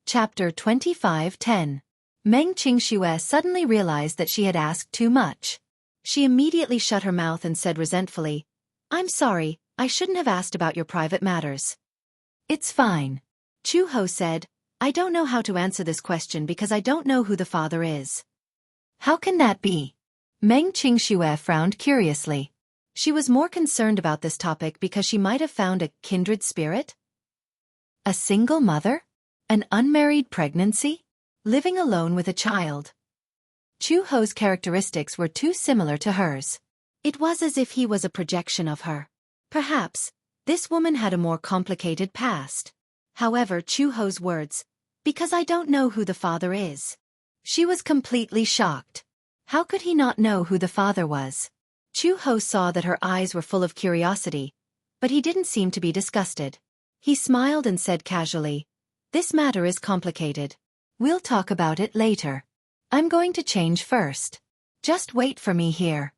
Chapter 25:10. Meng Qingxue suddenly realized that she had asked too much. She immediately shut her mouth and said resentfully, "I'm sorry, I shouldn't have asked about your private matters." "It's fine." Chu Ho said, "I don't know how to answer this question because I don't know who the father is." "How can that be?" Meng Qingxue frowned curiously. She was more concerned about this topic because she might have found a kindred spirit. A single mother? An unmarried pregnancy? Living alone with a child? Chu Ho's characteristics were too similar to hers. It was as if he was a projection of her. Perhaps, this woman had a more complicated past. However, Chu Ho's words, "Because I don't know who the father is." She was completely shocked. How could he not know who the father was? Chu Ho saw that her eyes were full of curiosity, but he didn't seem to be disgusted. He smiled and said casually, "This matter is complicated. We'll talk about it later. I'm going to change first. Just wait for me here."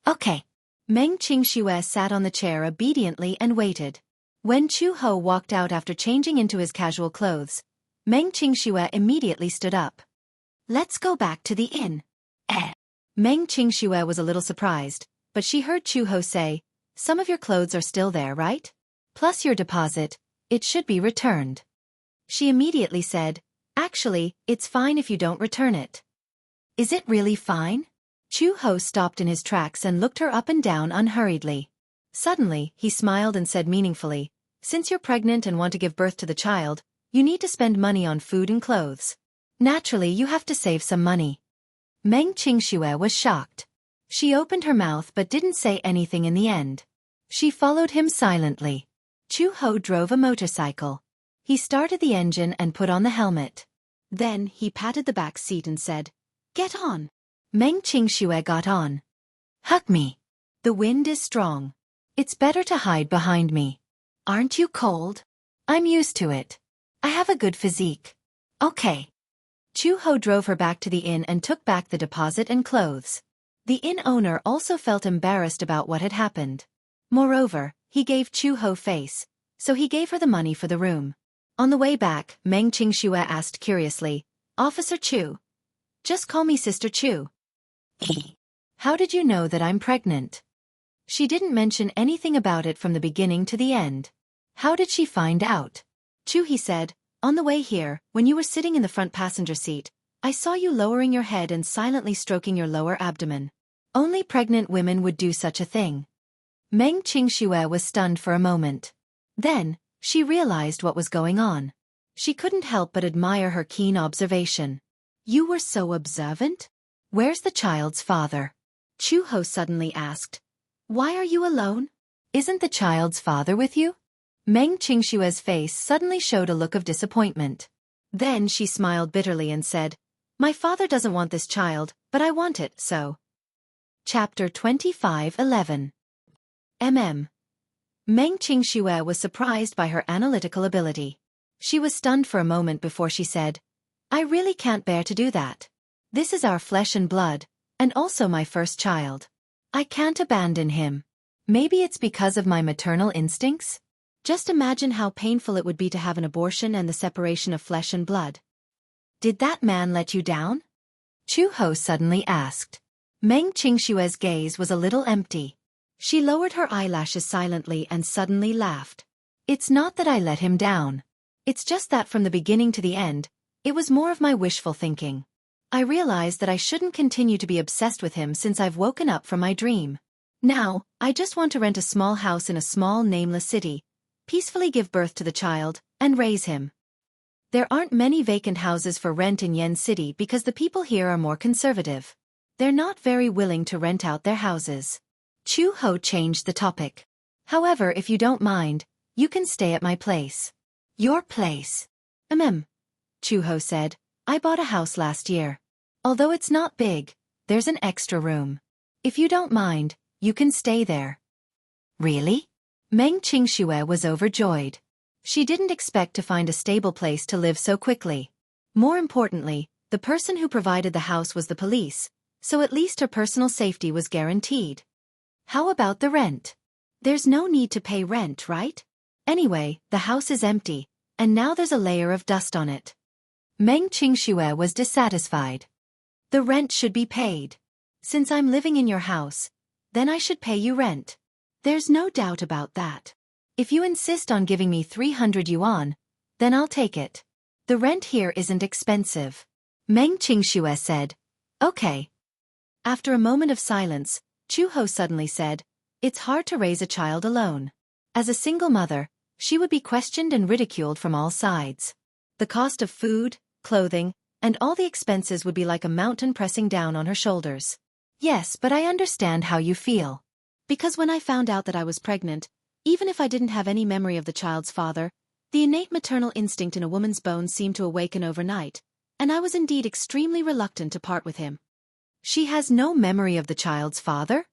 "Okay." Meng Qingxue sat on the chair obediently and waited. When Chu Ho walked out after changing into his casual clothes, Meng Qingxue immediately stood up. "Let's go back to the inn." Meng Qingxue was a little surprised, but she heard Chu Ho say, "Some of your clothes are still there, right? Plus your deposit, it should be returned." She immediately said, "Actually, it's fine if you don't return it." "Is it really fine?" Chu Ho stopped in his tracks and looked her up and down unhurriedly. Suddenly, he smiled and said meaningfully, "Since you're pregnant and want to give birth to the child, you need to spend money on food and clothes. Naturally, you have to save some money." Meng Qingxue was shocked. She opened her mouth but didn't say anything in the end. She followed him silently. Chu Ho drove a motorcycle. He started the engine and put on the helmet. Then, he patted the back seat and said, "Get on." Meng Qingxue got on. "Hug me. The wind is strong. It's better to hide behind me. Aren't you cold?" "I'm used to it. I have a good physique." "Okay." Chu Ho drove her back to the inn and took back the deposit and clothes. The inn owner also felt embarrassed about what had happened. Moreover, he gave Chu Ho face, so he gave her the money for the room. On the way back, Meng Qingxue asked curiously, "Officer Chu. Just call me Sister Chu." "How did you know that I'm pregnant?" She didn't mention anything about it from the beginning to the end. "How did she find out?" "Chu," he said, "on the way here, when you were sitting in the front passenger seat, I saw you lowering your head and silently stroking your lower abdomen. Only pregnant women would do such a thing." Meng Qingxue was stunned for a moment. Then, she realized what was going on. She couldn't help but admire her keen observation. "You were so observant? Where's the child's father?" Chu Ho suddenly asked. "Why are you alone? Isn't the child's father with you?" Meng Qingxue's face suddenly showed a look of disappointment. Then she smiled bitterly and said, "My father doesn't want this child, but I want it, so." Chapter 25:11. Meng Qingxue was surprised by her analytical ability. She was stunned for a moment before she said, "I really can't bear to do that. This is our flesh and blood, and also my first child. I can't abandon him. Maybe it's because of my maternal instincts? Just imagine how painful it would be to have an abortion and the separation of flesh and blood." "Did that man let you down?" Chu Ho suddenly asked. Meng Qingxue's gaze was a little empty. She lowered her eyelashes silently and suddenly laughed. "It's not that I let him down. It's just that from the beginning to the end, it was more of my wishful thinking. I realized that I shouldn't continue to be obsessed with him since I've woken up from my dream. Now, I just want to rent a small house in a small nameless city, peacefully give birth to the child, and raise him. There aren't many vacant houses for rent in Yen City because the people here are more conservative. They're not very willing to rent out their houses." Chu Ho changed the topic. "However, if you don't mind, you can stay at my place." "Your place?" Chu Ho said, "I bought a house last year. Although it's not big, there's an extra room. If you don't mind, you can stay there." "Really?" Meng Qingxue was overjoyed. She didn't expect to find a stable place to live so quickly. More importantly, the person who provided the house was the police, so at least her personal safety was guaranteed. "How about the rent?" "There's no need to pay rent, right? Anyway, the house is empty, and now there's a layer of dust on it. Meng Qingxue was dissatisfied. The rent should be paid. Since I'm living in your house, then I should pay you rent. There's no doubt about that. If you insist on giving me 300 yuan, then I'll take it. The rent here isn't expensive. Meng Qingxue said. Okay. After a moment of silence, Chu-ho suddenly said, it's hard to raise a child alone. As a single mother, she would be questioned and ridiculed from all sides. The cost of food, clothing, and all the expenses would be like a mountain pressing down on her shoulders. Yes, but I understand how you feel. Because when I found out that I was pregnant, even if I didn't have any memory of the child's father, the innate maternal instinct in a woman's bones seemed to awaken overnight, and I was indeed extremely reluctant to part with him. She has no memory of the child's father?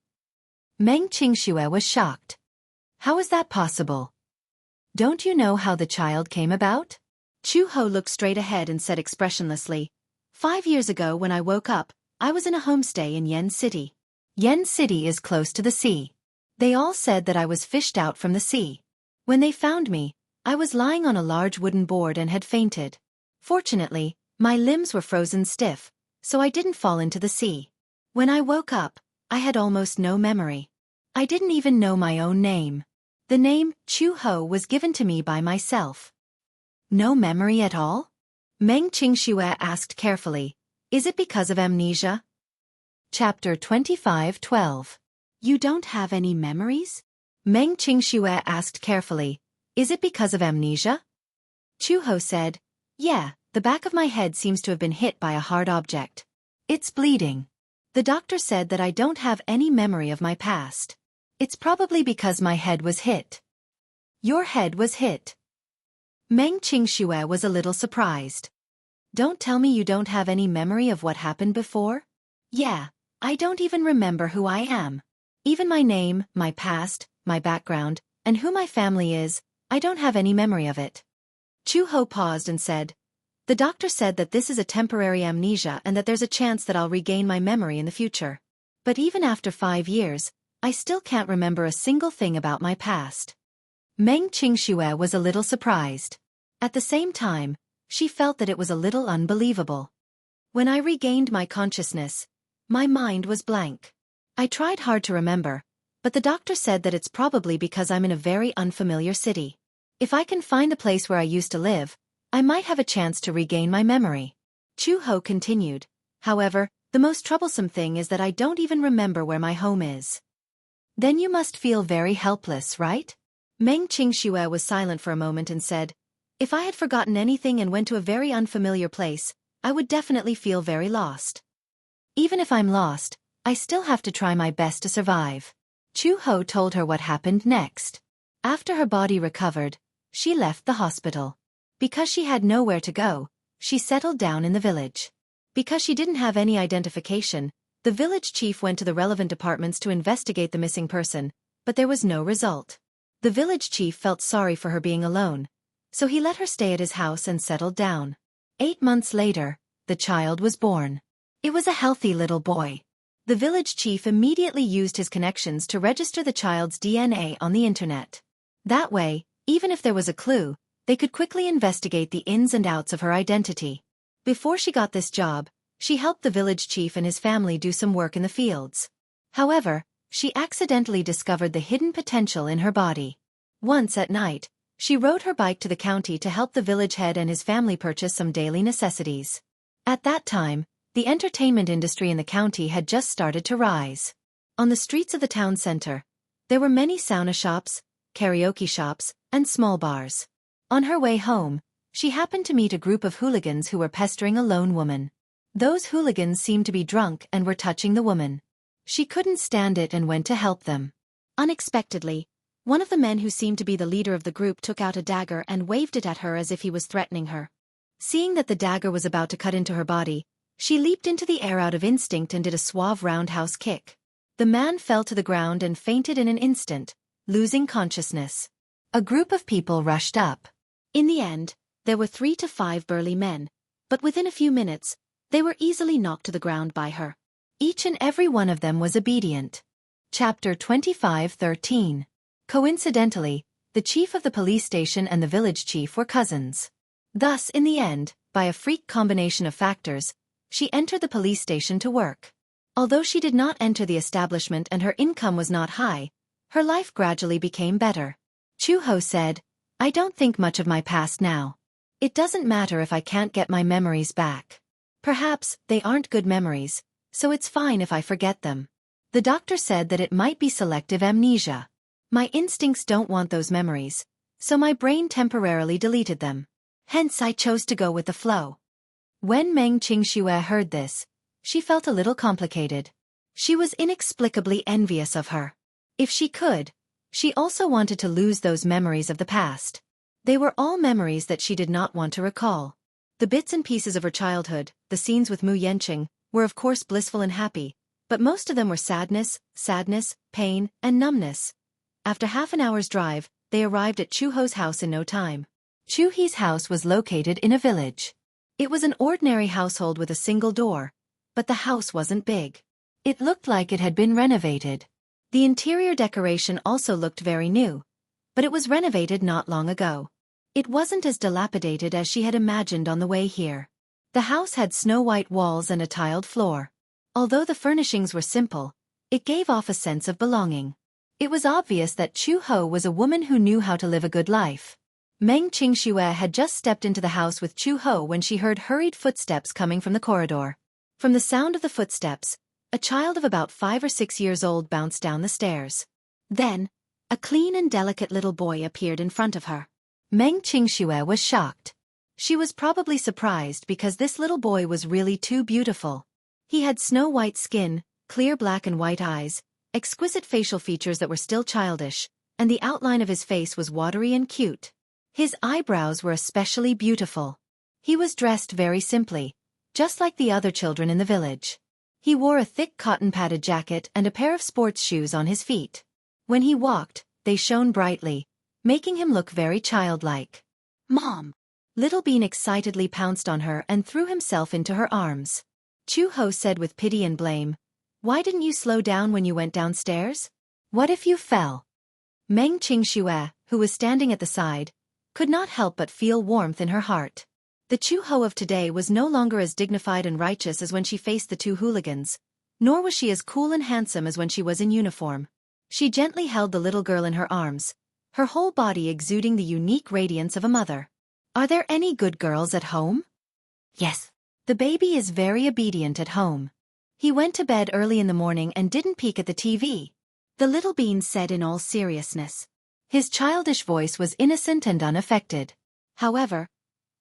Meng Qingxue was shocked. How is that possible? Don't you know how the child came about? Chu-ho looked straight ahead and said expressionlessly, 5 years ago when I woke up, I was in a homestay in Yen City. Yen City is close to the sea. They all said that I was fished out from the sea. When they found me, I was lying on a large wooden board and had fainted. Fortunately, my limbs were frozen stiff, so I didn't fall into the sea. When I woke up, I had almost no memory. I didn't even know my own name. The name, Chu-ho, was given to me by myself. No memory at all? Meng Qingxue asked carefully. Is it because of amnesia? Chapter 25:12. You don't have any memories? Meng Qingxue asked carefully. Is it because of amnesia? Chu-ho said, yeah, the back of my head seems to have been hit by a hard object. It's bleeding. The doctor said that I don't have any memory of my past. It's probably because my head was hit. Your head was hit. Meng Qingxue was a little surprised. Don't tell me you don't have any memory of what happened before? Yeah, I don't even remember who I am. Even my name, my past, my background, and who my family is, I don't have any memory of it. Chu-ho paused and said, the doctor said that this is a temporary amnesia and that there's a chance that I'll regain my memory in the future. But even after 5 years, I still can't remember a single thing about my past. Meng Qingxue was a little surprised. At the same time, she felt that it was a little unbelievable. When I regained my consciousness, my mind was blank. I tried hard to remember, but the doctor said that it's probably because I'm in a very unfamiliar city. If I can find the place where I used to live, I might have a chance to regain my memory. Chu-ho continued. However, the most troublesome thing is that I don't even remember where my home is. Then you must feel very helpless, right? Meng Qingxue was silent for a moment and said, if I had forgotten anything and went to a very unfamiliar place, I would definitely feel very lost. Even if I'm lost, I still have to try my best to survive. Chu-ho told her what happened next. After her body recovered, she left the hospital. Because she had nowhere to go, she settled down in the village. Because she didn't have any identification, the village chief went to the relevant departments to investigate the missing person, but there was no result. The village chief felt sorry for her being alone, so he let her stay at his house and settled down. 8 months later, the child was born. It was a healthy little boy. The village chief immediately used his connections to register the child's DNA on the internet. That way, even if there was a clue, they could quickly investigate the ins and outs of her identity. Before she got this job, she helped the village chief and his family do some work in the fields. However, she accidentally discovered the hidden potential in her body. Once at night, she rode her bike to the county to help the village head and his family purchase some daily necessities. At that time, the entertainment industry in the county had just started to rise. On the streets of the town center, there were many sauna shops, karaoke shops, and small bars. On her way home, she happened to meet a group of hooligans who were pestering a lone woman. Those hooligans seemed to be drunk and were touching the woman. She couldn't stand it and went to help them. Unexpectedly, one of the men who seemed to be the leader of the group took out a dagger and waved it at her as if he was threatening her. Seeing that the dagger was about to cut into her body, she leaped into the air out of instinct and did a suave roundhouse kick. The man fell to the ground and fainted in an instant, losing consciousness. A group of people rushed up. In the end, there were 3 to 5 burly men, but within a few minutes, they were easily knocked to the ground by her. Each and every one of them was obedient. Chapter 25:13. Coincidentally, the chief of the police station and the village chief were cousins. Thus, in the end, by a freak combination of factors, she entered the police station to work. Although she did not enter the establishment and her income was not high, her life gradually became better. Chu-ho said, "I don't think much of my past now. It doesn't matter if I can't get my memories back. Perhaps they aren't good memories, so it's fine if I forget them. The doctor said that it might be selective amnesia. My instincts don't want those memories, so my brain temporarily deleted them. Hence I chose to go with the flow." When Meng Qingxue heard this, she felt a little complicated. She was inexplicably envious of her. If she could, she also wanted to lose those memories of the past. They were all memories that she did not want to recall. The bits and pieces of her childhood, the scenes with Mu Yanqing, were of course blissful and happy, but most of them were sadness, pain, and numbness. After half an hour's drive, they arrived at Chu-ho's house in no time. Chu-hee's house was located in a village. It was an ordinary household with a single door, but the house wasn't big. It looked like it had been renovated. The interior decoration also looked very new, but it was renovated not long ago. It wasn't as dilapidated as she had imagined on the way here. The house had snow-white walls and a tiled floor. Although the furnishings were simple, it gave off a sense of belonging. It was obvious that Chu-ho was a woman who knew how to live a good life. Meng Qingxue had just stepped into the house with Chu-ho when she heard hurried footsteps coming from the corridor. From the sound of the footsteps, a child of about 5 or 6 years old bounced down the stairs. Then, a clean and delicate little boy appeared in front of her. Meng Qingxue was shocked. She was probably surprised because this little boy was really too beautiful. He had snow-white skin, clear black and white eyes, exquisite facial features that were still childish, and the outline of his face was watery and cute. His eyebrows were especially beautiful. He was dressed very simply, just like the other children in the village. He wore a thick cotton-padded jacket and a pair of sports shoes on his feet. When he walked, they shone brightly, making him look very childlike. "Mom!" Little Bean excitedly pounced on her and threw himself into her arms. Chu-ho said with pity and blame, "Why didn't you slow down when you went downstairs? What if you fell?" Meng Qingxue, who was standing at the side, could not help but feel warmth in her heart. The Chu-ho of today was no longer as dignified and righteous as when she faced the two hooligans, nor was she as cool and handsome as when she was in uniform. She gently held the little girl in her arms, her whole body exuding the unique radiance of a mother. "Are there any good girls at home?" "Yes. The baby is very obedient at home. He went to bed early in the morning and didn't peek at the TV," the little bean said in all seriousness. His childish voice was innocent and unaffected. However,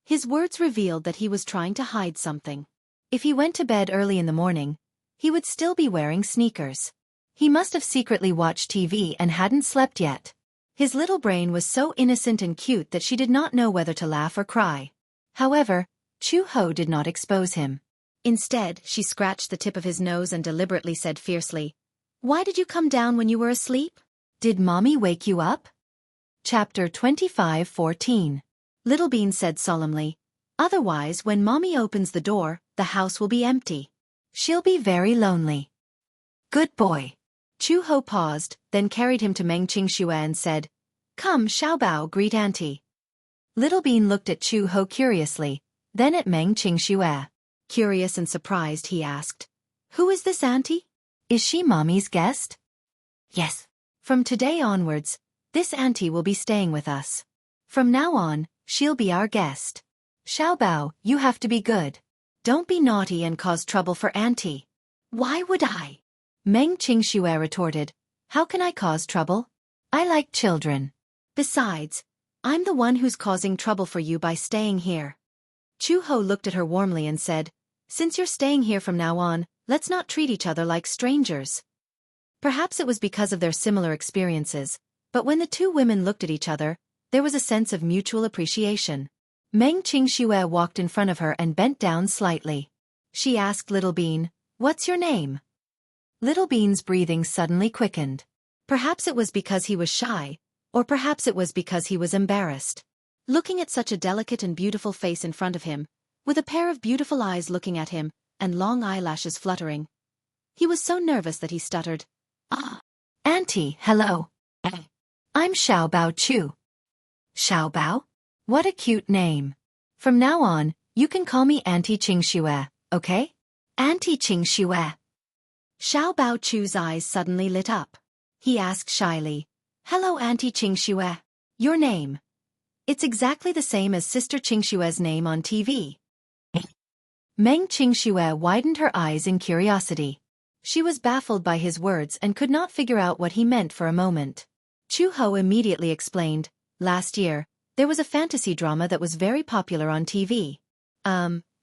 his words revealed that he was trying to hide something. If he went to bed early in the morning, he would still be wearing sneakers. He must have secretly watched TV and hadn't slept yet. His little brain was so innocent and cute that she did not know whether to laugh or cry. However, Chu-ho did not expose him. Instead, she scratched the tip of his nose and deliberately said fiercely, "Why did you come down when you were asleep? Did Mommy wake you up?" Chapter 25:14. Little Bean said solemnly, "Otherwise, when Mommy opens the door, the house will be empty. She'll be very lonely." "Good boy." Chu-ho paused, then carried him to Meng Qingxue and said, "Come, Xiaobao, greet Auntie." Little Bean looked at Chu-ho curiously, then at Meng Qingxue. Curious and surprised, he asked, "Who is this Auntie? Is she Mommy's guest?" "Yes. From today onwards, this Auntie will be staying with us. From now on, she'll be our guest. Xiaobao, you have to be good. Don't be naughty and cause trouble for Auntie." "Why would I?" Meng Qingxue retorted, "How can I cause trouble? I like children. Besides, I'm the one who's causing trouble for you by staying here." Chu-ho looked at her warmly and said, "Since you're staying here from now on, let's not treat each other like strangers." Perhaps it was because of their similar experiences, but when the two women looked at each other, there was a sense of mutual appreciation. Meng Qingxue walked in front of her and bent down slightly. She asked Little Bean, "What's your name?" Little Bean's breathing suddenly quickened. Perhaps it was because he was shy, or perhaps it was because he was embarrassed. Looking at such a delicate and beautiful face in front of him, with a pair of beautiful eyes looking at him, and long eyelashes fluttering, he was so nervous that he stuttered, "Ah, Auntie, hello. I'm Xiaobao Chu." "Xiaobao? What a cute name. From now on, You can call me Auntie Qingxue, okay? Auntie Qingxue. Xiao Bao Chu's eyes suddenly lit up. He asked shyly, "Hello, Auntie Qingxue. Your name?" "It's exactly the same as Sister Qingxue's name on TV. Meng Qingxue widened her eyes in curiosity. She was baffled by his words and could not figure out what he meant for a moment. Chu Ho immediately explained, "Last year, there was a fantasy drama that was very popular on TV.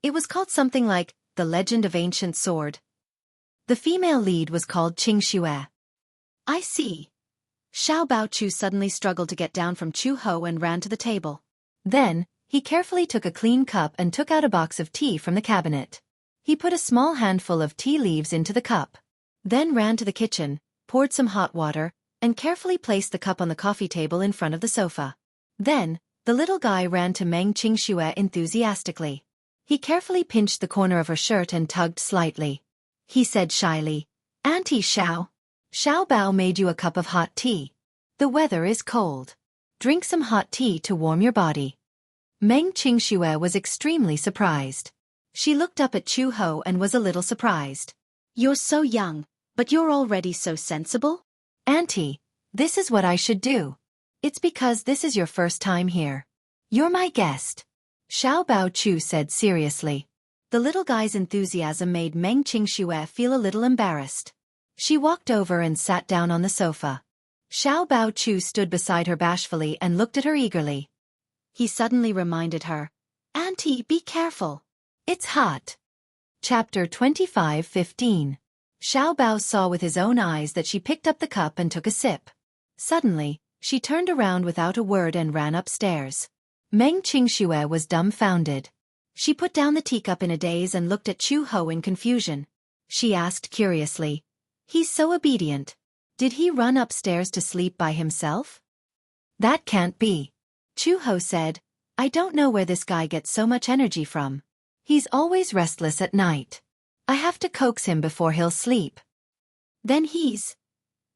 It was called something like The Legend of Ancient Sword. The female lead was called Qingxue." "I see." Xiao Baochu suddenly struggled to get down from Chu Ho and ran to the table. Then, he carefully took a clean cup and took out a box of tea from the cabinet. He put a small handful of tea leaves into the cup. Then ran to the kitchen, poured some hot water, and carefully placed the cup on the coffee table in front of the sofa. Then, the little guy ran to Meng Qingxue enthusiastically. He carefully pinched the corner of her shirt and tugged slightly. He said shyly, "Auntie Xiao. Xiao Bao made you a cup of hot tea. The weather is cold. Drink some hot tea to warm your body." Meng Qingxue was extremely surprised. She looked up at Chu Ho and was a little surprised. "You're so young, but you're already so sensible?" "Auntie, this is what I should do. It's because this is your first time here. You're my guest," Xiao Bao Chu said seriously. The little guy's enthusiasm made Meng Qingxue feel a little embarrassed. She walked over and sat down on the sofa. Xiao Bao Chu stood beside her bashfully and looked at her eagerly. He suddenly reminded her, "Auntie, be careful. It's hot." Chapter 25:15. Xiao Bao saw with his own eyes that she picked up the cup and took a sip. Suddenly, she turned around without a word and ran upstairs. Meng Qingxue was dumbfounded. She put down the teacup in a daze and looked at Chu Ho in confusion. She asked curiously, "He's so obedient. Did he run upstairs to sleep by himself?" "That can't be." Chu Ho said, "I don't know where this guy gets so much energy from. He's always restless at night. I have to coax him before he'll sleep." "Then he's..."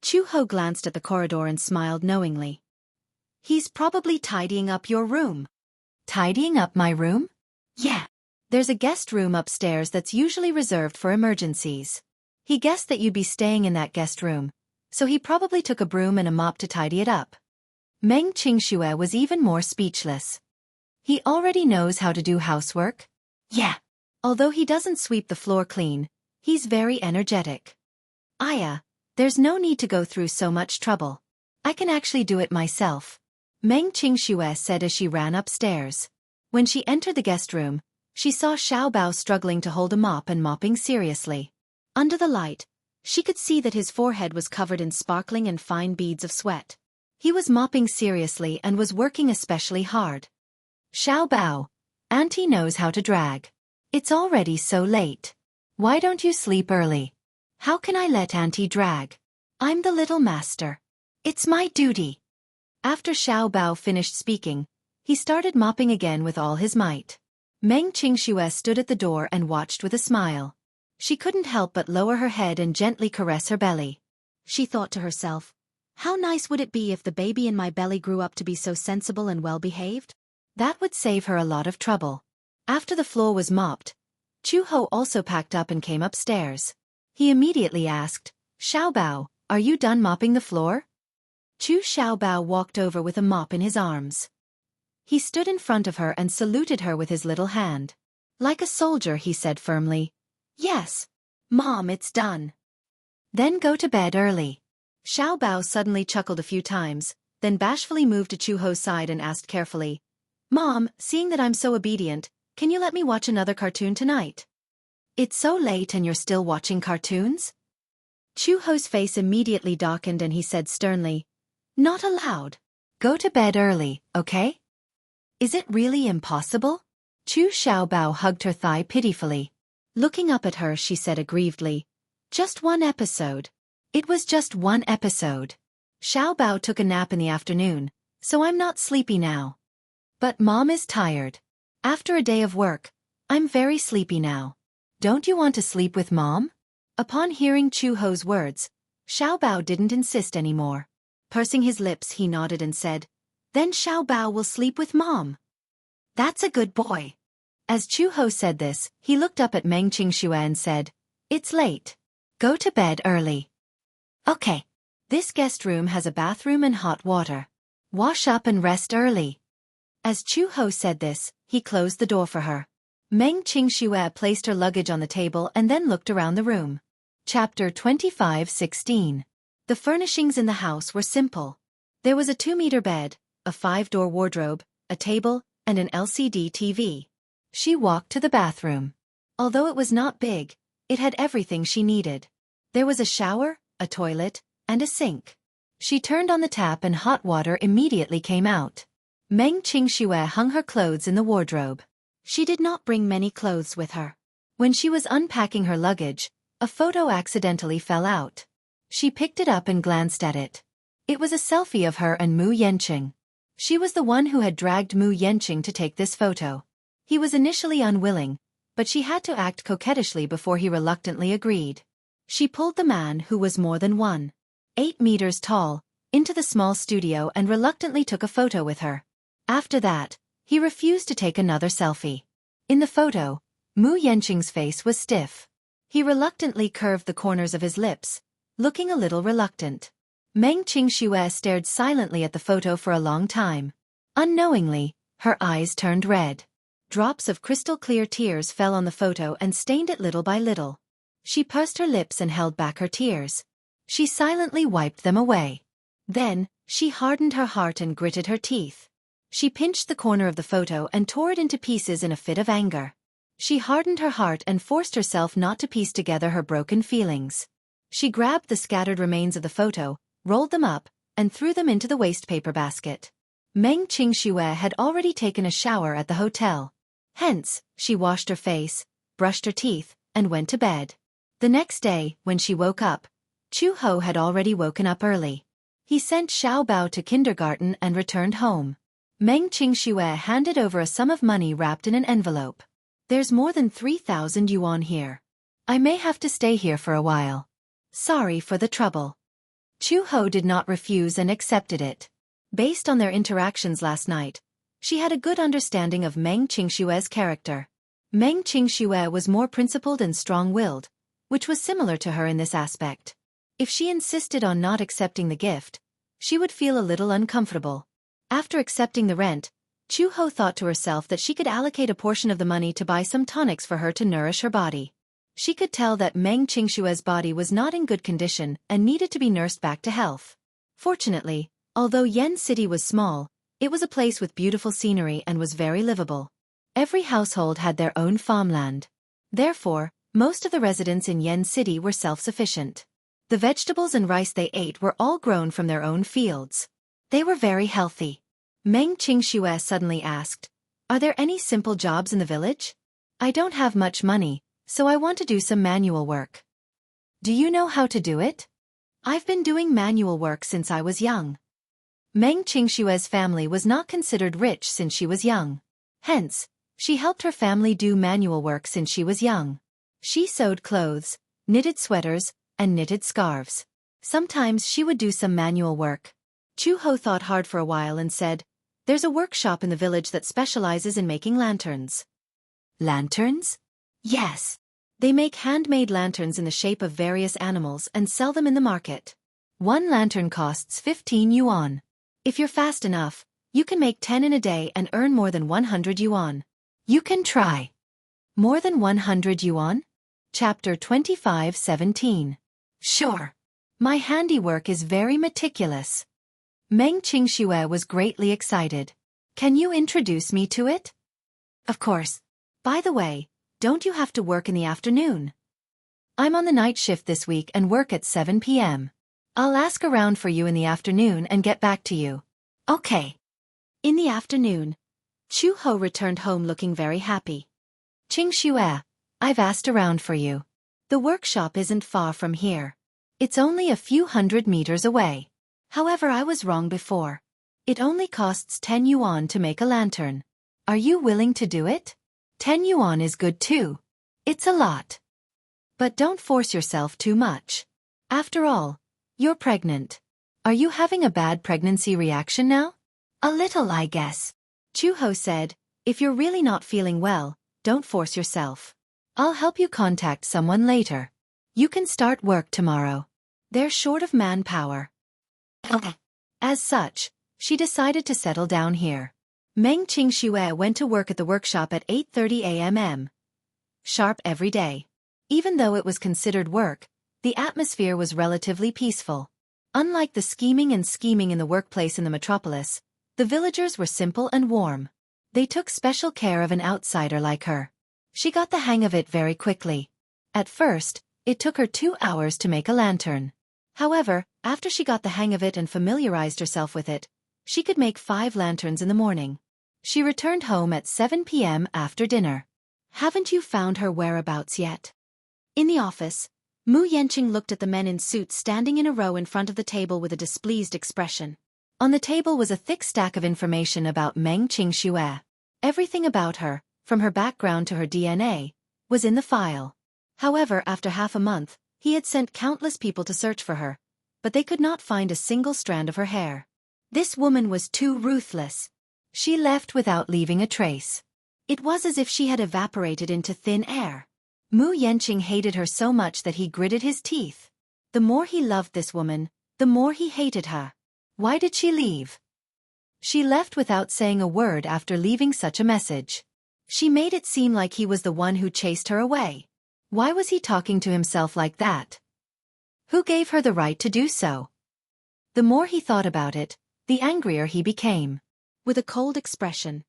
Chu Ho glanced at the corridor and smiled knowingly. "He's probably tidying up your room." "Tidying up my room?" "Yeah. There's a guest room upstairs that's usually reserved for emergencies. He guessed that you'd be staying in that guest room, so he probably took a broom and a mop to tidy it up." Meng Qingxue was even more speechless. "He already knows how to do housework?" "Yeah. Although he doesn't sweep the floor clean, he's very energetic." "Aya, there's no need to go through so much trouble. I can actually do it myself," Meng Qingxue said as she ran upstairs. When she entered the guest room, she saw Xiao Bao struggling to hold a mop and mopping seriously. Under the light, she could see that his forehead was covered in sparkling and fine beads of sweat. He was mopping seriously and was working especially hard. "Xiao Bao, Auntie knows how to drag. It's already so late. Why don't you sleep early? How can I let Auntie drag? I'm the little master. It's my duty." After Xiao Bao finished speaking, he started mopping again with all his might. Meng Qingxue stood at the door and watched with a smile. She couldn't help but lower her head and gently caress her belly. She thought to herself, "How nice would it be if the baby in my belly grew up to be so sensible and well-behaved? That would save her a lot of trouble." After the floor was mopped, Chu Ho also packed up and came upstairs. He immediately asked, "Xiao Bao, are you done mopping the floor?" Chu Xiao Bao walked over with a mop in his arms. He stood in front of her and saluted her with his little hand. Like a soldier, he said firmly, "Yes, Mom, it's done." "Then go to bed early." Xiao Bao suddenly chuckled a few times, then bashfully moved to Chu Ho's side and asked carefully, "Mom, seeing that I'm so obedient, can you let me watch another cartoon tonight?" "It's so late and you're still watching cartoons?" Chu Ho's face immediately darkened and he said sternly, "Not allowed. Go to bed early, okay?" "Is it really impossible?" Chu Xiaobao hugged her thigh pitifully. Looking up at her, she said aggrievedly, "Just one episode. It was just one episode. Xiaobao took a nap in the afternoon, so I'm not sleepy now. But Mom is tired. After a day of work, I'm very sleepy now. Don't you want to sleep with Mom?" Upon hearing Chu Ho's words, Xiaobao didn't insist anymore. Pursing his lips, he nodded and said, "Then Xiaobao will sleep with Mom." "That's a good boy." As Chu-ho said this, he looked up at Meng Qingxue and said, "It's late. Go to bed early." "Okay. This guest room has a bathroom and hot water. Wash up and rest early." As Chu-ho said this, he closed the door for her. Meng Qingxue placed her luggage on the table and then looked around the room. Chapter 25:16. The furnishings in the house were simple. There was a 2-meter bed, a 5-door wardrobe, a table, and an LCD TV. She walked to the bathroom. Although it was not big, it had everything she needed. There was a shower, a toilet, and a sink. She turned on the tap and hot water immediately came out. Meng Qingxue hung her clothes in the wardrobe. She did not bring many clothes with her. When she was unpacking her luggage, a photo accidentally fell out. She picked it up and glanced at it. It was a selfie of her and Mu Yanqing. She was the one who had dragged Mu Yanqing to take this photo. He was initially unwilling, but she had to act coquettishly before he reluctantly agreed. She pulled the man, who was more than 1.8 meters tall, into the small studio and reluctantly took a photo with her. After that, he refused to take another selfie. In the photo, Mu Yanqing's face was stiff. He reluctantly curved the corners of his lips, looking a little reluctant. Meng Qingxue stared silently at the photo for a long time. Unknowingly, her eyes turned red. Drops of crystal-clear tears fell on the photo and stained it little by little. She pursed her lips and held back her tears. She silently wiped them away. Then, she hardened her heart and gritted her teeth. She pinched the corner of the photo and tore it into pieces in a fit of anger. She hardened her heart and forced herself not to piece together her broken feelings. She grabbed the scattered remains of the photo, rolled them up, and threw them into the wastepaper basket. Meng Qingxue had already taken a shower at the hotel. Hence, she washed her face, brushed her teeth, and went to bed. The next day, when she woke up, Chu-ho had already woken up early. He sent Xiao Bao to kindergarten and returned home. Meng Qingxue handed over a sum of money wrapped in an envelope. "There's more than 3,000 yuan here. I may have to stay here for a while. Sorry for the trouble." Chu-ho did not refuse and accepted it. Based on their interactions last night, she had a good understanding of Meng Qingxue's character. Meng Qingxue was more principled and strong-willed, which was similar to her in this aspect. If she insisted on not accepting the gift, she would feel a little uncomfortable. After accepting the rent, Chu-ho thought to herself that she could allocate a portion of the money to buy some tonics for her to nourish her body. She could tell that Meng Qingxue's body was not in good condition and needed to be nursed back to health. Fortunately, although Yen City was small, it was a place with beautiful scenery and was very livable. Every household had their own farmland. Therefore, most of the residents in Yen City were self-sufficient. The vegetables and rice they ate were all grown from their own fields. They were very healthy. Meng Qingxue suddenly asked, "Are there any simple jobs in the village? I don't have much money, so I want to do some manual work." "Do you know how to do it?" "I've been doing manual work since I was young." Meng Qingxue's family was not considered rich since she was young. Hence, she helped her family do manual work since she was young. She sewed clothes, knitted sweaters, and knitted scarves. Sometimes she would do some manual work. Chu-ho thought hard for a while and said, "There's a workshop in the village that specializes in making lanterns." "Lanterns?" "Yes. They make handmade lanterns in the shape of various animals and sell them in the market. One lantern costs 15 yuan. If you're fast enough, you can make 10 in a day and earn more than 100 yuan. You can try." "More than 100 yuan?" Chapter 25:17. "Sure. My handiwork is very meticulous." Meng Qingxue was greatly excited. "Can you introduce me to it?" "Of course. By the way, don't you have to work in the afternoon?" "I'm on the night shift this week and work at 7 p.m. I'll ask around for you in the afternoon and get back to you." "Okay." In the afternoon, Chu-ho returned home looking very happy. "Qingxue, I've asked around for you. The workshop isn't far from here. It's only a few hundred meters away. However, I was wrong before. It only costs 10 yuan to make a lantern. Are you willing to do it? 10 yuan is good too. It's a lot. But don't force yourself too much. After all, you're pregnant. Are you having a bad pregnancy reaction now?" "A little, I guess." Chu-ho said, "If you're really not feeling well, don't force yourself. I'll help you contact someone later. You can start work tomorrow. They're short of manpower. As such, she decided to settle down here. Meng Qingxue went to work at the workshop at 8:30 a.m. sharp every day. Even though it was considered work, the atmosphere was relatively peaceful. Unlike the scheming in the workplace in the metropolis, the villagers were simple and warm. They took special care of an outsider like her. She got the hang of it very quickly. At first, it took her 2 hours to make a lantern. However, after she got the hang of it and familiarized herself with it, she could make 5 lanterns in the morning. She returned home at 7 p.m. after dinner. Haven't you found her whereabouts yet? In the office, Mu Yanqing looked at the men in suits standing in a row in front of the table with a displeased expression. On the table was a thick stack of information about Meng Qingxue. Everything about her, from her background to her DNA, was in the file. However, after half a month, he had sent countless people to search for her, but they could not find a single strand of her hair. This woman was too ruthless. She left without leaving a trace. It was as if she had evaporated into thin air. Mu Yanqing hated her so much that he gritted his teeth. The more he loved this woman, the more he hated her. Why did she leave? She left without saying a word after leaving such a message. She made it seem like he was the one who chased her away. Why was he talking to himself like that? Who gave her the right to do so? The more he thought about it, the angrier he became. With a cold expression,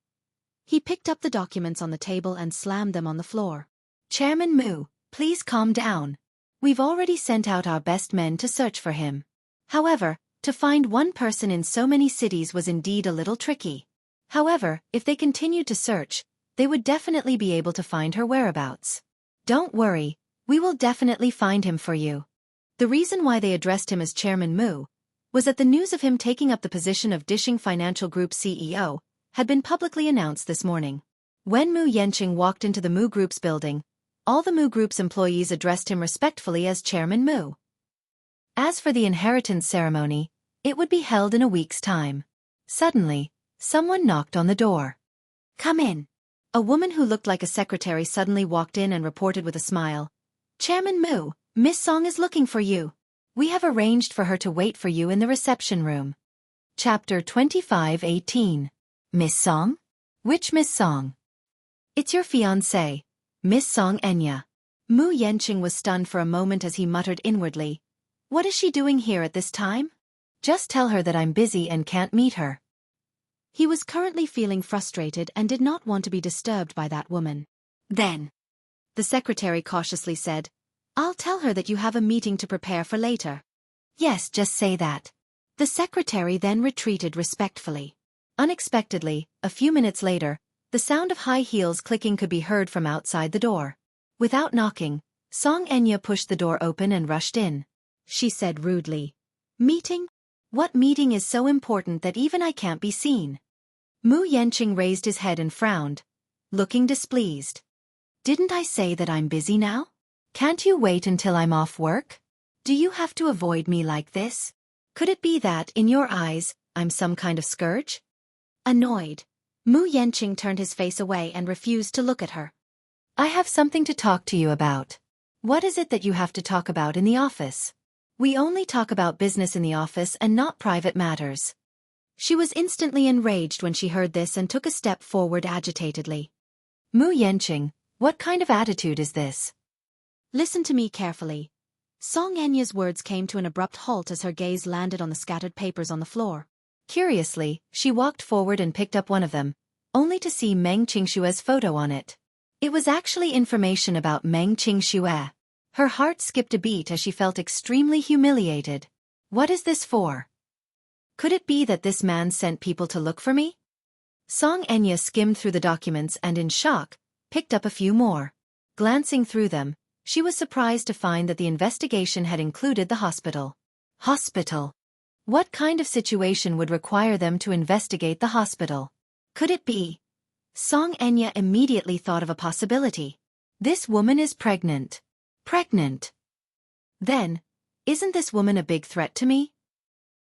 he picked up the documents on the table and slammed them on the floor. Chairman Mu, please calm down. We've already sent out our best men to search for him. However, to find one person in so many cities was indeed a little tricky. However, if they continued to search, they would definitely be able to find her whereabouts. Don't worry, we will definitely find him for you. The reason why they addressed him as Chairman Mu was that the news of him taking up the position of Dishing Financial Group CEO had been publicly announced this morning. When Mu Yanqing walked into the Mu Group's building, all the Mu Group's employees addressed him respectfully as Chairman Mu. As for the inheritance ceremony, it would be held in a week's time. Suddenly, someone knocked on the door. Come in. A woman who looked like a secretary suddenly walked in and reported with a smile. Chairman Mu, Miss Song is looking for you. We have arranged for her to wait for you in the reception room. Chapter 25:18. Miss Song? Which Miss Song? It's your fiancée, Miss Song Enya. Mu Yanqing was stunned for a moment as he muttered inwardly. What is she doing here at this time? Just tell her that I'm busy and can't meet her. He was currently feeling frustrated and did not want to be disturbed by that woman. Then, the secretary cautiously said, I'll tell her that you have a meeting to prepare for later. Yes, just say that. The secretary then retreated respectfully. Unexpectedly, a few minutes later, the sound of high heels clicking could be heard from outside the door. Without knocking, Song Enya pushed the door open and rushed in. She said rudely, Meeting? What meeting is so important that even I can't be seen? Mu Yanqing raised his head and frowned, looking displeased. Didn't I say that I'm busy now? Can't you wait until I'm off work? Do you have to avoid me like this? Could it be that, in your eyes, I'm some kind of scourge? Annoyed, Mu Yanqing turned his face away and refused to look at her. I have something to talk to you about. What is it that you have to talk about in the office? We only talk about business in the office and not private matters. She was instantly enraged when she heard this and took a step forward agitatedly. Mu Yanqing, what kind of attitude is this? Listen to me carefully. Song Enya's words came to an abrupt halt as her gaze landed on the scattered papers on the floor. Curiously, she walked forward and picked up one of them, only to see Meng Qingxue's photo on it. It was actually information about Meng Qingxue. Her heart skipped a beat as she felt extremely humiliated. What is this for? Could it be that this man sent people to look for me? Song Enya skimmed through the documents and in shock, picked up a few more. Glancing through them, she was surprised to find that the investigation had included the hospital. Hospital? What kind of situation would require them to investigate the hospital? Could it be? Song Enya immediately thought of a possibility. This woman is pregnant. Pregnant. Then, isn't this woman a big threat to me?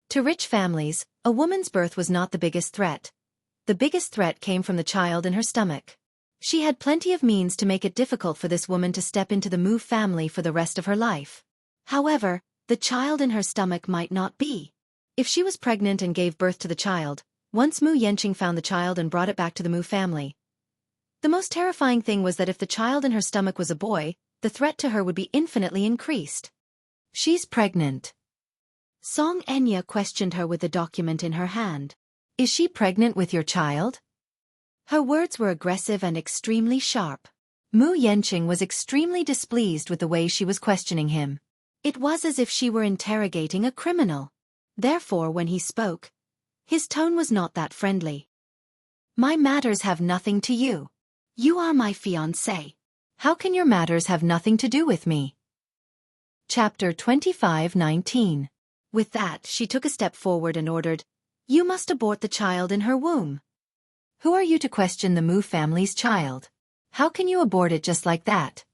To rich families, a woman's birth was not the biggest threat. The biggest threat came from the child in her stomach. She had plenty of means to make it difficult for this woman to step into the Mu family for the rest of her life. However, the child in her stomach might not be. If she was pregnant and gave birth to the child, once Mu Yenqing found the child and brought it back to the Mu family. The most terrifying thing was that if the child in her stomach was a boy, the threat to her would be infinitely increased. She's pregnant. Song Enya questioned her with the document in her hand. Is she pregnant with your child? Her words were aggressive and extremely sharp. Mu Yenqing was extremely displeased with the way she was questioning him. It was as if she were interrogating a criminal. Therefore, when he spoke, his tone was not that friendly. My matters have nothing to you. You are my fiancé. How can your matters have nothing to do with me? Chapter 25:19. With that, she took a step forward and ordered, You must abort the child in her womb. Who are you to question the Mu family's child? How can you abort it just like that?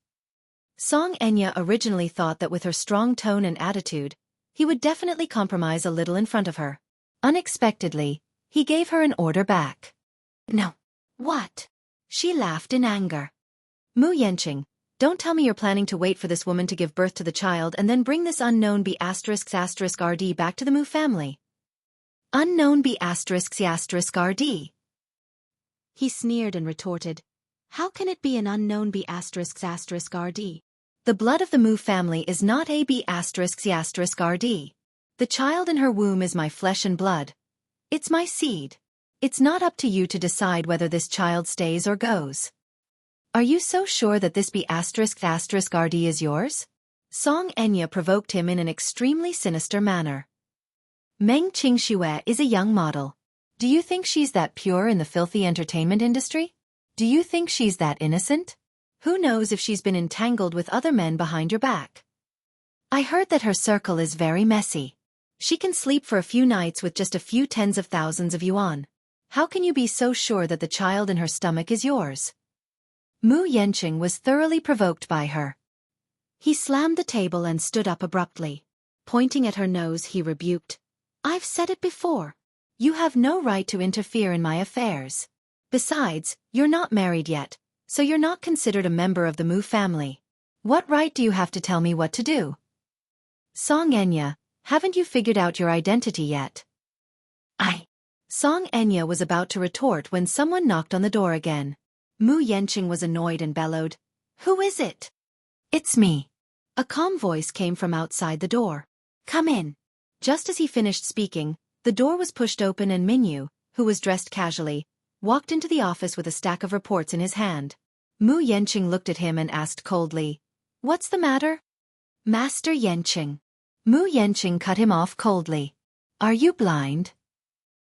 Song Enya originally thought that with her strong tone and attitude, he would definitely compromise a little in front of her. Unexpectedly, he gave her an order back. No. What? She laughed in anger. Mu Yenqing, don't tell me you're planning to wait for this woman to give birth to the child and then bring this unknown B****RD back to the Mu family. Unknown B****RD. He sneered and retorted, How can it be an unknown B****RD? The blood of the Mu family is not a B****RD. The child in her womb is my flesh and blood. It's my seed. It's not up to you to decide whether this child stays or goes. Are you so sure that this B****RD is yours? Song Enya provoked him in an extremely sinister manner. Meng Qingxue is a young model. Do you think she's that pure in the filthy entertainment industry? Do you think she's that innocent? Who knows if she's been entangled with other men behind your back? I heard that her circle is very messy. She can sleep for a few nights with just a few tens of thousands of yuan. How can you be so sure that the child in her stomach is yours? Mu Yenqing was thoroughly provoked by her. He slammed the table and stood up abruptly. Pointing at her nose, he rebuked, I've said it before. You have no right to interfere in my affairs. Besides, you're not married yet, so you're not considered a member of the Mu family. What right do you have to tell me what to do? Song Enya, haven't you figured out your identity yet? Song Enya was about to retort when someone knocked on the door again. Mu Yenqing was annoyed and bellowed, Who is it? It's me. A calm voice came from outside the door. Come in. Just as he finished speaking, the door was pushed open and Minyu, who was dressed casually, walked into the office with a stack of reports in his hand. Mu Yenqing looked at him and asked coldly, What's the matter? Master Yenqing. Mu Yenqing cut him off coldly. Are you blind?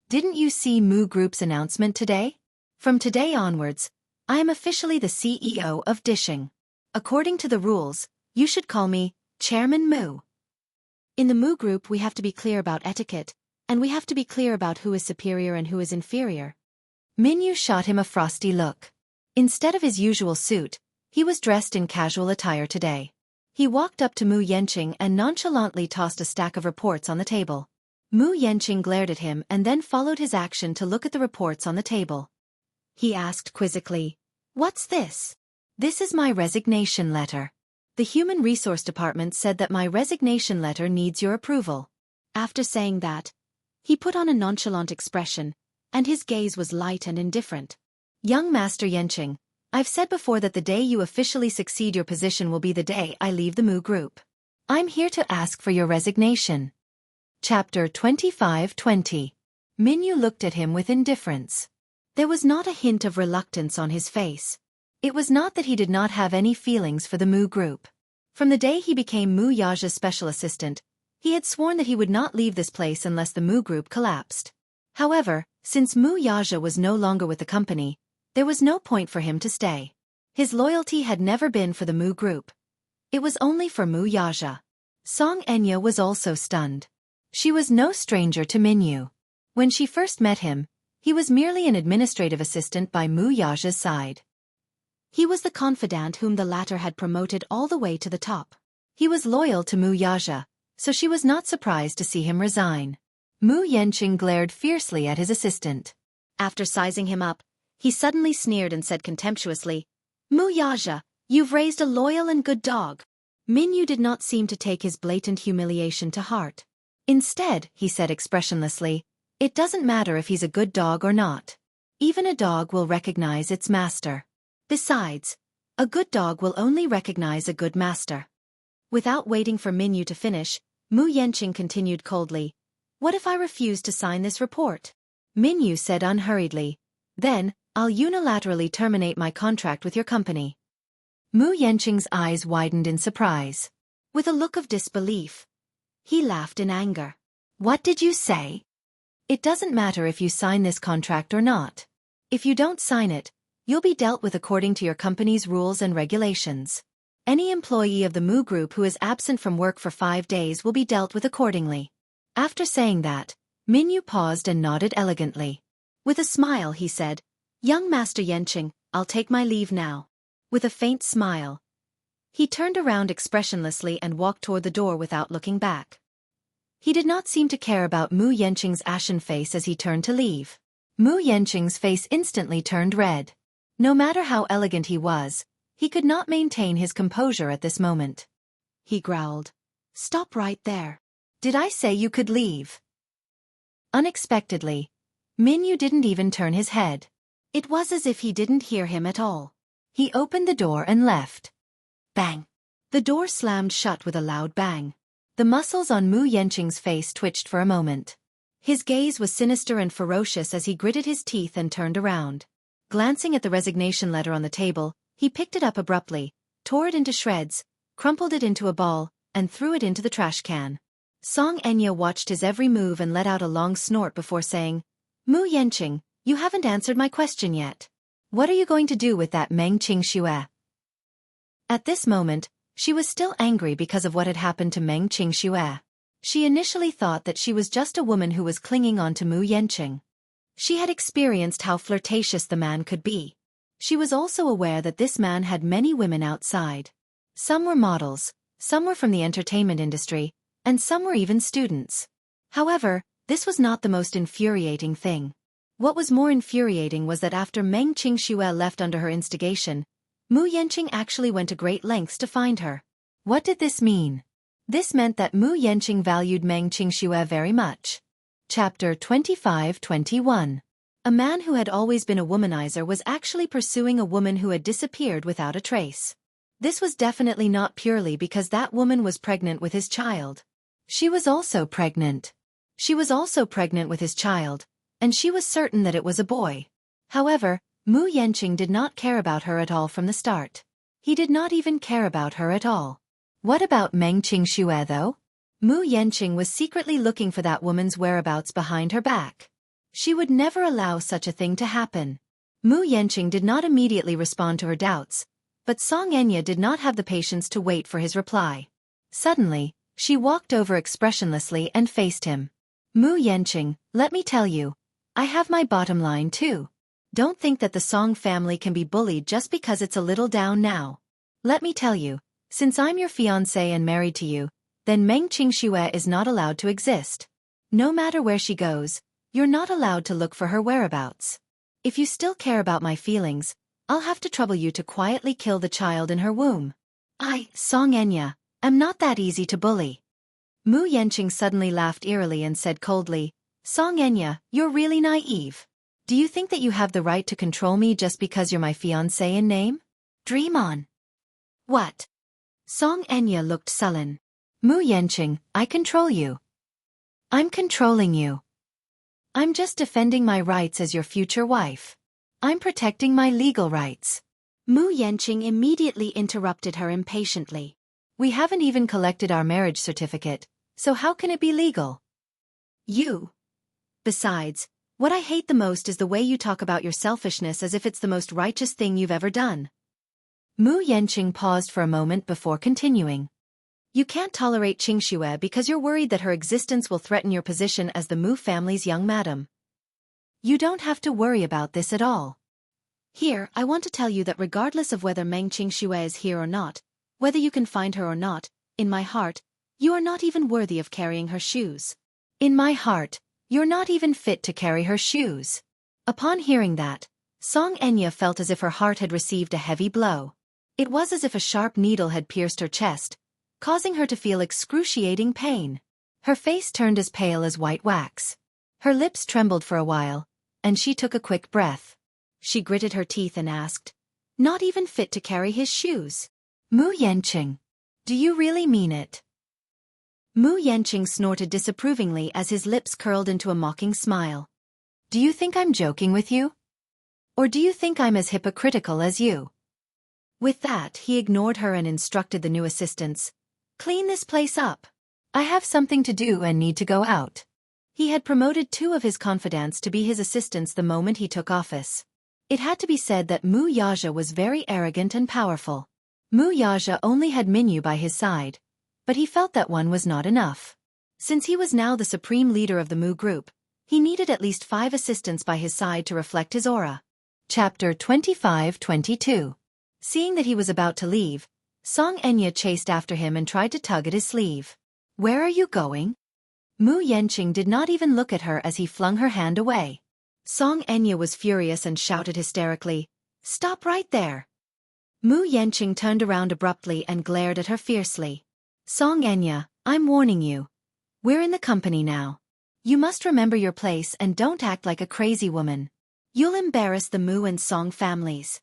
Didn't you see Mu Group's announcement today? From today onwards, I am officially the CEO of Dishing. According to the rules, you should call me Chairman Mu. In the Mu Group we have to be clear about etiquette, and we have to be clear about who is superior and who is inferior. Minyu shot him a frosty look. Instead of his usual suit, he was dressed in casual attire today. He walked up to Mu Yenqing and nonchalantly tossed a stack of reports on the table. Mu Yenqing glared at him and then followed his action to look at the reports on the table. He asked quizzically, What's this? This is my resignation letter. The Human Resource Department said that my resignation letter needs your approval. After saying that, he put on a nonchalant expression, and his gaze was light and indifferent. Young Master Yenqing, I've said before that the day you officially succeed your position will be the day I leave the Mu Group. I'm here to ask for your resignation. Chapter 25:20. Minyu looked at him with indifference. There was not a hint of reluctance on his face. It was not that he did not have any feelings for the Mu Group. From the day he became Mu Yaja's special assistant, he had sworn that he would not leave this place unless the Mu Group collapsed. However, since Mu Yaja was no longer with the company, there was no point for him to stay. His loyalty had never been for the Mu Group. It was only for Mu Yaja. Song Enya was also stunned. She was no stranger to Minyu. When she first met him, he was merely an administrative assistant by Mu Yaja's side. He was the confidant whom the latter had promoted all the way to the top. He was loyal to Mu Yaja, so she was not surprised to see him resign. Mu Yenqing glared fiercely at his assistant. After sizing him up, He suddenly sneered and said contemptuously, Mu Yaja, you've raised a loyal and good dog. Minyu did not seem to take his blatant humiliation to heart. Instead, he said expressionlessly, it doesn't matter if he's a good dog or not. Even a dog will recognize its master. Besides, a good dog will only recognize a good master. Without waiting for Minyu to finish, Mu Yanqing continued coldly, what if I refuse to sign this report? Minyu said unhurriedly, then, I'll unilaterally terminate my contract with your company. Mu Yanqing's eyes widened in surprise. With a look of disbelief, he laughed in anger. What did you say? It doesn't matter if you sign this contract or not. If you don't sign it, you'll be dealt with according to your company's rules and regulations. Any employee of the Mu Group who is absent from work for 5 days will be dealt with accordingly. After saying that, Minyu paused and nodded elegantly. With a smile he said, Young Master Yanqing, I'll take my leave now. With a faint smile, he turned around expressionlessly and walked toward the door without looking back. He did not seem to care about Mu Yanqing's ashen face as he turned to leave. Mu Yanqing's face instantly turned red. No matter how elegant he was, he could not maintain his composure at this moment. He growled, Stop right there. Did I say you could leave? Unexpectedly, Minyu didn't even turn his head. It was as if he didn't hear him at all. He opened the door and left. Bang! The door slammed shut with a loud bang. The muscles on Mu Yanqing's face twitched for a moment. His gaze was sinister and ferocious as he gritted his teeth and turned around. Glancing at the resignation letter on the table, he picked it up abruptly, tore it into shreds, crumpled it into a ball, and threw it into the trash can. Song Enya watched his every move and let out a long snort before saying, Mu Yanqing, you haven't answered my question yet. What are you going to do with that Meng Qingxue? At this moment, she was still angry because of what had happened to Meng Qingxue. She initially thought that she was just a woman who was clinging on to Mu Yanqing. She had experienced how flirtatious the man could be. She was also aware that this man had many women outside. Some were models, some were from the entertainment industry, and some were even students. However, this was not the most infuriating thing. What was more infuriating was that after Meng Qingxue left under her instigation, Mu Yanqing actually went to great lengths to find her. What did this mean? This meant that Mu Yanqing valued Meng Qingxue very much. Chapter 25-21. A man who had always been a womanizer was actually pursuing a woman who had disappeared without a trace. This was definitely not purely because that woman was pregnant with his child. She was also pregnant. She was also pregnant with his child, and she was certain that it was a boy. However, Mu Yanqing did not care about her at all from the start. He did not even care about her at all. What about Meng Qingxue though? Mu Yanqing was secretly looking for that woman's whereabouts behind her back. She would never allow such a thing to happen. Mu Yanqing did not immediately respond to her doubts, but Song Enya did not have the patience to wait for his reply. Suddenly, she walked over expressionlessly and faced him. Mu Yanqing, let me tell you, I have my bottom line too. Don't think that the Song family can be bullied just because it's a little down now. Let me tell you, since I'm your fiancé and married to you, then Meng Qingxue is not allowed to exist. No matter where she goes, you're not allowed to look for her whereabouts. If you still care about my feelings, I'll have to trouble you to quietly kill the child in her womb. Song Enya, am not that easy to bully. Mu Yanqing suddenly laughed eerily and said coldly, Song Enya, you're really naive. Do you think that you have the right to control me just because you're my fiancé in name? Dream on. What? Song Enya looked sullen. Mu Yanqing, I control you. I'm controlling you. I'm just defending my rights as your future wife. I'm protecting my legal rights. Mu Yanqing immediately interrupted her impatiently. We haven't even collected our marriage certificate, so how can it be legal? Besides, what I hate the most is the way you talk about your selfishness as if it's the most righteous thing you've ever done. Mu Yanqing paused for a moment before continuing. You can't tolerate Qingxue because you're worried that her existence will threaten your position as the Mu family's young madam. You don't have to worry about this at all. Here, I want to tell you that regardless of whether Meng Qingxue is here or not, whether you can find her or not, in my heart, you are not even worthy of carrying her shoes. In my heart, you're not even fit to carry her shoes. Upon hearing that, Song Enya felt as if her heart had received a heavy blow. It was as if a sharp needle had pierced her chest, causing her to feel excruciating pain. Her face turned as pale as white wax. Her lips trembled for a while, and she took a quick breath. She gritted her teeth and asked, "Not even fit to carry his shoes? Mu Yanqing, do you really mean it?" Mu Yanqing snorted disapprovingly as his lips curled into a mocking smile. "Do you think I'm joking with you? Or do you think I'm as hypocritical as you?" With that, he ignored her and instructed the new assistants, "Clean this place up. I have something to do and need to go out." He had promoted 2 of his confidants to be his assistants the moment he took office. It had to be said that Mu Yaja was very arrogant and powerful. Mu Yaja only had Minyu by his side, but he felt that one was not enough. Since he was now the supreme leader of the Mu group, he needed at least 5 assistants by his side to reflect his aura. Chapter 25-22. Seeing that he was about to leave, Song Enya chased after him and tried to tug at his sleeve. "Where are you going?" Mu Yanqing did not even look at her as he flung her hand away. Song Enya was furious and shouted hysterically, "Stop right there!" Mu Yanqing turned around abruptly and glared at her fiercely. "Song Enya, I'm warning you. We're in the company now. You must remember your place and don't act like a crazy woman. You'll embarrass the Mu and Song families."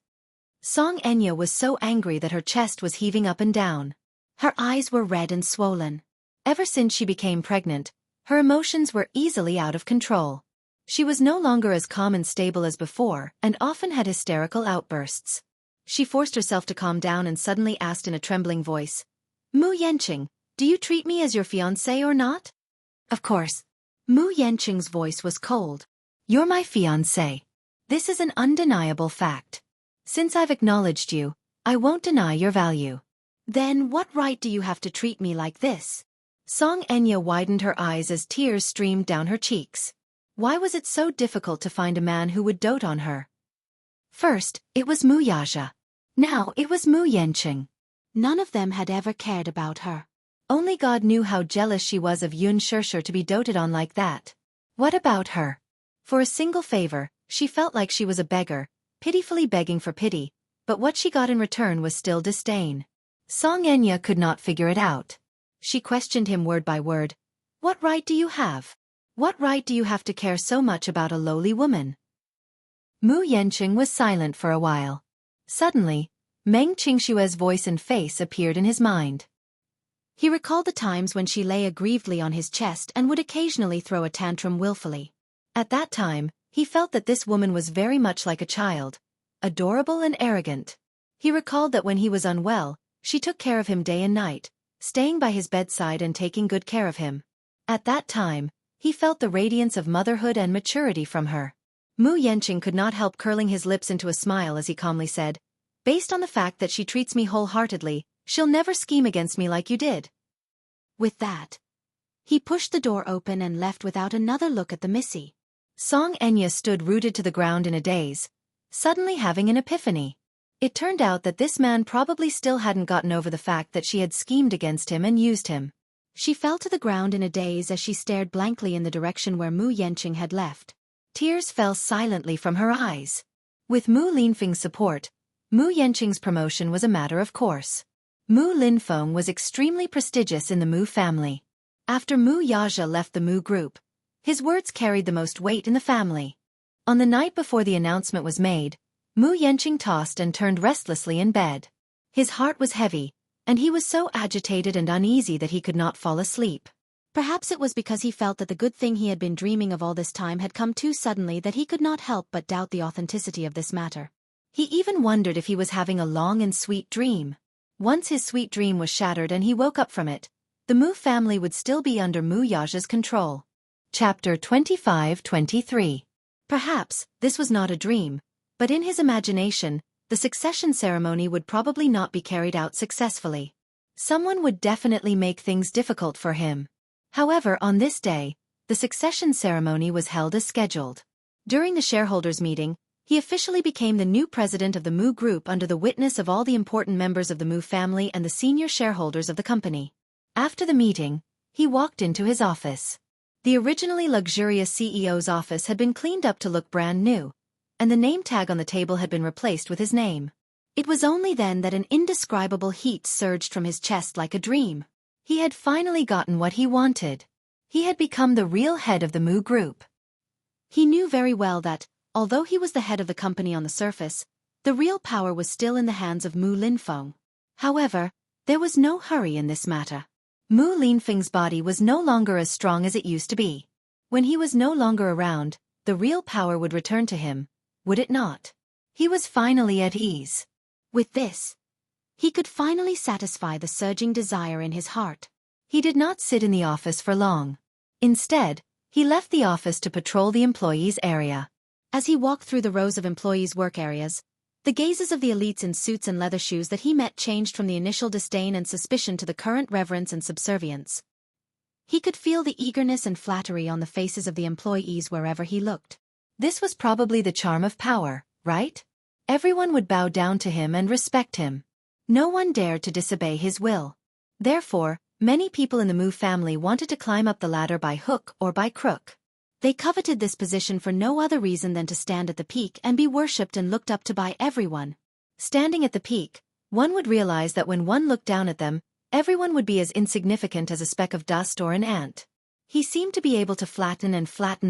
Song Enya was so angry that her chest was heaving up and down. Her eyes were red and swollen. Ever since she became pregnant, her emotions were easily out of control. She was no longer as calm and stable as before and often had hysterical outbursts. She forced herself to calm down and suddenly asked in a trembling voice, "Mu Yanqing, do you treat me as your fiancé or not?" "Of course." Mu Yanqing's voice was cold. "You're my fiancé. This is an undeniable fact. Since I've acknowledged you, I won't deny your value. Then what right do you have to treat me like this?" Song Enya widened her eyes as tears streamed down her cheeks. Why was it so difficult to find a man who would dote on her? First, it was Mu Yaja. Now it was Mu Yanqing. None of them had ever cared about her. Only God knew how jealous she was of Yun Shirshir to be doted on like that. What about her? For a single favor, she felt like she was a beggar, pitifully begging for pity, but what she got in return was still disdain. Song Enya could not figure it out. She questioned him word by word. "What right do you have? What right do you have to care so much about a lowly woman?" Mu Yanqing was silent for a while. Suddenly, Meng Qingshue's voice and face appeared in his mind. He recalled the times when she lay aggrievedly on his chest and would occasionally throw a tantrum willfully. At that time, he felt that this woman was very much like a child, adorable and arrogant. He recalled that when he was unwell, she took care of him day and night, staying by his bedside and taking good care of him. At that time, he felt the radiance of motherhood and maturity from her. Mu Yanqing could not help curling his lips into a smile as he calmly said, "Based on the fact that she treats me wholeheartedly, she'll never scheme against me like you did." With that, he pushed the door open and left without another look at the Missy. Song Enya stood rooted to the ground in a daze, suddenly having an epiphany. It turned out that this man probably still hadn't gotten over the fact that she had schemed against him and used him. She fell to the ground in a daze as she stared blankly in the direction where Mu Yanqing had left. Tears fell silently from her eyes. With Mu Linfeng's support, Mu Yanqing's promotion was a matter of course. Mu Linfeng was extremely prestigious in the Mu family. After Mu Yaja left the Mu group, his words carried the most weight in the family. On the night before the announcement was made, Mu Yanqing tossed and turned restlessly in bed. His heart was heavy, and he was so agitated and uneasy that he could not fall asleep. Perhaps it was because he felt that the good thing he had been dreaming of all this time had come too suddenly that he could not help but doubt the authenticity of this matter. He even wondered if he was having a long and sweet dream. Once his sweet dream was shattered and he woke up from it, the Mu family would still be under Mu Yaja's control. Chapter 25-23. Perhaps this was not a dream, but in his imagination, the succession ceremony would probably not be carried out successfully. Someone would definitely make things difficult for him. However, on this day, the succession ceremony was held as scheduled. During the shareholders' meeting, he officially became the new president of the Mu Group under the witness of all the important members of the Mu family and the senior shareholders of the company. After the meeting, he walked into his office. The originally luxurious CEO's office had been cleaned up to look brand new, and the name tag on the table had been replaced with his name. It was only then that an indescribable heat surged from his chest like a dream. He had finally gotten what he wanted. He had become the real head of the Mu Group. He knew very well that, although he was the head of the company on the surface, the real power was still in the hands of Mu Linfeng. However, there was no hurry in this matter. Mu Linfeng's body was no longer as strong as it used to be. When he was no longer around, the real power would return to him, would it not? He was finally at ease. With this, he could finally satisfy the surging desire in his heart. He did not sit in the office for long. Instead, he left the office to patrol the employees' area. As he walked through the rows of employees' work areas, the gazes of the elites in suits and leather shoes that he met changed from the initial disdain and suspicion to the current reverence and subservience. He could feel the eagerness and flattery on the faces of the employees wherever he looked. This was probably the charm of power, right? Everyone would bow down to him and respect him. No one dared to disobey his will. Therefore, many people in the Mu family wanted to climb up the ladder by hook or by crook. They coveted this position for no other reason than to stand at the peak and be worshipped and looked up to by everyone. Standing at the peak, one would realize that when one looked down at them, everyone would be as insignificant as a speck of dust or an ant. He seemed to be able to flatten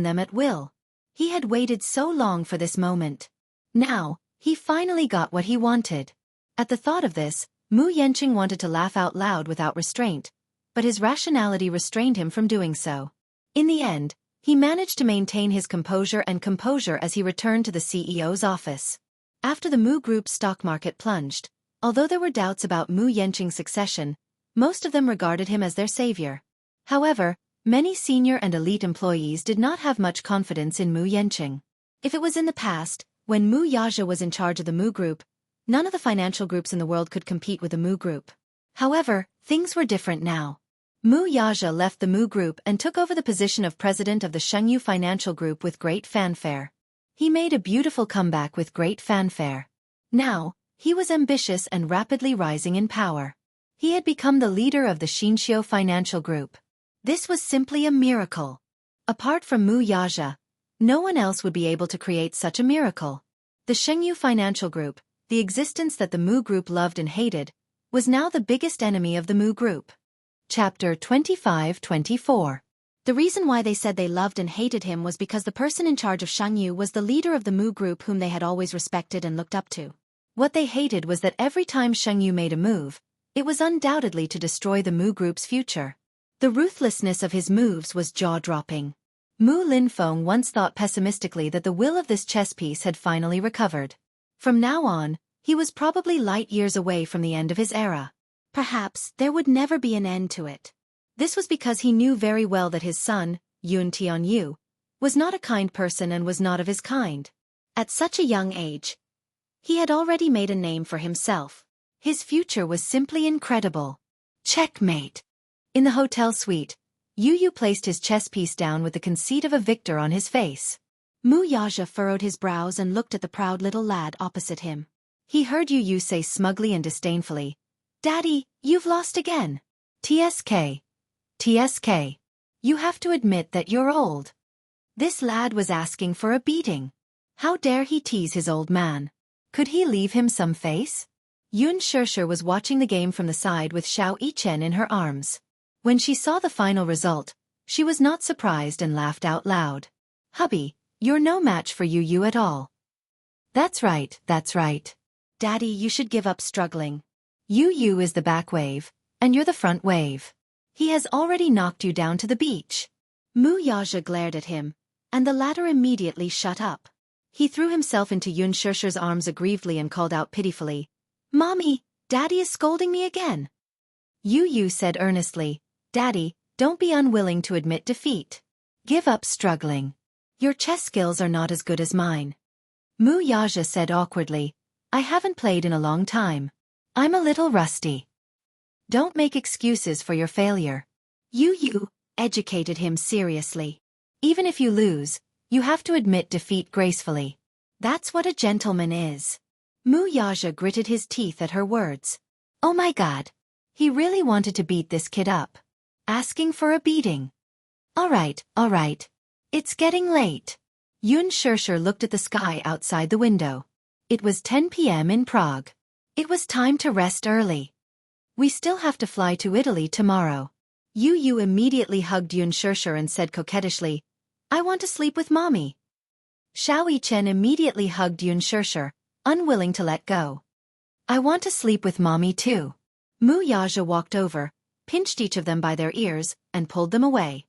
them at will. He had waited so long for this moment. Now, he finally got what he wanted. At the thought of this, Mu Yenqing wanted to laugh out loud without restraint, but his rationality restrained him from doing so. In the end, he managed to maintain his composure as he returned to the CEO's office. After the Mu Group's stock market plunged, although there were doubts about Mu Yenqing's succession, most of them regarded him as their savior. However, many senior and elite employees did not have much confidence in Mu Yenqing. If it was in the past, when Mu Yaja was in charge of the Mu Group, none of the financial groups in the world could compete with the Mu Group. However, things were different now. Mu Yaja left the Mu Group and took over the position of president of the Shengyu Financial Group with great fanfare. He made a beautiful comeback with great fanfare. Now, he was ambitious and rapidly rising in power. He had become the leader of the Xinxiu Financial Group. This was simply a miracle. Apart from Mu Yaja, no one else would be able to create such a miracle. The Shengyu Financial Group, the existence that the Mu Group loved and hated, was now the biggest enemy of the Mu Group. Chapter 25-24. The reason why they said they loved and hated him was because the person in charge of Shangyu was the leader of the Mu Group whom they had always respected and looked up to. What they hated was that every time Shangyu made a move, it was undoubtedly to destroy the Mu Group's future. The ruthlessness of his moves was jaw-dropping. Mu Linfeng once thought pessimistically that the will of this chess piece had finally recovered. From now on, he was probably light years away from the end of his era. Perhaps there would never be an end to it. This was because he knew very well that his son, Yun Tianyu, was not a kind person and was not of his kind. At such a young age, he had already made a name for himself. His future was simply incredible. Checkmate. In the hotel suite, Yu placed his chess piece down with the conceit of a victor on his face. Mu Yaja furrowed his brows and looked at the proud little lad opposite him. He heard Yu say smugly and disdainfully, "Daddy, you've lost again. TSK. TSK. You have to admit that you're old." This lad was asking for a beating. How dare he tease his old man? Could he leave him some face? Yun Shishir was watching the game from the side with Xiao Yichen in her arms. When she saw the final result, she was not surprised and laughed out loud. "Hubby, you're no match for Yu at all." That's right. Daddy, you should give up struggling. Yu is the back wave, and you're the front wave. He has already knocked you down to the beach. Mu Yaja glared at him, and the latter immediately shut up. He threw himself into Yun Shishir's arms aggrievedly and called out pitifully, "Mommy, Daddy is scolding me again." Yu said earnestly, "Daddy, don't be unwilling to admit defeat. Give up struggling. Your chess skills are not as good as mine." Mu Yaja said awkwardly, "I haven't played in a long time. I'm a little rusty." Don't make excuses for your failure. Yu educated him seriously. Even if you lose, you have to admit defeat gracefully. That's what a gentleman is. Mu Yaja gritted his teeth at her words. Oh my God. He really wanted to beat this kid up. Asking for a beating. All right. It's getting late. Yun Shirshir looked at the sky outside the window. It was 10 p.m. in Prague. It was time to rest early. We still have to fly to Italy tomorrow. Yu immediately hugged Yun Shirshir and said coquettishly, I want to sleep with mommy. Xiao Yichen immediately hugged Yun Shirshir, unwilling to let go. I want to sleep with mommy too. Mu Yaja walked over, pinched each of them by their ears, and pulled them away.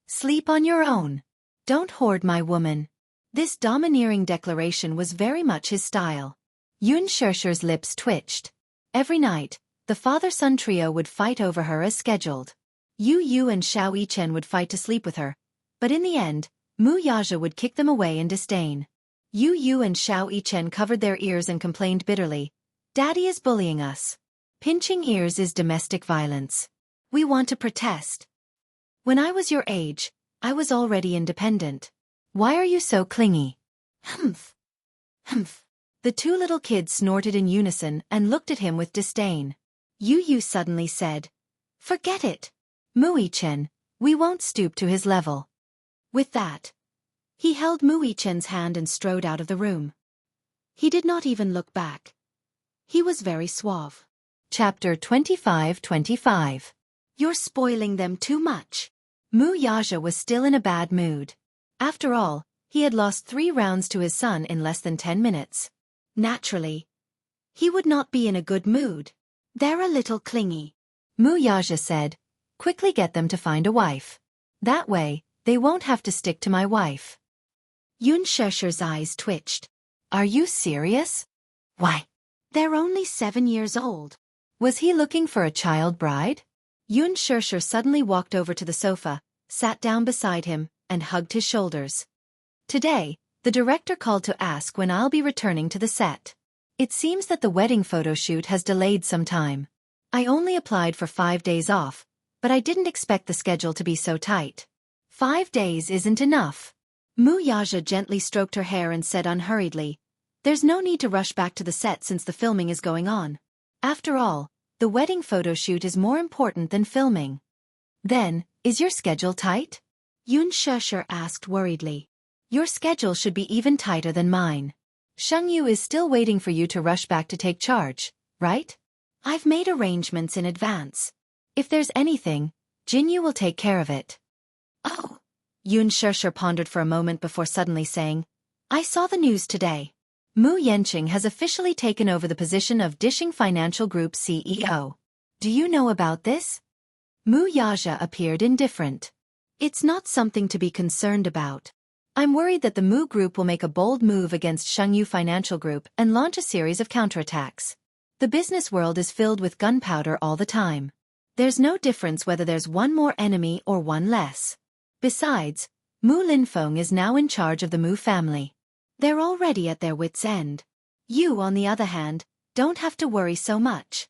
Sleep on your own. Don't hoard my woman. This domineering declaration was very much his style. Yun Shirshir's lips twitched. Every night, the father-son trio would fight over her as scheduled. Yu and Xiao Yichen would fight to sleep with her, but in the end, Mu Yaja would kick them away in disdain. Yu and Xiao Yichen covered their ears and complained bitterly, Daddy is bullying us. Pinching ears is domestic violence. We want to protest. When I was your age, I was already independent. Why are you so clingy? Humph. Humph. The two little kids snorted in unison and looked at him with disdain. Yu suddenly said, Forget it. Mu Yichen, we won't stoop to his level. With that, he held Mu Yichen's hand and strode out of the room. He did not even look back. He was very suave. Chapter 25. You're spoiling them too much. Mu Yaja was still in a bad mood. After all, he had lost 3 rounds to his son in less than 10 minutes. Naturally, he would not be in a good mood. They're a little clingy. Mu Yaja said, Quickly get them to find a wife. That way, they won't have to stick to my wife. Yun Shirshir's eyes twitched. Are you serious? Why? They're only 7 years old. Was he looking for a child bride? Yun Shirshir suddenly walked over to the sofa, sat down beside him, and hugged his shoulders. Today, the director called to ask when I'll be returning to the set. It seems that the wedding photo shoot has delayed some time. I only applied for 5 days off, but I didn't expect the schedule to be so tight. 5 days isn't enough. Mu Yaja gently stroked her hair and said unhurriedly, There's no need to rush back to the set since the filming is going on. After all, the wedding photo shoot is more important than filming. Then, is your schedule tight? Yun Shirshir asked worriedly. Your schedule should be even tighter than mine. Shengyu is still waiting for you to rush back to take charge, right? I've made arrangements in advance. If there's anything, Jinyu will take care of it. Oh. Yun Shirshir pondered for a moment before suddenly saying, I saw the news today. Mu Yanqing has officially taken over the position of Dishing Financial Group CEO. Do you know about this? Mu Yaja appeared indifferent. It's not something to be concerned about. I'm worried that the Mu Group will make a bold move against Shengyu Financial Group and launch a series of counterattacks. The business world is filled with gunpowder all the time. There's no difference whether there's one more enemy or one less. Besides, Mu Linfeng is now in charge of the Mu family. They're already at their wits' end. You, on the other hand, don't have to worry so much.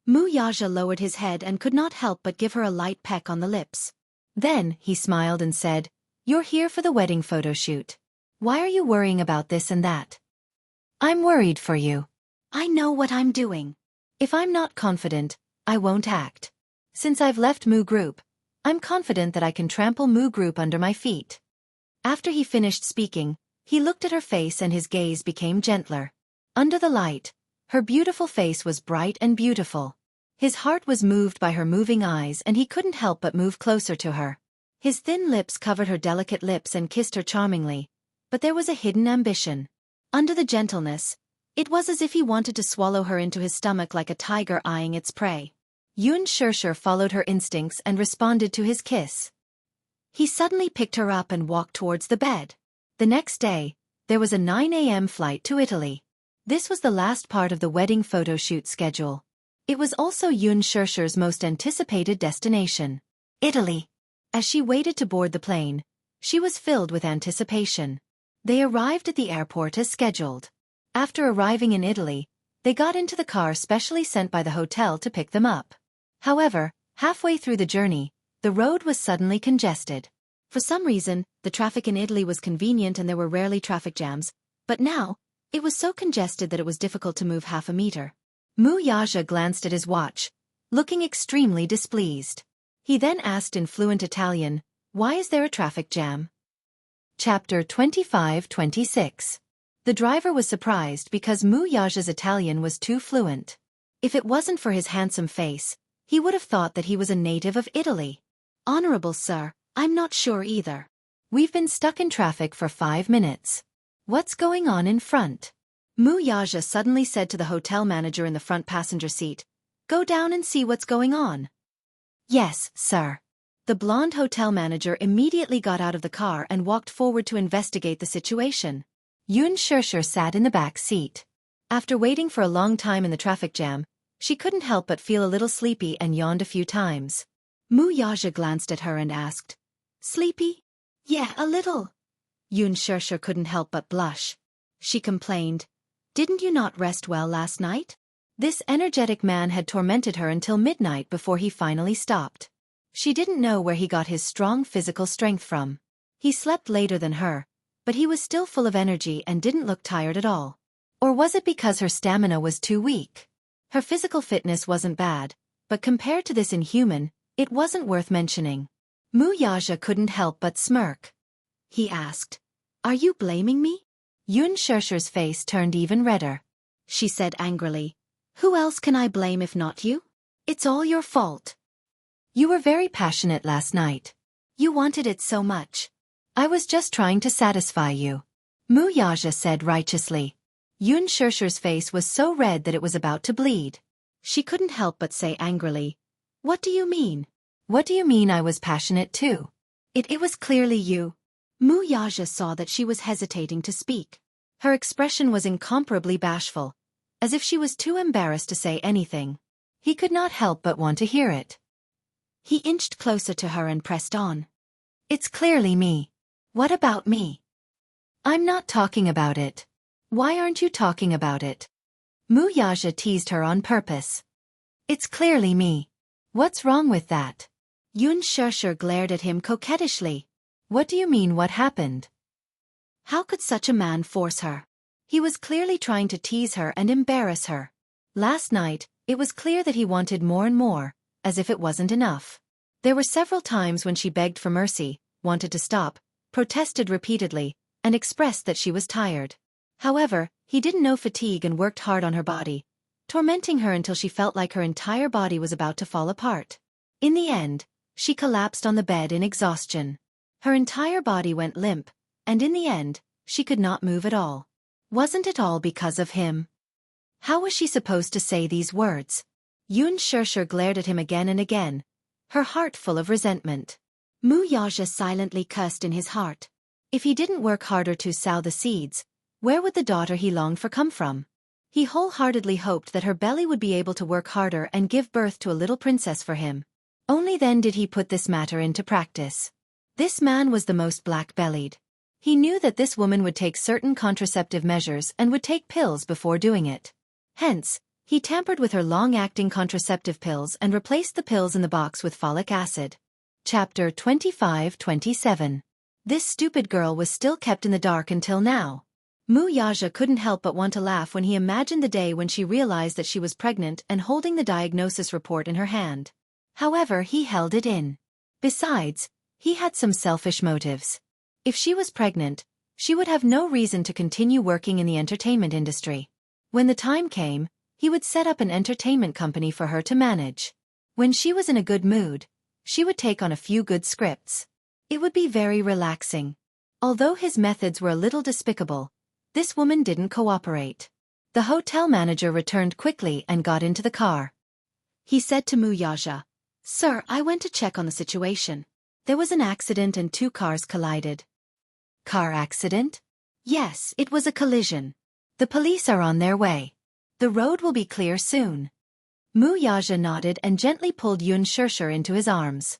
Mu Yaja lowered his head and could not help but give her a light peck on the lips. Then, he smiled and said, You're here for the wedding photo shoot. Why are you worrying about this and that? I'm worried for you. I know what I'm doing. If I'm not confident, I won't act. Since I've left Mu Group, I'm confident that I can trample Mu Group under my feet. After he finished speaking, he looked at her face and his gaze became gentler. Under the light, her beautiful face was bright and beautiful. His heart was moved by her moving eyes and he couldn't help but move closer to her. His thin lips covered her delicate lips and kissed her charmingly, but there was a hidden ambition. Under the gentleness, it was as if he wanted to swallow her into his stomach like a tiger eyeing its prey. Yun Shirshir followed her instincts and responded to his kiss. He suddenly picked her up and walked towards the bed. The next day, there was a 9 a.m. flight to Italy. This was the last part of the wedding photo shoot schedule. It was also Yun Shirshir's most anticipated destination, Italy. As she waited to board the plane, she was filled with anticipation. They arrived at the airport as scheduled. After arriving in Italy, they got into the car specially sent by the hotel to pick them up. However, halfway through the journey, the road was suddenly congested. For some reason, the traffic in Italy was convenient and there were rarely traffic jams, but now, it was so congested that it was difficult to move half a meter. Mu Yaja glanced at his watch, looking extremely displeased. He then asked in fluent Italian, Why is there a traffic jam? Chapter 25-26. The driver was surprised because Mu Yaja's Italian was too fluent. If it wasn't for his handsome face, he would have thought that he was a native of Italy. Honorable sir, I'm not sure either. We've been stuck in traffic for 5 minutes. What's going on in front? Mu Yaja suddenly said to the hotel manager in the front passenger seat, "Go down and see what's going on." "Yes, sir." The blonde hotel manager immediately got out of the car and walked forward to investigate the situation. Yun Shirshir sat in the back seat. After waiting for a long time in the traffic jam, she couldn't help but feel a little sleepy and yawned a few times. Mu Yaja glanced at her and asked, "Sleepy?" "Yeah, a little." Yun Shirshir couldn't help but blush. She complained, "Didn't you not rest well last night?" This energetic man had tormented her until midnight before he finally stopped. She didn't know where he got his strong physical strength from. He slept later than her, but he was still full of energy and didn't look tired at all. Or was it because her stamina was too weak? Her physical fitness wasn't bad, but compared to this inhuman, it wasn't worth mentioning. Mu Yaja couldn't help but smirk. He asked, "Are you blaming me?" Yun Shirshir's face turned even redder. She said angrily, "Who else can I blame if not you? It's all your fault. You were very passionate last night. You wanted it so much. I was just trying to satisfy you," Mu Yaja said righteously. Yun Shirshir's face was so red that it was about to bleed. She couldn't help but say angrily, "What do you mean?" "What do you mean I was passionate too? It was clearly you." Mu Yaja saw that she was hesitating to speak. Her expression was incomparably bashful, as if she was too embarrassed to say anything. He could not help but want to hear it. He inched closer to her and pressed on. "It's clearly me." "What about me?" "I'm not talking about it." "Why aren't you talking about it?" Mu Yaja teased her on purpose. "It's clearly me. What's wrong with that?" Yun Shirshir glared at him coquettishly. "What do you mean what happened?" How could such a man force her? He was clearly trying to tease her and embarrass her. Last night, it was clear that he wanted more and more, as if it wasn't enough. There were several times when she begged for mercy, wanted to stop, protested repeatedly, and expressed that she was tired. However, he didn't know fatigue and worked hard on her body, tormenting her until she felt like her entire body was about to fall apart. In the end, she collapsed on the bed in exhaustion. Her entire body went limp, and in the end, she could not move at all. Wasn't it all because of him? How was she supposed to say these words? Yun Shirshir glared at him again and again, her heart full of resentment. Mu Yaja silently cursed in his heart. If he didn't work harder to sow the seeds, where would the daughter he longed for come from? He wholeheartedly hoped that her belly would be able to work harder and give birth to a little princess for him. Only then did he put this matter into practice. This man was the most black-bellied. He knew that this woman would take certain contraceptive measures and would take pills before doing it. Hence, he tampered with her long-acting contraceptive pills and replaced the pills in the box with folic acid. Chapter 25-27. This stupid girl was still kept in the dark until now. Mu Yaja couldn't help but want to laugh when he imagined the day when she realized that she was pregnant and holding the diagnosis report in her hand. However, he held it in. Besides, he had some selfish motives. If she was pregnant, she would have no reason to continue working in the entertainment industry. When the time came, he would set up an entertainment company for her to manage. When she was in a good mood, she would take on a few good scripts. It would be very relaxing. Although his methods were a little despicable, this woman didn't cooperate. The hotel manager returned quickly and got into the car. He said to Mu Yaja, "Sir, I went to check on the situation. There was an accident and 2 cars collided." "Car accident?" "Yes, it was a collision. The police are on their way. The road will be clear soon." Mu Yaja nodded and gently pulled Yun Shirshir into his arms.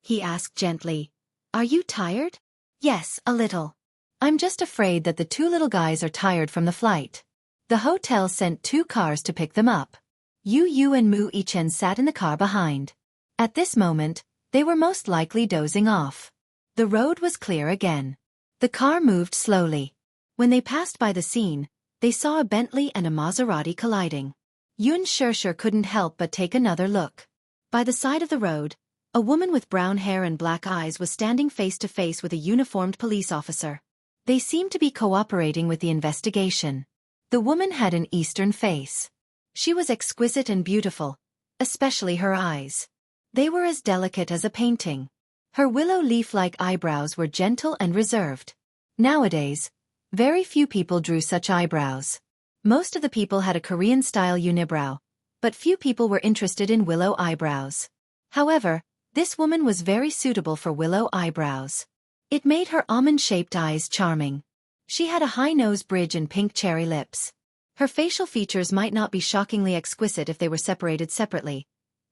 He asked gently, "Are you tired?" "Yes, a little. I'm just afraid that the 2 little guys are tired from the flight. The hotel sent 2 cars to pick them up. Yu and Mu Ichen sat in the car behind. At this moment, they were most likely dozing off. The road was clear again. The car moved slowly. When they passed by the scene, they saw a Bentley and a Maserati colliding. Yun Shirshir couldn't help but take another look. By the side of the road, A woman with brown hair and black eyes was standing face to face with a uniformed police officer. They seemed to be cooperating with the investigation. The woman had an Eastern face. She was exquisite and beautiful, especially her eyes. They were as delicate as a painting. Her willow leaf-like eyebrows were gentle and reserved. Nowadays, very few people drew such eyebrows. Most of the people had a Korean-style unibrow, but few people were interested in willow eyebrows. However, this woman was very suitable for willow eyebrows. It made her almond-shaped eyes charming. She had a high nose bridge and pink cherry lips. Her facial features might not be shockingly exquisite if they were separated separately,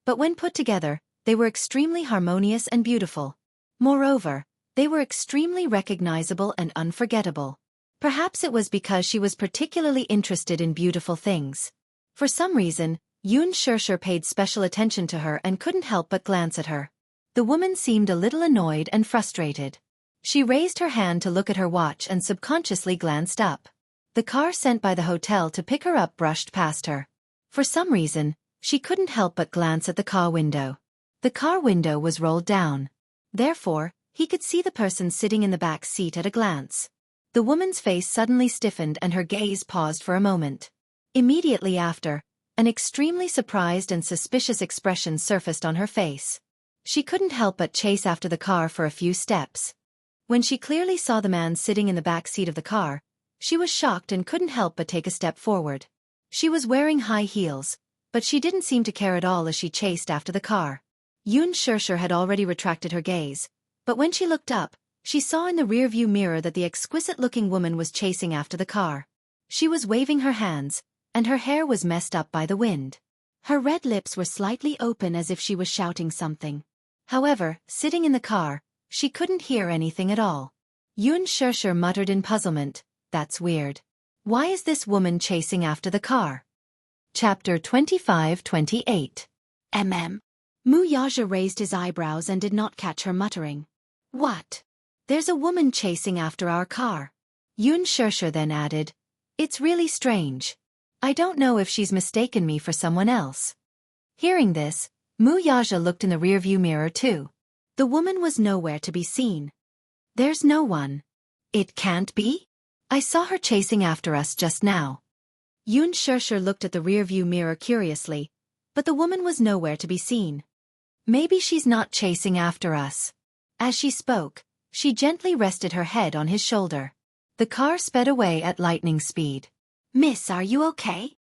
but when put together, they were extremely harmonious and beautiful. Moreover, they were extremely recognizable and unforgettable. Perhaps it was because she was particularly interested in beautiful things. For some reason, Yoon Shurshur paid special attention to her and couldn't help but glance at her. The woman seemed a little annoyed and frustrated. She raised her hand to look at her watch and subconsciously glanced up. The car sent by the hotel to pick her up brushed past her. For some reason, she couldn't help but glance at the car window. The car window was rolled down. Therefore, he could see the person sitting in the back seat at a glance. The woman's face suddenly stiffened and her gaze paused for a moment. Immediately after, an extremely surprised and suspicious expression surfaced on her face. She couldn't help but chase after the car for a few steps. When she clearly saw the man sitting in the back seat of the car, she was shocked and couldn't help but take a step forward. She was wearing high heels, but she didn't seem to care at all as she chased after the car. Yoon Shurshur had already retracted her gaze, but when she looked up, she saw in the rearview mirror that the exquisite-looking woman was chasing after the car. She was waving her hands, and her hair was messed up by the wind. Her red lips were slightly open as if she was shouting something. However, sitting in the car, she couldn't hear anything at all. Yoon Shurshur muttered in puzzlement, "That's weird. Why is this woman chasing after the car?" Chapter 25-28. Mu Yaja raised his eyebrows and did not catch her muttering. "What? There's a woman chasing after our car." Yoon Shurshur then added, "It's really strange. I don't know if she's mistaken me for someone else." Hearing this, Mu Yaja looked in the rearview mirror too. The woman was nowhere to be seen. "There's no one. It can't be? I saw her chasing after us just now." Yoon Shurshur looked at the rearview mirror curiously, but the woman was nowhere to be seen. "Maybe she's not chasing after us." As she spoke, she gently rested her head on his shoulder. The car sped away at lightning speed. "Miss, are you okay?"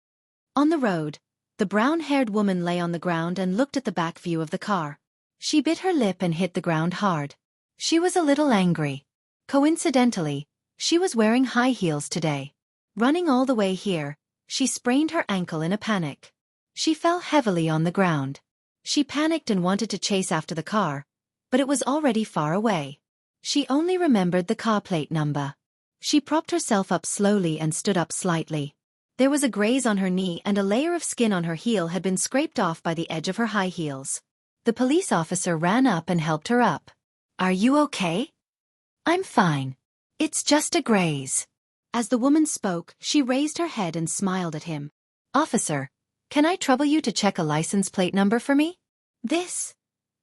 On the road, the brown-haired woman lay on the ground and looked at the back view of the car. She bit her lip and hit the ground hard. She was a little angry. Coincidentally, she was wearing high heels today. Running all the way here, she sprained her ankle in a panic. She fell heavily on the ground. She panicked and wanted to chase after the car, but it was already far away. She only remembered the car plate number. She propped herself up slowly and stood up slightly. There was a graze on her knee and a layer of skin on her heel had been scraped off by the edge of her high heels. The police officer ran up and helped her up. "Are you okay?" "I'm fine. It's just a graze." As the woman spoke, she raised her head and smiled at him. "Officer, can I trouble you to check a license plate number for me?" "This?"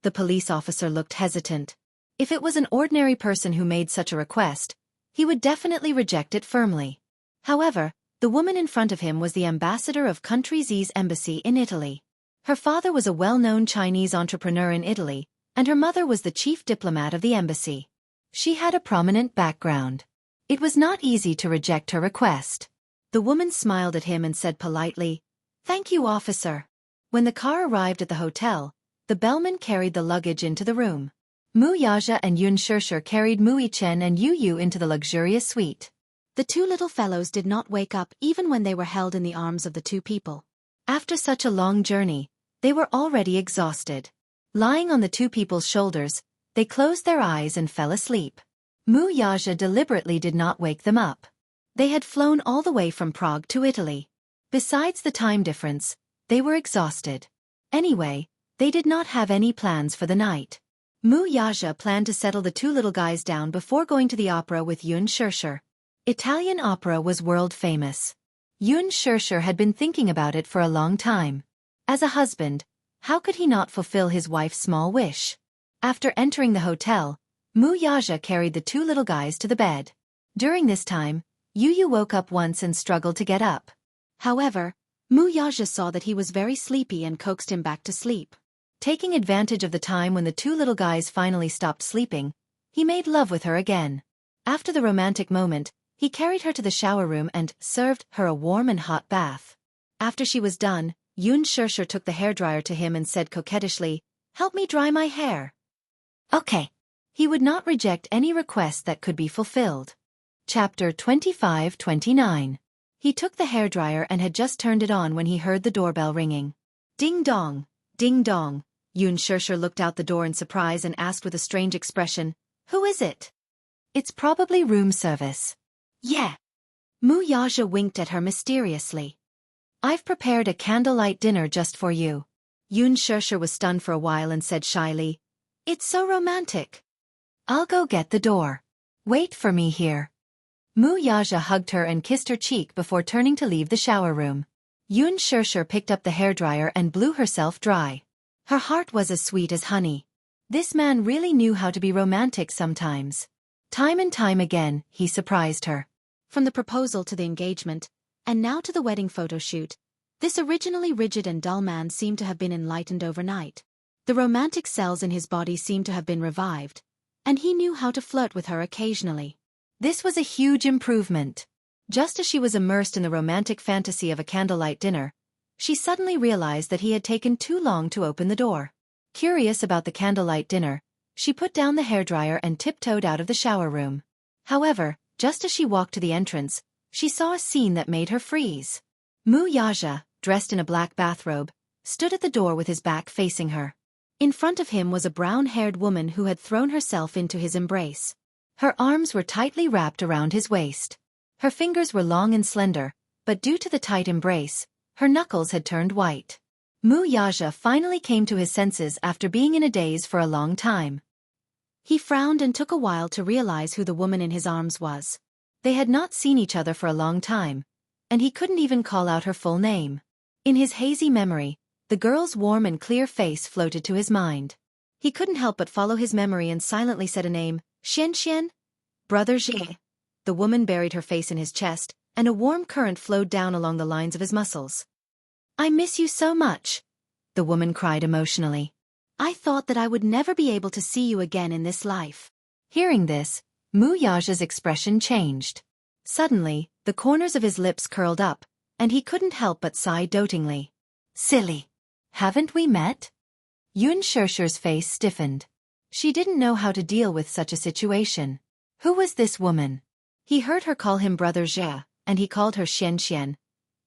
The police officer looked hesitant. If it was an ordinary person who made such a request, he would definitely reject it firmly. However, the woman in front of him was the ambassador of Country Z's embassy in Italy. Her father was a well-known Chinese entrepreneur in Italy, and her mother was the chief diplomat of the embassy. She had a prominent background. It was not easy to reject her request. The woman smiled at him and said politely, "Thank you, officer." When the car arrived at the hotel, the bellman carried the luggage into the room. Mu Yaja and Yoon Shurshur carried Mu Chen and Yu Yu into the luxurious suite. The two little fellows did not wake up even when they were held in the arms of the two people. After such a long journey, they were already exhausted. Lying on the two people's shoulders, they closed their eyes and fell asleep. Mu Yaja deliberately did not wake them up. They had flown all the way from Prague to Italy. Besides the time difference, they were exhausted. Anyway, they did not have any plans for the night. Mu Yaja planned to settle the two little guys down before going to the opera with Yoon Shurshur. Italian opera was world famous. Yoon Shurshur had been thinking about it for a long time. As a husband, how could he not fulfill his wife's small wish? After entering the hotel, Mu Yaja carried the two little guys to the bed. During this time, Yu woke up once and struggled to get up. However, Mu Yaja saw that he was very sleepy and coaxed him back to sleep. Taking advantage of the time when the two little guys finally stopped sleeping, he made love with her again. After the romantic moment, he carried her to the shower room and served her a warm and hot bath. After she was done, Yun Shirshir took the hairdryer to him and said coquettishly, "Help me dry my hair." Okay. He would not reject any request that could be fulfilled. Chapter 25-29. He took the hairdryer and had just turned it on when he heard the doorbell ringing. Ding dong, ding dong. Yun Shirshir looked out the door in surprise and asked with a strange expression, "Who is it?" "It's probably room service." "Yeah." Mu Yaja winked at her mysteriously. "I've prepared a candlelight dinner just for you." Yun Shirshir was stunned for a while and said shyly, "It's so romantic." "I'll go get the door. Wait for me here." Mu Yaja hugged her and kissed her cheek before turning to leave the shower room. Yun Shirshir picked up the hairdryer and blew herself dry. Her heart was as sweet as honey. This man really knew how to be romantic sometimes. Time and time again, he surprised her. From the proposal to the engagement, and now to the wedding photo shoot, this originally rigid and dull man seemed to have been enlightened overnight. The romantic cells in his body seemed to have been revived, and he knew how to flirt with her occasionally. This was a huge improvement. Just as she was immersed in the romantic fantasy of a candlelight dinner, she suddenly realized that he had taken too long to open the door. Curious about the candlelight dinner, she put down the hairdryer and tiptoed out of the shower room. However, just as she walked to the entrance, she saw a scene that made her freeze. Mu Yaja, dressed in a black bathrobe, stood at the door with his back facing her. In front of him was a brown-haired woman who had thrown herself into his embrace. Her arms were tightly wrapped around his waist. Her fingers were long and slender, but due to the tight embrace, her knuckles had turned white. Mu Yaja finally came to his senses after being in a daze for a long time. He frowned and took a while to realize who the woman in his arms was. They had not seen each other for a long time, and he couldn't even call out her full name. In his hazy memory, the girl's warm and clear face floated to his mind. He couldn't help but follow his memory and silently said a name, "Xian. Brother Zhe." The woman buried her face in his chest, and a warm current flowed down along the lines of his muscles. "I miss you so much," the woman cried emotionally. "I thought that I would never be able to see you again in this life." Hearing this, Mu Yaja's expression changed. Suddenly, the corners of his lips curled up, and he couldn't help but sigh dotingly. "Silly. Haven't we met?" Yun Shirshir's face stiffened. She didn't know how to deal with such a situation. Who was this woman? He heard her call him Brother Zhe, and he called her Xian.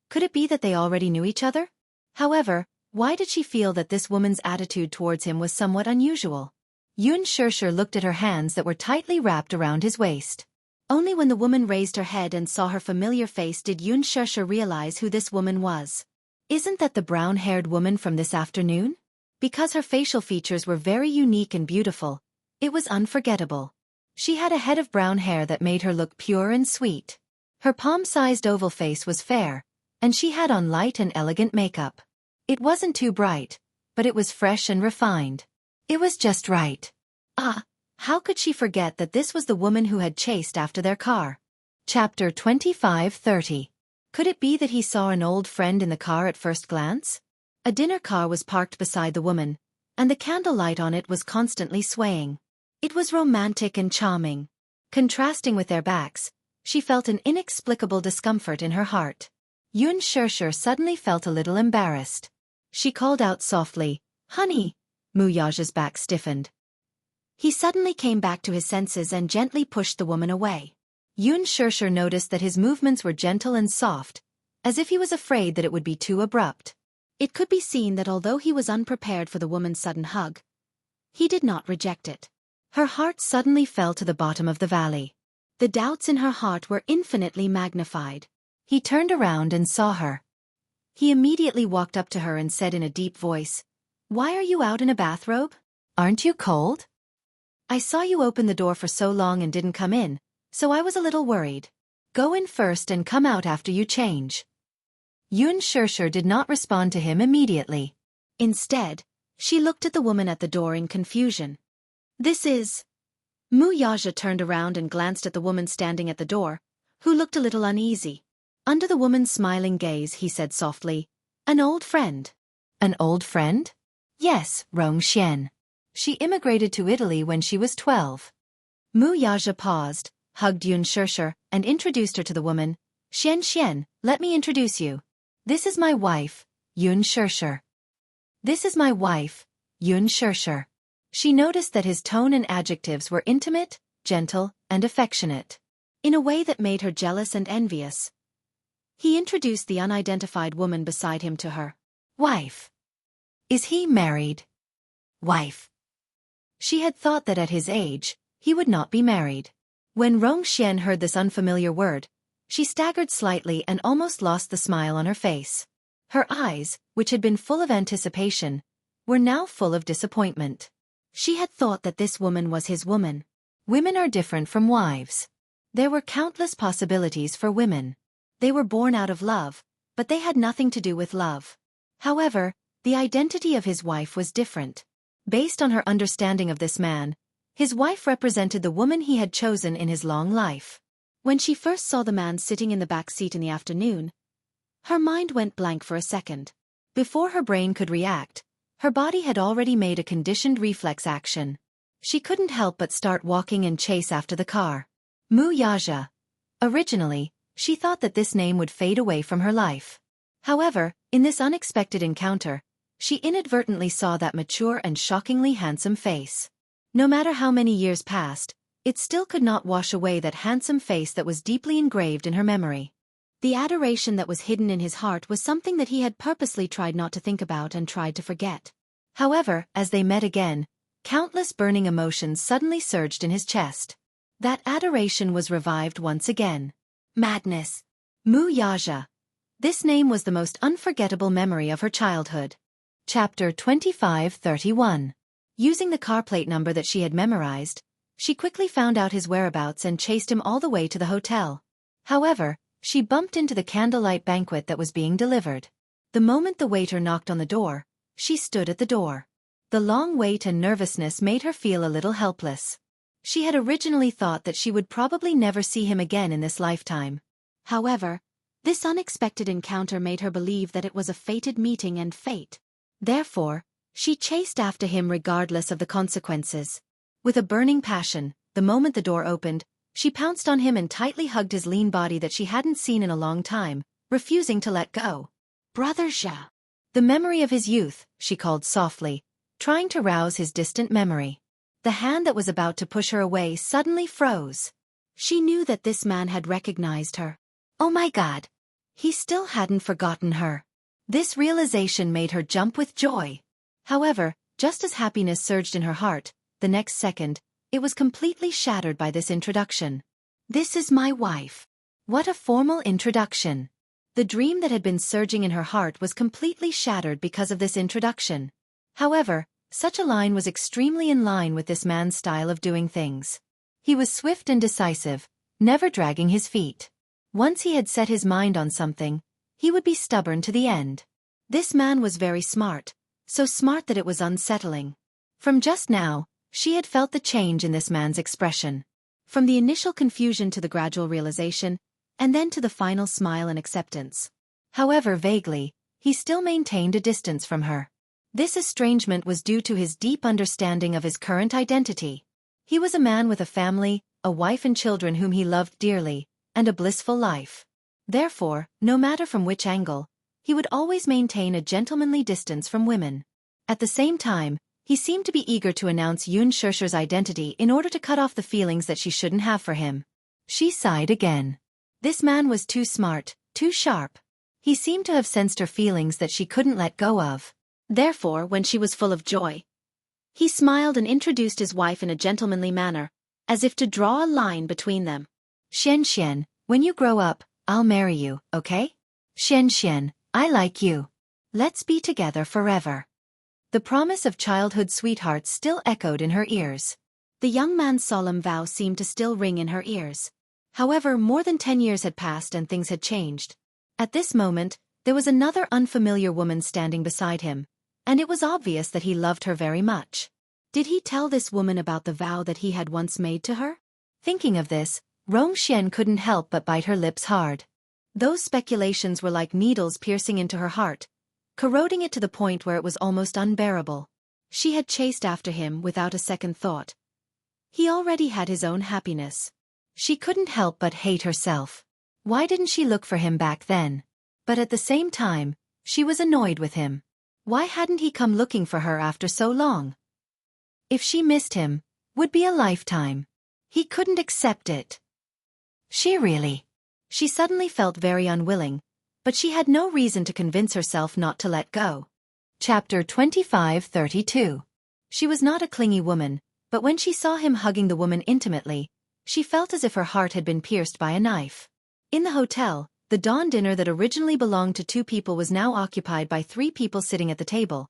Could it be that they already knew each other? However, why did she feel that this woman's attitude towards him was somewhat unusual? Yun Shirshir looked at her hands that were tightly wrapped around his waist. Only when the woman raised her head and saw her familiar face did Yun Shirshir realize who this woman was. Isn't that the brown-haired woman from this afternoon? Because her facial features were very unique and beautiful, it was unforgettable. She had a head of brown hair that made her look pure and sweet. Her palm-sized oval face was fair, and she had on light and elegant makeup. It wasn't too bright, but it was fresh and refined. It was just right. How could she forget that this was the woman who had chased after their car? Chapter 25-30. Could it be that he saw an old friend in the car at first glance? A dinner car was parked beside the woman, and the candlelight on it was constantly swaying. It was romantic and charming. Contrasting with their backs, she felt an inexplicable discomfort in her heart. Yun Shirshir suddenly felt a little embarrassed. She called out softly, "Honey." Mu Yaja's back stiffened. He suddenly came back to his senses and gently pushed the woman away. Yun Shirshir noticed that his movements were gentle and soft, as if he was afraid that it would be too abrupt. It could be seen that although he was unprepared for the woman's sudden hug, he did not reject it. Her heart suddenly fell to the bottom of the valley. The doubts in her heart were infinitely magnified. He turned around and saw her. He immediately walked up to her and said in a deep voice, "Why are you out in a bathrobe? Aren't you cold? I saw you open the door for so long and didn't come in, so I was a little worried. Go in first and come out after you change." Yun Shirshir did not respond to him immediately. Instead, she looked at the woman at the door in confusion. This is... Mu Yaja turned around and glanced at the woman standing at the door, who looked a little uneasy. Under the woman's smiling gaze, he said softly, "An old friend." "An old friend?" "Yes, Rong Xian. She immigrated to Italy when she was 12. Mu Yaja paused, hugged Yun Shishir, and introduced her to the woman. Xian, let me introduce you. This is my wife, Yun Shishir." "This is my wife, Yun Shishir." She noticed that his tone and adjectives were intimate, gentle, and affectionate, in a way that made her jealous and envious. He introduced the unidentified woman beside him to her. "Wife. Is he married?" "Wife." She had thought that at his age, he would not be married. When Rong Xian heard this unfamiliar word, she staggered slightly and almost lost the smile on her face. Her eyes, which had been full of anticipation, were now full of disappointment. She had thought that this woman was his woman. Women are different from wives. There were countless possibilities for women. They were born out of love, but they had nothing to do with love. However, the identity of his wife was different. Based on her understanding of this man, his wife represented the woman he had chosen in his long life. When she first saw the man sitting in the back seat in the afternoon, her mind went blank for a second. Before her brain could react, her body had already made a conditioned reflex action. She couldn't help but start walking and chase after the car. Mu Yaja. Originally, she thought that this name would fade away from her life. However, in this unexpected encounter, she inadvertently saw that mature and shockingly handsome face. No matter how many years passed, it still could not wash away that handsome face that was deeply engraved in her memory. The adoration that was hidden in his heart was something that he had purposely tried not to think about and tried to forget. However, as they met again, countless burning emotions suddenly surged in his chest. That adoration was revived once again. Madness. Mu Yaja. This name was the most unforgettable memory of her childhood. Chapter 25-31. Using the car plate number that she had memorized, she quickly found out his whereabouts and chased him all the way to the hotel. However, she bumped into the candlelight banquet that was being delivered. The moment the waiter knocked on the door, she stood at the door. The long wait and nervousness made her feel a little helpless. She had originally thought that she would probably never see him again in this lifetime. However, this unexpected encounter made her believe that it was a fated meeting and fate. Therefore, she chased after him regardless of the consequences. With a burning passion, the moment the door opened, she pounced on him and tightly hugged his lean body that she hadn't seen in a long time, refusing to let go. "Brother Xia." The memory of his youth, she called softly, trying to rouse his distant memory. The hand that was about to push her away suddenly froze. She knew that this man had recognized her. Oh my God! He still hadn't forgotten her. This realization made her jump with joy. However, just as happiness surged in her heart, the next second, it was completely shattered by this introduction. "This is my wife." What a formal introduction. The dream that had been surging in her heart was completely shattered because of this introduction. However, such a line was extremely in line with this man's style of doing things. He was swift and decisive, never dragging his feet. Once he had set his mind on something, he would be stubborn to the end. This man was very smart, so smart that it was unsettling. From just now, she had felt the change in this man's expression. From the initial confusion to the gradual realization, and then to the final smile and acceptance. However vaguely, he still maintained a distance from her. This estrangement was due to his deep understanding of his current identity. He was a man with a family, a wife and children whom he loved dearly, and a blissful life. Therefore, no matter from which angle, he would always maintain a gentlemanly distance from women. At the same time, he seemed to be eager to announce Yun Shishir's identity in order to cut off the feelings that she shouldn't have for him. She sighed again. This man was too smart, too sharp. He seemed to have sensed her feelings that she couldn't let go of. Therefore, when she was full of joy, he smiled and introduced his wife in a gentlemanly manner, as if to draw a line between them. "Xian, when you grow up, I'll marry you, okay? Xian, I like you. Let's be together forever." The promise of childhood sweethearts still echoed in her ears. The young man's solemn vow seemed to still ring in her ears. However, more than 10 years had passed and things had changed. At this moment, there was another unfamiliar woman standing beside him, and it was obvious that he loved her very much. Did he tell this woman about the vow that he had once made to her? Thinking of this, Rongxian couldn't help but bite her lips hard. Those speculations were like needles piercing into her heart, corroding it to the point where it was almost unbearable. She had chased after him without a second thought. He already had his own happiness. She couldn't help but hate herself. Why didn't she look for him back then? But at the same time, she was annoyed with him. Why hadn't he come looking for her after so long? If she missed him, would be a lifetime. He couldn't accept it. She suddenly felt very unwilling, but she had no reason to convince herself not to let go. Chapter 25:32. She was not a clingy woman, but when she saw him hugging the woman intimately, she felt as if her heart had been pierced by a knife. In the hotel, the dawn dinner that originally belonged to 2 people was now occupied by 3 people sitting at the table,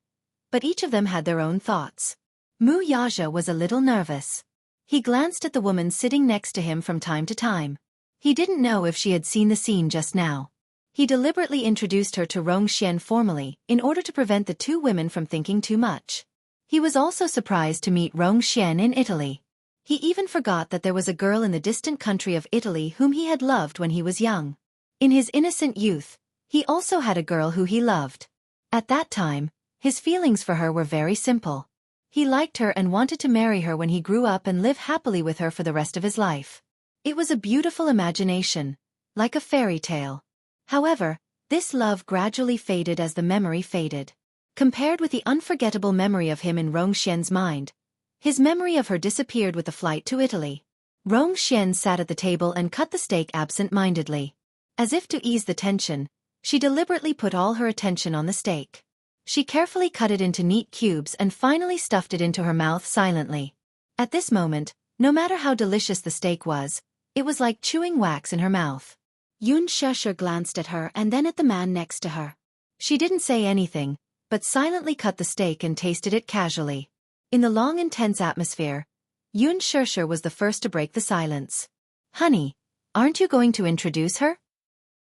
but each of them had their own thoughts. Mu Yaja was a little nervous. He glanced at the woman sitting next to him from time to time. He didn't know if she had seen the scene just now. He deliberately introduced her to Rongxian formally, in order to prevent the 2 women from thinking too much. He was also surprised to meet Rongxian in Italy. He even forgot that there was a girl in the distant country of Italy whom he had loved when he was young. In his innocent youth, he also had a girl who he loved. At that time, his feelings for her were very simple. He liked her and wanted to marry her when he grew up and live happily with her for the rest of his life. It was a beautiful imagination, like a fairy tale. However, this love gradually faded as the memory faded. Compared with the unforgettable memory of him in Rongxian's mind, his memory of her disappeared with the flight to Italy. Rongxian sat at the table and cut the steak absent-mindedly. As if to ease the tension, she deliberately put all her attention on the steak. She carefully cut it into neat cubes and finally stuffed it into her mouth silently. At this moment, no matter how delicious the steak was, it was like chewing wax in her mouth. Yun Shesher glanced at her and then at the man next to her. She didn't say anything, but silently cut the steak and tasted it casually. In the long intense atmosphere, Yun Shesher was the first to break the silence. "Honey, aren't you going to introduce her?"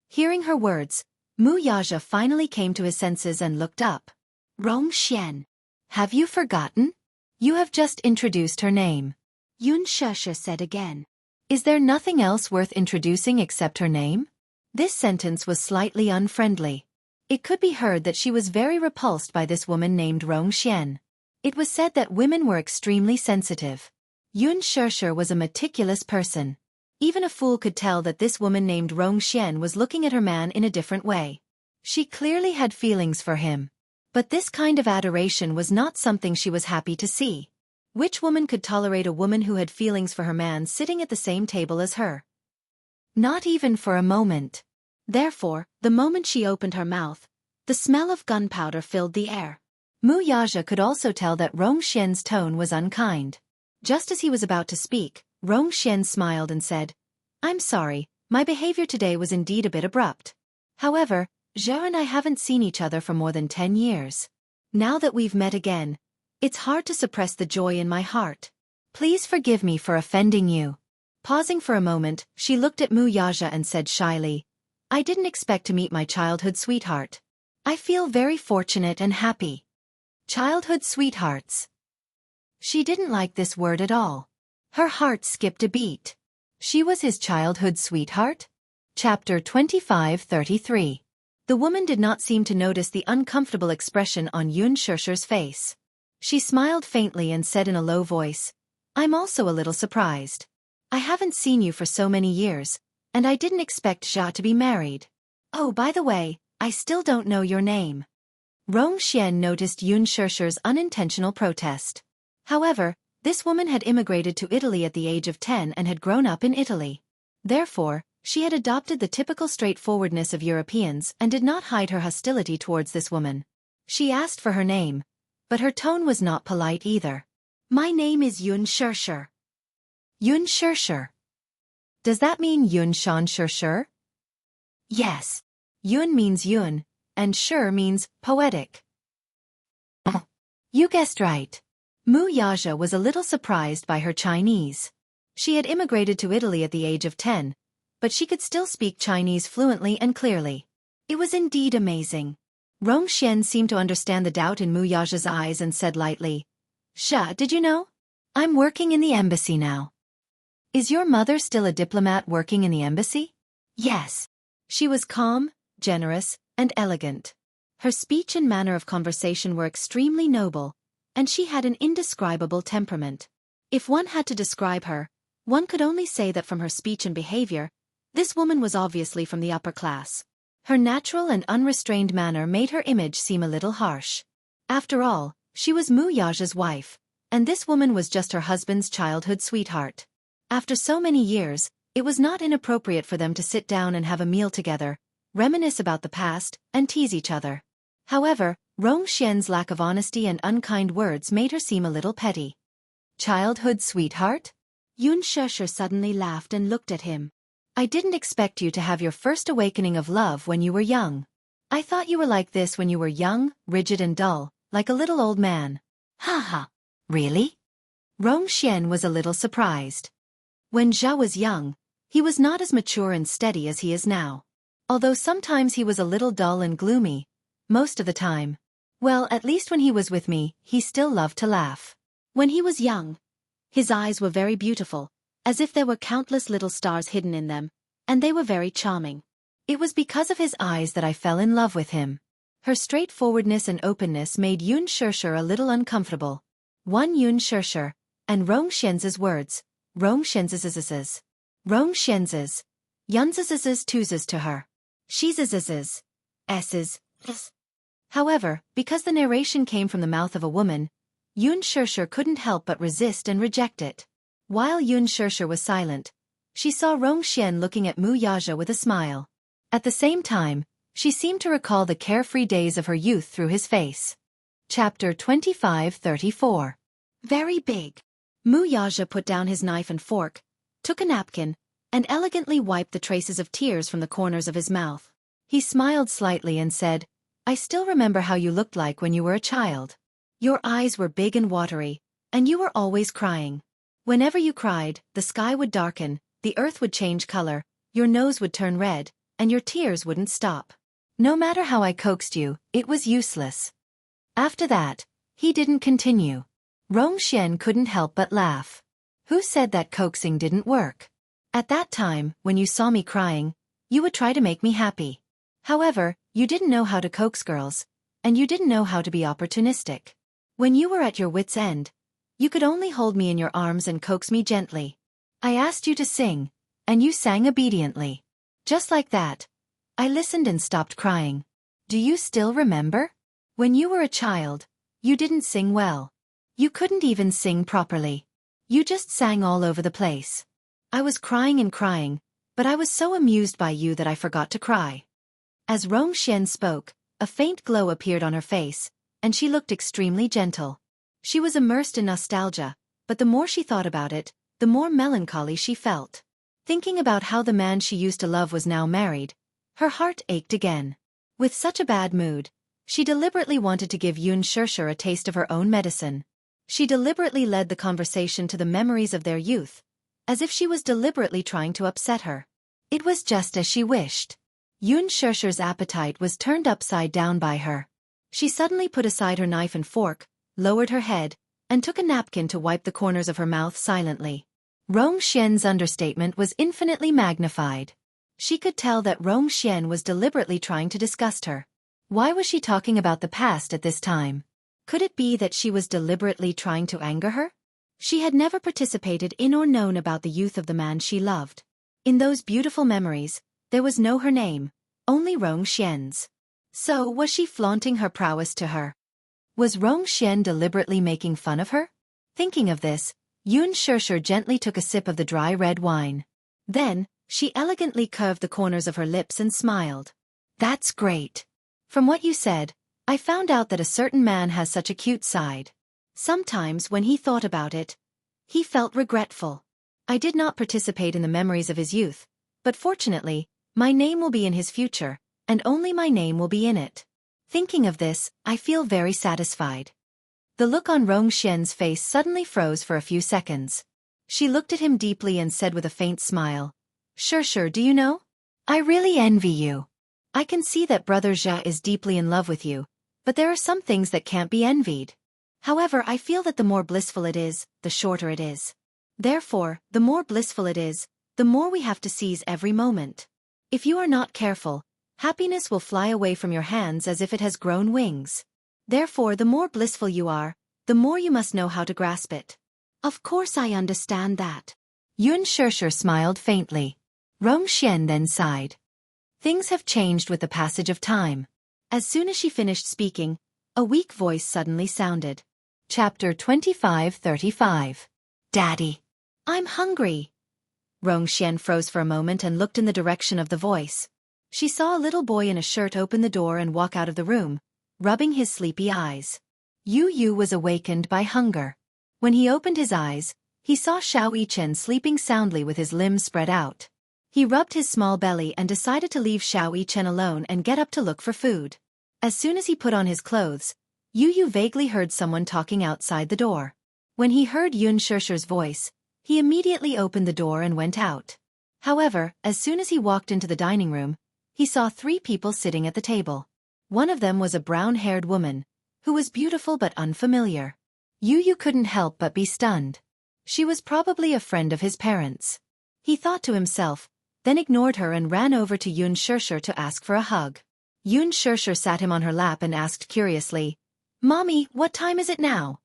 Hearing her words, Mu Yaja finally came to his senses and looked up. "Rongxian, have you forgotten? You have just introduced her name," Yun Shesher said again. "Is there nothing else worth introducing except her name?" This sentence was slightly unfriendly. It could be heard that she was very repulsed by this woman named Rongxian. It was said that women were extremely sensitive. Yun Shesher was a meticulous person. Even a fool could tell that this woman named Rongxian was looking at her man in a different way. She clearly had feelings for him. But this kind of adoration was not something she was happy to see. Which woman could tolerate a woman who had feelings for her man sitting at the same table as her? Not even for a moment. Therefore, the moment she opened her mouth, the smell of gunpowder filled the air. Mu Yaja could also tell that Rongxian's tone was unkind. Just as he was about to speak, Rongxian smiled and said, "I'm sorry, my behavior today was indeed a bit abrupt. However, Zhe and I haven't seen each other for more than 10 years. Now that we've met again, it's hard to suppress the joy in my heart. Please forgive me for offending you." Pausing for a moment, she looked at Mu Yaja and said shyly, "I didn't expect to meet my childhood sweetheart. I feel very fortunate and happy." Childhood sweethearts. She didn't like this word at all. Her heart skipped a beat. She was his childhood sweetheart? Chapter 25:33. The woman did not seem to notice the uncomfortable expression on Yun Shesher's face. She smiled faintly and said in a low voice, "I'm also a little surprised. I haven't seen you for so many years, and I didn't expect Zha to be married. Oh, by the way, I still don't know your name." Rongxian noticed Yun Shesher's unintentional protest. However, this woman had immigrated to Italy at the age of 10 and had grown up in Italy. Therefore, she had adopted the typical straightforwardness of Europeans and did not hide her hostility towards this woman. She asked for her name, but her tone was not polite either. "My name is Yun Shesher." Yun Shesher. Does that mean Yun Shan Shesher? Yes. Yun means Yun, and Sher means poetic. You guessed right. Mu Yaja was a little surprised by her Chinese. She had immigrated to Italy at the age of 10, but she could still speak Chinese fluently and clearly. It was indeed amazing. Rongxian seemed to understand the doubt in Mu Yaja's eyes and said lightly, Sha, did you know? I'm working in the embassy now. Is your mother still a diplomat working in the embassy? Yes. She was calm, generous, and elegant. Her speech and manner of conversation were extremely noble, and she had an indescribable temperament. If one had to describe her, one could only say that from her speech and behavior, this woman was obviously from the upper class. Her natural and unrestrained manner made her image seem a little harsh. After all, she was Mu Yaja's wife, and this woman was just her husband's childhood sweetheart. After so many years, it was not inappropriate for them to sit down and have a meal together, reminisce about the past, and tease each other. However, Rong Xian's lack of honesty and unkind words made her seem a little petty. Childhood sweetheart? Yun Shesher suddenly laughed and looked at him. I didn't expect you to have your first awakening of love when you were young. I thought you were like this when you were young, rigid and dull, like a little old man. Ha ha. Really? Rong Xian was a little surprised. When Zhao was young, he was not as mature and steady as he is now. Although sometimes he was a little dull and gloomy, most of the time. Well, at least when he was with me, he still loved to laugh. When he was young, his eyes were very beautiful, as if there were countless little stars hidden in them, and they were very charming. It was because of his eyes that I fell in love with him. Her straightforwardness and openness made Yun Shesher a little uncomfortable. One Yun Shesher, and Rong Xian's words. Rong Xian's. Rong Xian's. Yun's twos to her. She's s's. However, because the narration came from the mouth of a woman, Yun Shesher couldn't help but resist and reject it. While Yun Shesher was silent, she saw Rong Xian looking at Mu Yaja with a smile. At the same time, she seemed to recall the carefree days of her youth through his face. Chapter 25-34. Very big. Mu Yaja put down his knife and fork, took a napkin, and elegantly wiped the traces of tears from the corners of his mouth. He smiled slightly and said, I still remember how you looked like when you were a child. Your eyes were big and watery, and you were always crying. Whenever you cried, the sky would darken, the earth would change color, your nose would turn red, and your tears wouldn't stop. No matter how I coaxed you, it was useless. After that, he didn't continue. Rong Xian couldn't help but laugh. Who said that coaxing didn't work? At that time, when you saw me crying, you would try to make me happy. However, you didn't know how to coax girls, and you didn't know how to be opportunistic. When you were at your wit's end, you could only hold me in your arms and coax me gently. I asked you to sing, and you sang obediently. Just like that, I listened and stopped crying. Do you still remember? When you were a child, you didn't sing well. You couldn't even sing properly. You just sang all over the place. I was crying and crying, but I was so amused by you that I forgot to cry. As Rong Xian spoke, a faint glow appeared on her face, and she looked extremely gentle. She was immersed in nostalgia, but the more she thought about it, the more melancholy she felt. Thinking about how the man she used to love was now married, her heart ached again. With such a bad mood, she deliberately wanted to give Yun Shesher a taste of her own medicine. She deliberately led the conversation to the memories of their youth, as if she was deliberately trying to upset her. It was just as she wished. Yun Shesher's appetite was turned upside down by her. She suddenly put aside her knife and fork, lowered her head, and took a napkin to wipe the corners of her mouth silently. Rong Xian's understatement was infinitely magnified. She could tell that Rong Xian was deliberately trying to disgust her. Why was she talking about the past at this time? Could it be that she was deliberately trying to anger her? She had never participated in or known about the youth of the man she loved. In those beautiful memories, there was no her name, only Rong Xian's. So was she flaunting her prowess to her? Was Rong Xian deliberately making fun of her? Thinking of this, Yun Shesher gently took a sip of the dry red wine. Then, she elegantly curved the corners of her lips and smiled. That's great. From what you said, I found out that a certain man has such a cute side. Sometimes when he thought about it, he felt regretful. I did not participate in the memories of his youth, but fortunately, my name will be in his future, and only my name will be in it. Thinking of this, I feel very satisfied. The look on Rong Xian's face suddenly froze for a few seconds. She looked at him deeply and said with a faint smile, Sure, do you know? I really envy you. I can see that Brother Zha is deeply in love with you, but there are some things that can't be envied. However, I feel that the more blissful it is, the shorter it is. Therefore, the more blissful it is, the more we have to seize every moment. If you are not careful, happiness will fly away from your hands as if it has grown wings. Therefore, the more blissful you are, the more you must know how to grasp it. Of course I understand that. Yun Shishir smiled faintly. Rong Xian then sighed. Things have changed with the passage of time. As soon as she finished speaking, a weak voice suddenly sounded. Chapter 25:35. Daddy. I'm hungry. Rong Xian froze for a moment and looked in the direction of the voice. She saw a little boy in a shirt open the door and walk out of the room, rubbing his sleepy eyes. Yu was awakened by hunger. When he opened his eyes, he saw Xiao Yichen sleeping soundly with his limbs spread out. He rubbed his small belly and decided to leave Xiao Yichen alone and get up to look for food. As soon as he put on his clothes, Yu vaguely heard someone talking outside the door. When he heard Yun Shishir's voice, he immediately opened the door and went out. However, as soon as he walked into the dining room, he saw 3 people sitting at the table. One of them was a brown-haired woman, who was beautiful but unfamiliar. Yu couldn't help but be stunned. She was probably a friend of his parents. He thought to himself, then ignored her and ran over to Yun Shishir to ask for a hug. Yun Shishir sat him on her lap and asked curiously, "Mommy, what time is it now?"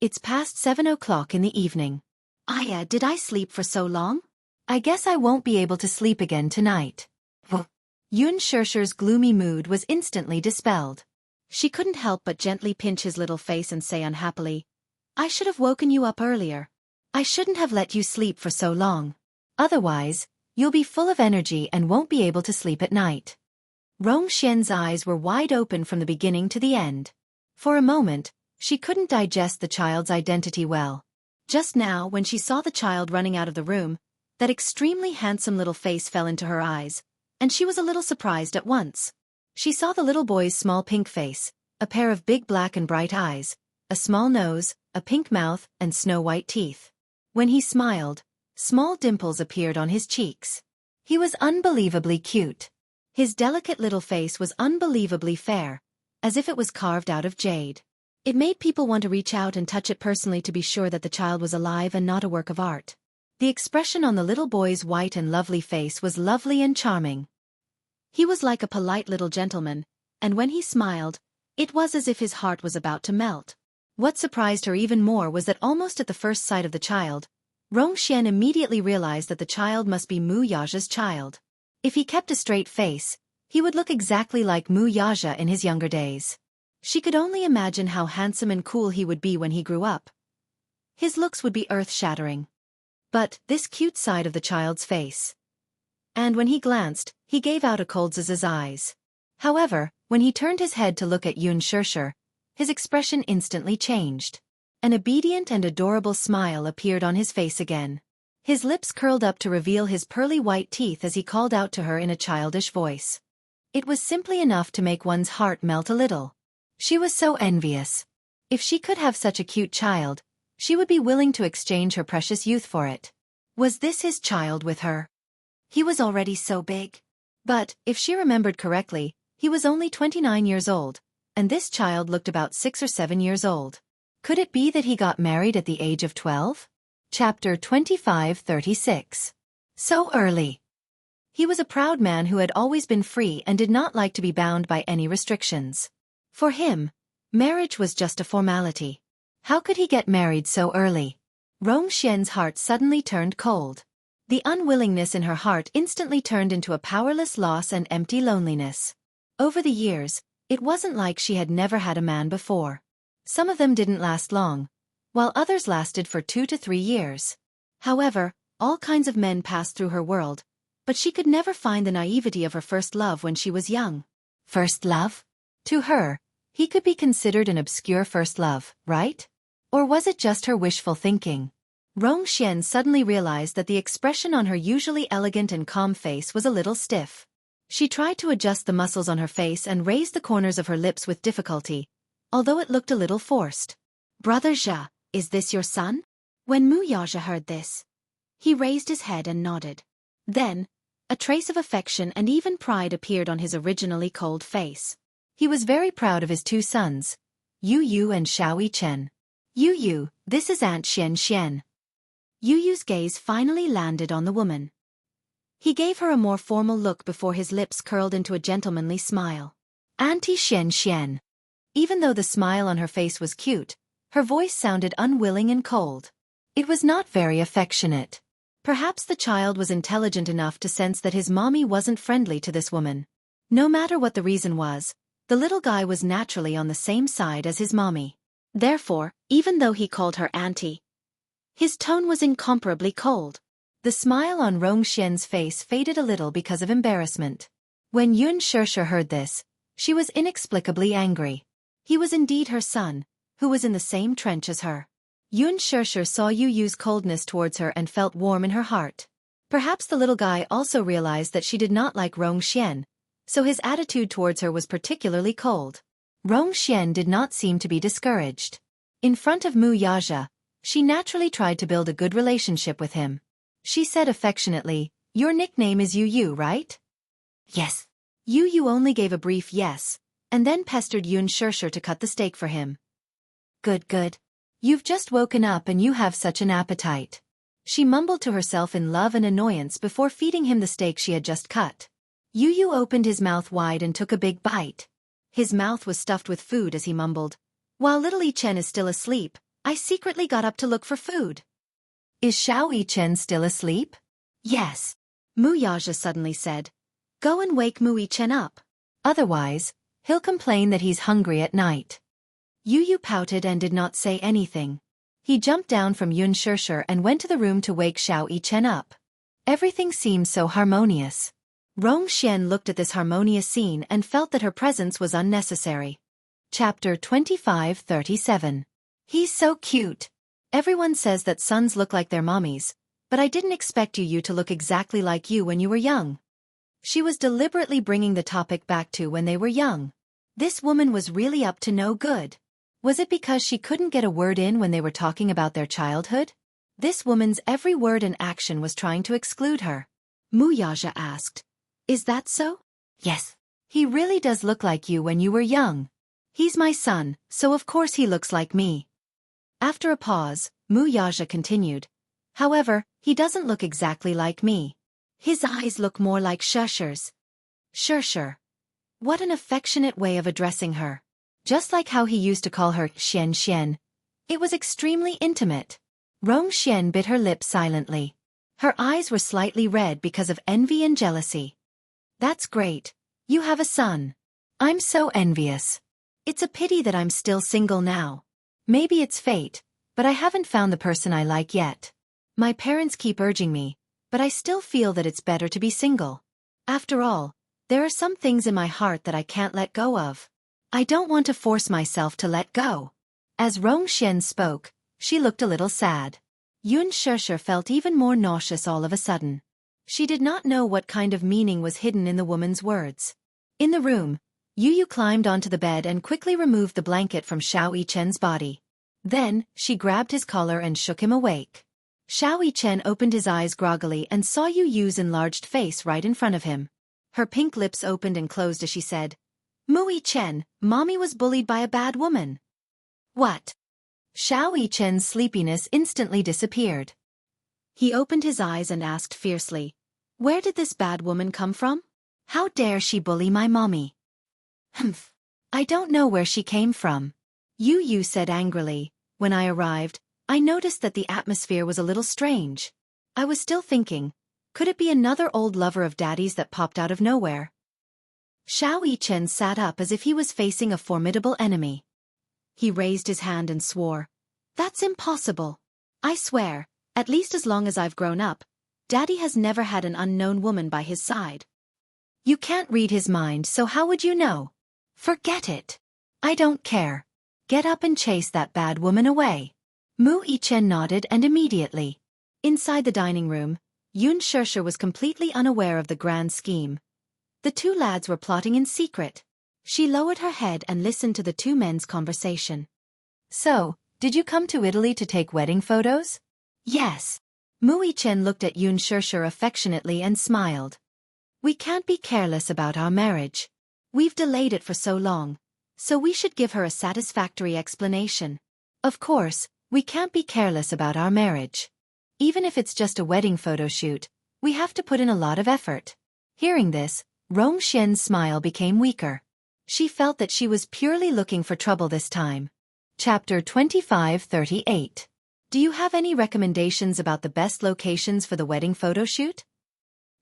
"It's past 7 o'clock in the evening." "Aya, did I sleep for so long? I guess I won't be able to sleep again tonight." Yun Shishir's gloomy mood was instantly dispelled. She couldn't help but gently pinch his little face and say unhappily, "I should have woken you up earlier. I shouldn't have let you sleep for so long. Otherwise, you'll be full of energy and won't be able to sleep at night." Rong Xian's eyes were wide open from the beginning to the end. For a moment, she couldn't digest the child's identity well. Just now, when she saw the child running out of the room, that extremely handsome little face fell into her eyes, and she was a little surprised at once. She saw the little boy's small pink face, a pair of big black and bright eyes, a small nose, a pink mouth, and snow-white teeth. When he smiled, small dimples appeared on his cheeks. He was unbelievably cute. His delicate little face was unbelievably fair, as if it was carved out of jade. It made people want to reach out and touch it personally to be sure that the child was alive and not a work of art. The expression on the little boy's white and lovely face was lovely and charming. He was like a polite little gentleman, and when he smiled, it was as if his heart was about to melt. What surprised her even more was that almost at the first sight of the child, Rong Xian immediately realized that the child must be Mu Yaja's child. If he kept a straight face, he would look exactly like Mu Yaja in his younger days. She could only imagine how handsome and cool he would be when he grew up. His looks would be earth-shattering. But this cute side of the child's face. And when he glanced, he gave out a cold zzz's eyes. However, when he turned his head to look at Yun Shishir, his expression instantly changed. An obedient and adorable smile appeared on his face again. His lips curled up to reveal his pearly white teeth as he called out to her in a childish voice. It was simply enough to make one's heart melt a little. She was so envious. If she could have such a cute child, she would be willing to exchange her precious youth for it. Was this his child with her? He was already so big. But, if she remembered correctly, he was only 29 years old, and this child looked about 6 or 7 years old. Could it be that he got married at the age of 12? Chapter 25:36. So early. He was a proud man who had always been free and did not like to be bound by any restrictions. For him, marriage was just a formality. How could he get married so early? Rong Xian's heart suddenly turned cold. The unwillingness in her heart instantly turned into a powerless loss and empty loneliness. Over the years, it wasn't like she had never had a man before. Some of them didn't last long, while others lasted for 2 to 3 years. However, all kinds of men passed through her world, but she could never find the naivety of her first love when she was young. First love? To her, he could be considered an obscure first love, right? Or was it just her wishful thinking? Rong Xian suddenly realized that the expression on her usually elegant and calm face was a little stiff. She tried to adjust the muscles on her face and raised the corners of her lips with difficulty, although it looked a little forced. "Brother Jia, is this your son?" When Mu Yaja heard this, he raised his head and nodded. Then, a trace of affection and even pride appeared on his originally cold face. He was very proud of his 2 sons, Yu Yu and Xiao Yichen. Yu Yu, this is Aunt Xian Xian. Yu Yu's gaze finally landed on the woman. He gave her a more formal look before his lips curled into a gentlemanly smile. Auntie Xian Xian. Even though the smile on her face was cute, her voice sounded unwilling and cold. It was not very affectionate. Perhaps the child was intelligent enough to sense that his mommy wasn't friendly to this woman. No matter what the reason was, the little guy was naturally on the same side as his mommy. Therefore, even though he called her auntie, his tone was incomparably cold. The smile on Rong Xian's face faded a little because of embarrassment. When Yun Sheshe heard this, she was inexplicably angry. He was indeed her son, who was in the same trench as her. Yun Sheshe saw Yu Yu's coldness towards her and felt warm in her heart. Perhaps the little guy also realized that she did not like Rong Xian, so his attitude towards her was particularly cold. Rong Xian did not seem to be discouraged. In front of Mu Yaja, she naturally tried to build a good relationship with him. She said affectionately, "Your nickname is Yu Yu, right?" "Yes." Yu Yu only gave a brief yes, and then pestered Yun Sheshe to cut the steak for him. Good, good. You've just woken up and you have such an appetite. She mumbled to herself in love and annoyance before feeding him the steak she had just cut. Yu Yu opened his mouth wide and took a big bite. His mouth was stuffed with food as he mumbled, "While little Yichen is still asleep, I secretly got up to look for food." "Is Xiao Yichen still asleep?" "Yes." Mu Yaja suddenly said, "Go and wake Mu Yichen up. Otherwise, he'll complain that he's hungry at night." Yu Yu pouted and did not say anything. He jumped down from Yun Sheshe and went to the room to wake Xiao Yichen up. Everything seemed so harmonious. Rong Xian looked at this harmonious scene and felt that her presence was unnecessary. Chapter 25:37. He's so cute. Everyone says that sons look like their mommies, but I didn't expect you to look exactly like you when you were young. She was deliberately bringing the topic back to when they were young. This woman was really up to no good. Was it because she couldn't get a word in when they were talking about their childhood? This woman's every word and action was trying to exclude her. Mu Yaja asked, "Is that so?" "Yes. He really does look like you when you were young. He's my son, so of course he looks like me." After a pause, Mu Yaja continued, "However, he doesn't look exactly like me. His eyes look more like Sheshe's." Sheshe. What an affectionate way of addressing her. Just like how he used to call her Xian Xian. It was extremely intimate. Rong Xian bit her lip silently. Her eyes were slightly red because of envy and jealousy. "That's great. You have a son. I'm so envious. It's a pity that I'm still single now. Maybe it's fate, but I haven't found the person I like yet. My parents keep urging me, but I still feel that it's better to be single. After all, there are some things in my heart that I can't let go of. I don't want to force myself to let go." As Rong Xian spoke, she looked a little sad. Yun Sheshe felt even more nauseous all of a sudden. She did not know what kind of meaning was hidden in the woman's words. In the room, Yu Yu climbed onto the bed and quickly removed the blanket from Xiao Yichen's body. Then, she grabbed his collar and shook him awake. Xiao Yichen opened his eyes groggily and saw Yu Yu's enlarged face right in front of him. Her pink lips opened and closed as she said, "Mu Yichen, Mommy was bullied by a bad woman." "What?" Xiao Yichen's sleepiness instantly disappeared. He opened his eyes and asked fiercely, "Where did this bad woman come from? How dare she bully my mommy?" "Humph. I don't know where she came from." Yu Yu said angrily, "When I arrived, I noticed that the atmosphere was a little strange. I was still thinking, could it be another old lover of Daddy's that popped out of nowhere?" Xiao Yichen sat up as if he was facing a formidable enemy. He raised his hand and swore, "That's impossible. I swear, at least as long as I've grown up, Daddy has never had an unknown woman by his side." "You can't read his mind, so how would you know?" "Forget it. I don't care. Get up and chase that bad woman away." Mu Yichen nodded and immediately. Inside the dining room, Yun Sheshe was completely unaware of the grand scheme. The two lads were plotting in secret. She lowered her head and listened to the two men's conversation. "So, did you come to Italy to take wedding photos?" "Yes." Mu Yichen looked at Yun Sheshe affectionately and smiled. "We can't be careless about our marriage. We've delayed it for so long, So we should give her a satisfactory explanation. Of course, we can't be careless about our marriage. Even if it's just a wedding photo shoot, we have to put in a lot of effort. Hearing this, Rong Xian's smile became weaker. She felt that she was purely looking for trouble this time. Chapter 25:38. Do you have any recommendations about the best locations for the wedding photo shoot?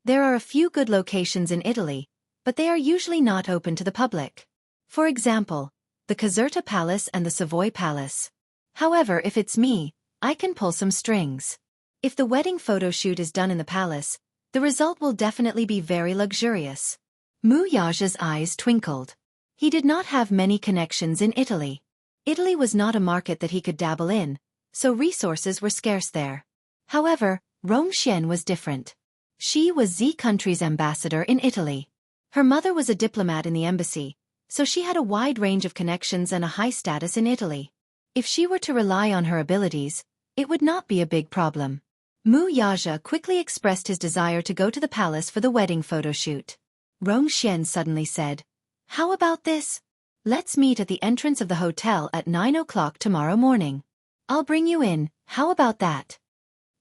There are a few good locations in Italy, but they are usually not open to the public. For example, the Caserta Palace and the Savoy Palace. However, if it's me, I can pull some strings. If the wedding photo shoot is done in the palace, the result will definitely be very luxurious. Mu Yaja's eyes twinkled. He did not have many connections in Italy. Italy was not a market that he could dabble in, so resources were scarce there. However, Rong Xian was different. She was the country's ambassador in Italy. Her mother was a diplomat in the embassy, so she had a wide range of connections and a high status in Italy. If she were to rely on her abilities, it would not be a big problem. Mu Yaja quickly expressed his desire to go to the palace for the wedding photo shoot. Rong Xian suddenly said, "How about this? Let's meet at the entrance of the hotel at 9 o'clock tomorrow morning. I'll bring you in, how about that?"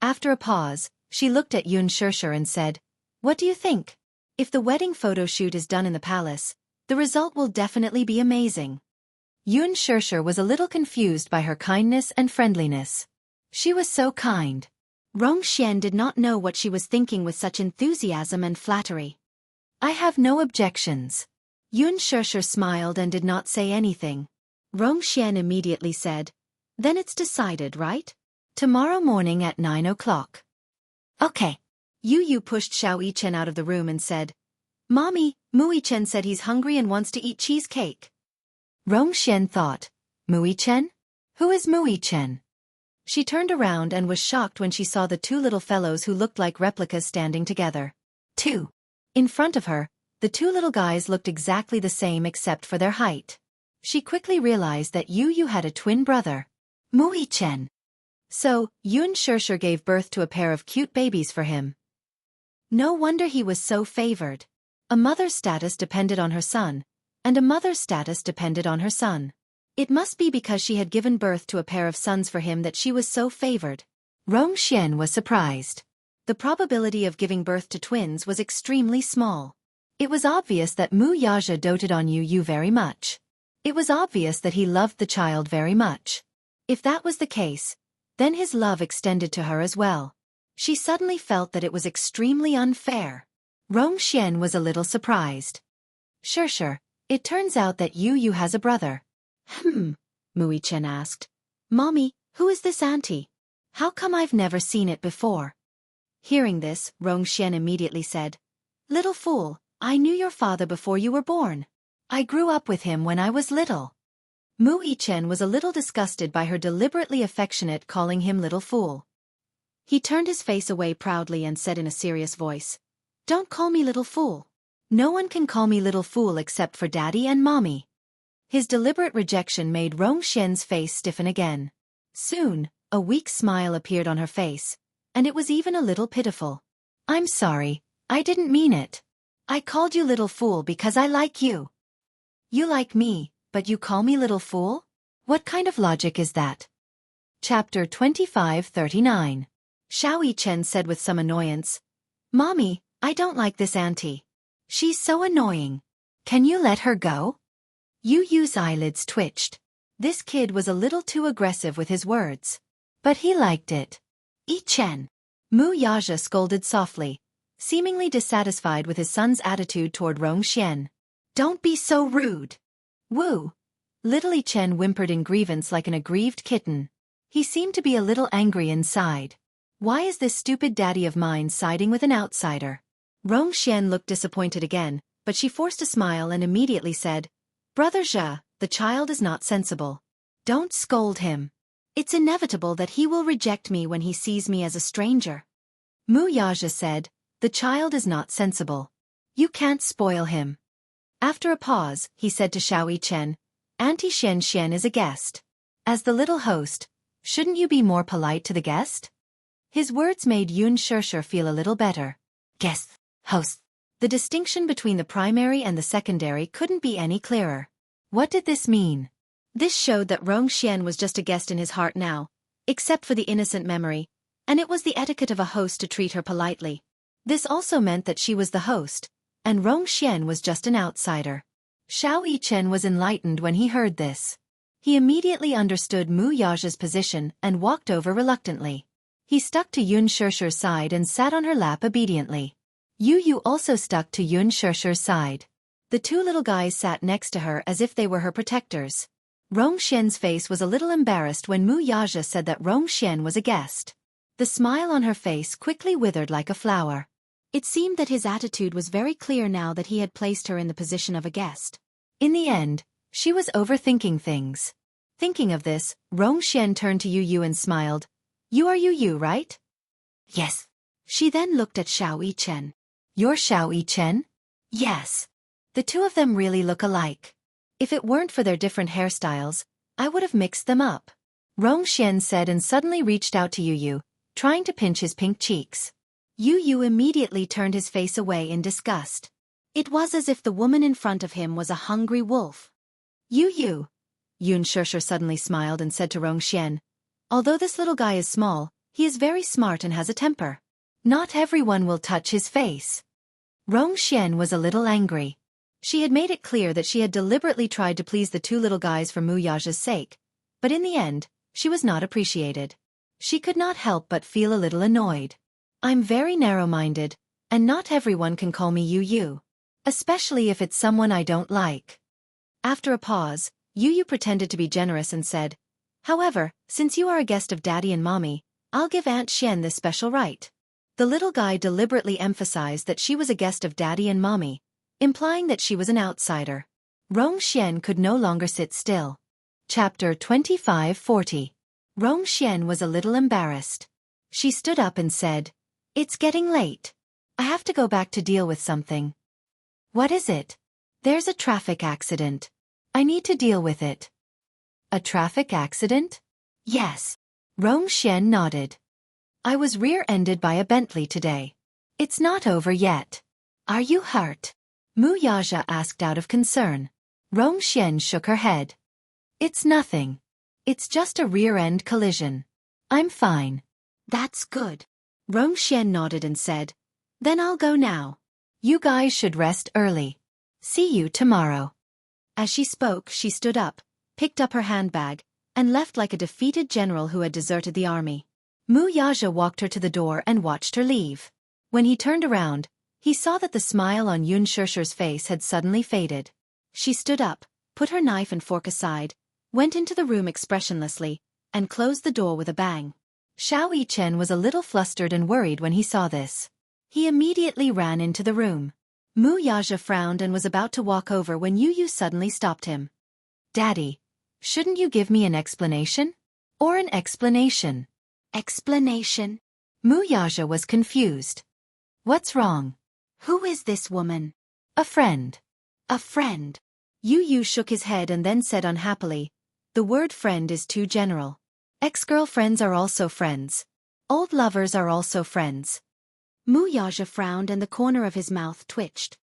After a pause, she looked at Yun Shirshir and said, "What do you think? If the wedding photo shoot is done in the palace, the result will definitely be amazing." Yun Shirshir was a little confused by her kindness and friendliness. She was so kind. Rong Xian did not know what she was thinking with such enthusiasm and flattery. "I have no objections." Yun Shirshir smiled and did not say anything. Rong Xian immediately said, "Then it's decided, right? Tomorrow morning at 9 o'clock. Okay." Yu pushed Xiao Yichen out of the room and said, "Mommy, Mu Yichen said he's hungry and wants to eat cheesecake." Rong Xian thought, "Mu Yichen? Who is Mu Yichen?" She turned around and was shocked when she saw the two little fellows who looked like replicas standing together. Two. In front of her, the two little guys looked exactly the same except for their height. She quickly realized that Yu had a twin brother, Mu Yichen. So, Yun Shirshir gave birth to a pair of cute babies for him. No wonder he was so favored. A mother's status depended on her son, and a mother's status depended on her son. It must be because she had given birth to a pair of sons for him that she was so favored. Rong Xian was surprised. The probability of giving birth to twins was extremely small. It was obvious that Mu Yaja doted on Yu very much. It was obvious that he loved the child very much. If that was the case, then his love extended to her as well. She suddenly felt that it was extremely unfair. Rong Xian was a little surprised. "Shirshir, it turns out that Yu has a brother." Mu Yichen asked. "Mommy, who is this auntie? How come I've never seen it before?" Hearing this, Rong Xian immediately said, "Little fool, I knew your father before you were born. I grew up with him when I was little." Mu Yichen was a little disgusted by her deliberately affectionate calling him little fool. He turned his face away proudly and said in a serious voice, "Don't call me little fool. No one can call me little fool except for Daddy and Mommy." His deliberate rejection made Rong Xian's face stiffen again. Soon, a weak smile appeared on her face, and it was even a little pitiful. "I'm sorry, I didn't mean it. I called you little fool because I like you." "You like me, but you call me little fool? What kind of logic is that?" Chapter 25:39. Xiao Yichen said with some annoyance, "Mommy, I don't like this auntie. She's so annoying. Can you let her go?" Yu's eyelids twitched. This kid was a little too aggressive with his words. But he liked it. "Yichen." Mu Yaja scolded softly, seemingly dissatisfied with his son's attitude toward Rong Xian. "Don't be so rude." "Wu." Little Yichen whimpered in grievance like an aggrieved kitten. He seemed to be a little angry inside. Why is this stupid daddy of mine siding with an outsider? Rong Xian looked disappointed again, but she forced a smile and immediately said, "Brother Zhe, the child is not sensible. Don't scold him. It's inevitable that he will reject me when he sees me as a stranger." Mu Yaja said, "The child is not sensible. You can't spoil him." After a pause, he said to Xiao Yichen, "Auntie Xian is a guest. As the little host, shouldn't you be more polite to the guest?" His words made Yun Shirshir feel a little better. Guest, host. The distinction between the primary and the secondary couldn't be any clearer. What did this mean? This showed that Rong Xian was just a guest in his heart now, except for the innocent memory, and it was the etiquette of a host to treat her politely. This also meant that she was the host, and Rong Xian was just an outsider. Xiao Yichen was enlightened when he heard this. He immediately understood Mu Yaja's position and walked over reluctantly. He stuck to Yun Shishir's side and sat on her lap obediently. Yu Yu also stuck to Yun Shishir's side. The two little guys sat next to her as if they were her protectors. Rong Xian's face was a little embarrassed when Mu Yaja said that Rong Xian was a guest. The smile on her face quickly withered like a flower. It seemed that his attitude was very clear now that he had placed her in the position of a guest. In the end, she was overthinking things. Thinking of this, Rong Xian turned to Yu Yu and smiled. You are Yu Yu, right? Yes. She then looked at Xiao Yichen. You're Xiao Yichen? Yes. The two of them really look alike. If it weren't for their different hairstyles, I would have mixed them up. Rong Xian said and suddenly reached out to Yu Yu, trying to pinch his pink cheeks. Yu Yu immediately turned his face away in disgust. It was as if the woman in front of him was a hungry wolf. Yu Yu. Yun Shishir suddenly smiled and said to Rong Xian, although this little guy is small, he is very smart and has a temper. Not everyone will touch his face. Rong Xian was a little angry. She had made it clear that she had deliberately tried to please the two little guys for Mu Yaja's sake, but in the end, she was not appreciated. She could not help but feel a little annoyed. I'm very narrow-minded, and not everyone can call me Yu Yu. Especially if it's someone I don't like. After a pause, Yu Yu pretended to be generous and said, however, since you are a guest of Daddy and Mommy, I'll give Aunt Xian this special right. The little guy deliberately emphasized that she was a guest of Daddy and Mommy, implying that she was an outsider. Rong Xian could no longer sit still. Chapter 2540. Rong Xian was a little embarrassed. She stood up and said, it's getting late. I have to go back to deal with something. What is it? There's a traffic accident. I need to deal with it. A traffic accident? Yes. Rong Xian nodded. I was rear-ended by a Bentley today. It's not over yet. Are you hurt? Mu Yaja asked out of concern. Rong Xian shook her head. It's nothing. It's just a rear-end collision. I'm fine. That's good. Rong Xian nodded and said, then I'll go now. You guys should rest early. See you tomorrow. As she spoke, she stood up, picked up her handbag, and left like a defeated general who had deserted the army. Mu Yaja walked her to the door and watched her leave. When he turned around, he saw that the smile on Yun Shishir's face had suddenly faded. She stood up, put her knife and fork aside, went into the room expressionlessly, and closed the door with a bang. Xiao Yichen was a little flustered and worried when he saw this. He immediately ran into the room. Mu Yaja frowned and was about to walk over when Yu Yu suddenly stopped him. Daddy, shouldn't you give me an explanation? Or an explanation? Explanation? Mu Yaja was confused. What's wrong? Who is this woman? A friend. A friend. Yu Yu shook his head and then said unhappily, the word friend is too general. Ex-girlfriends are also friends. Old lovers are also friends. Mu Yaja frowned and the corner of his mouth twitched.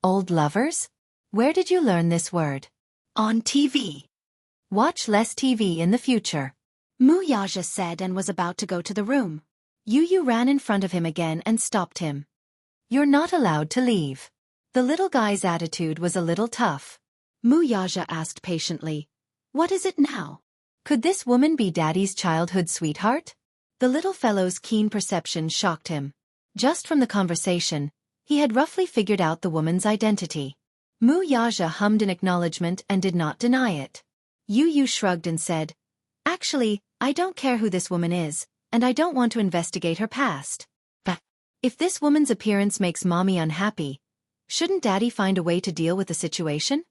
Old lovers? Where did you learn this word? On TV. Watch less TV in the future. Mu Yaja said and was about to go to the room. Yu Yu ran in front of him again and stopped him. You're not allowed to leave. The little guy's attitude was a little tough. Mu Yaja asked patiently, what is it now? Could this woman be Daddy's childhood sweetheart? The little fellow's keen perception shocked him. Just from the conversation, he had roughly figured out the woman's identity. Mu Yaja hummed in acknowledgement and did not deny it. Yu Yu shrugged and said, actually, I don't care who this woman is, and I don't want to investigate her past. But if this woman's appearance makes Mommy unhappy, shouldn't Daddy find a way to deal with the situation?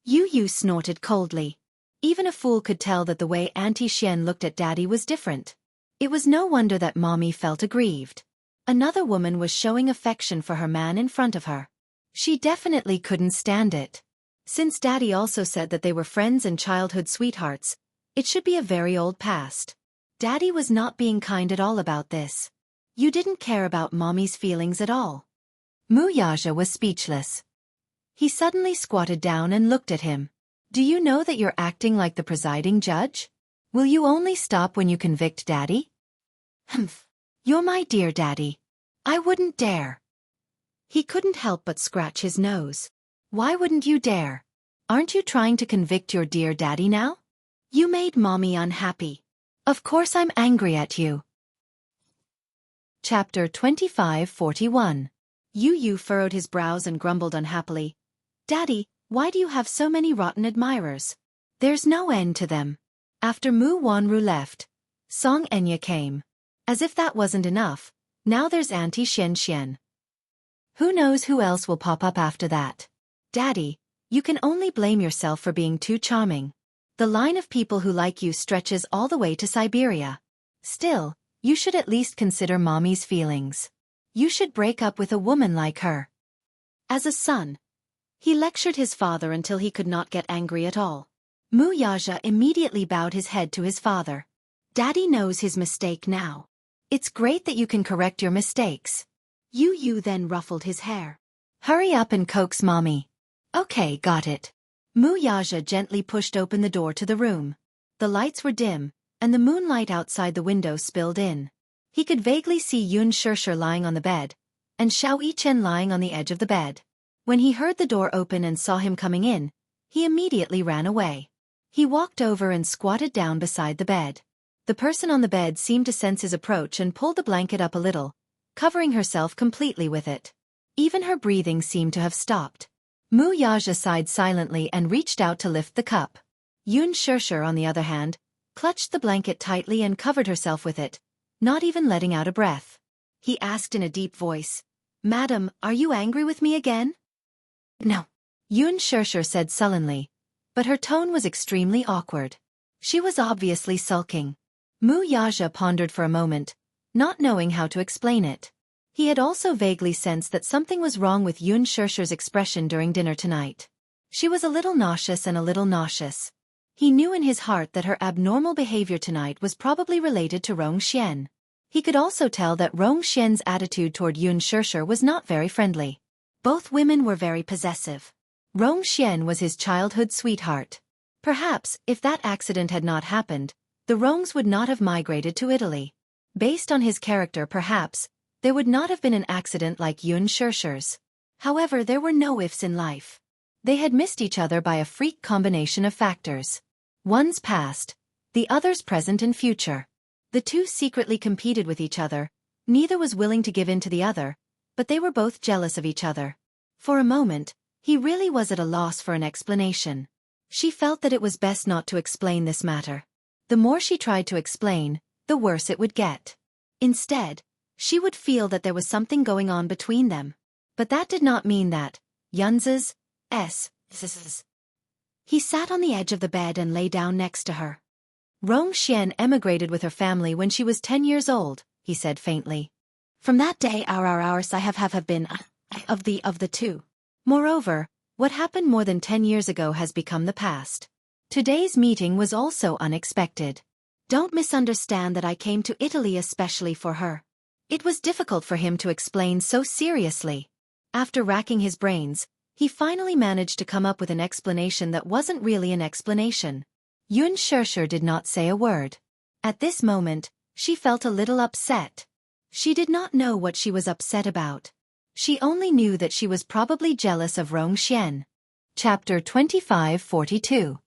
Yu Yu snorted coldly. Even a fool could tell that the way Auntie Xian looked at Daddy was different. It was no wonder that Mommy felt aggrieved. Another woman was showing affection for her man in front of her. She definitely couldn't stand it. Since Daddy also said that they were friends and childhood sweethearts, it should be a very old past. Daddy was not being kind at all about this. You didn't care about Mommy's feelings at all. Mu Yaja was speechless. He suddenly squatted down and looked at him. Do you know that you're acting like the presiding judge? Will you only stop when you convict Daddy? Humph. You're my dear Daddy. I wouldn't dare. He couldn't help but scratch his nose. Why wouldn't you dare? Aren't you trying to convict your dear Daddy now? You made Mommy unhappy. Of course I'm angry at you. Chapter 25:41. Yu furrowed his brows and grumbled unhappily. Daddy, why do you have so many rotten admirers? There's no end to them. After Mu Wanru left, Song Enya came. As if that wasn't enough, now there's Auntie Xian. Who knows who else will pop up after that? Daddy, you can only blame yourself for being too charming. The line of people who like you stretches all the way to Siberia. Still, you should at least consider Mommy's feelings. You should break up with a woman like her. As a son, he lectured his father until he could not get angry at all. Mu Yaja immediately bowed his head to his father. Daddy knows his mistake now. It's great that you can correct your mistakes. Yu then ruffled his hair. Hurry up and coax Mommy. Okay, got it. Mu Yaja gently pushed open the door to the room. The lights were dim, and the moonlight outside the window spilled in. He could vaguely see Yun Shirshir lying on the bed, and Xiao Yichen lying on the edge of the bed. When he heard the door open and saw him coming in, he immediately ran away. He walked over and squatted down beside the bed. The person on the bed seemed to sense his approach and pulled the blanket up a little, covering herself completely with it. Even her breathing seemed to have stopped. Mu Yaja sighed silently and reached out to lift the cup. Yun Shirshir, on the other hand, clutched the blanket tightly and covered herself with it, not even letting out a breath. He asked in a deep voice, Madam, are you angry with me again? No. Yun Shirshir said sullenly, but her tone was extremely awkward. She was obviously sulking. Mu Yaja pondered for a moment, not knowing how to explain it. He had also vaguely sensed that something was wrong with Yun Shirshir's expression during dinner tonight. She was a little nauseous and a little nauseous. He knew in his heart that her abnormal behavior tonight was probably related to Rong Xian. He could also tell that Rong Xian's attitude toward Yun Shirshir was not very friendly. Both women were very possessive. Rong Xian was his childhood sweetheart. Perhaps, if that accident had not happened, the Rongs would not have migrated to Italy. Based on his character, perhaps, there would not have been an accident like Yun Shirshir's. However, there were no ifs in life. They had missed each other by a freak combination of factors. One's past, the other's present and future. The two secretly competed with each other, neither was willing to give in to the other, but they were both jealous of each other. For a moment, he really was at a loss for an explanation. She felt that it was best not to explain this matter. The more she tried to explain, the worse it would get. Instead, she would feel that there was something going on between them. But that did not mean that, Yunz's, He sat on the edge of the bed and lay down next to her. Rong Xian emigrated with her family when she was 10 years old, he said faintly. From that day ours I have been of the two. Moreover, what happened more than 10 years ago has become the past. Today's meeting was also unexpected. Don't misunderstand that I came to Italy especially for her. It was difficult for him to explain so seriously. After racking his brains, he finally managed to come up with an explanation that wasn't really an explanation. Yun Shirshir did not say a word. At this moment, she felt a little upset. She did not know what she was upset about. She only knew that she was probably jealous of Rong Xian. Chapter 25:42.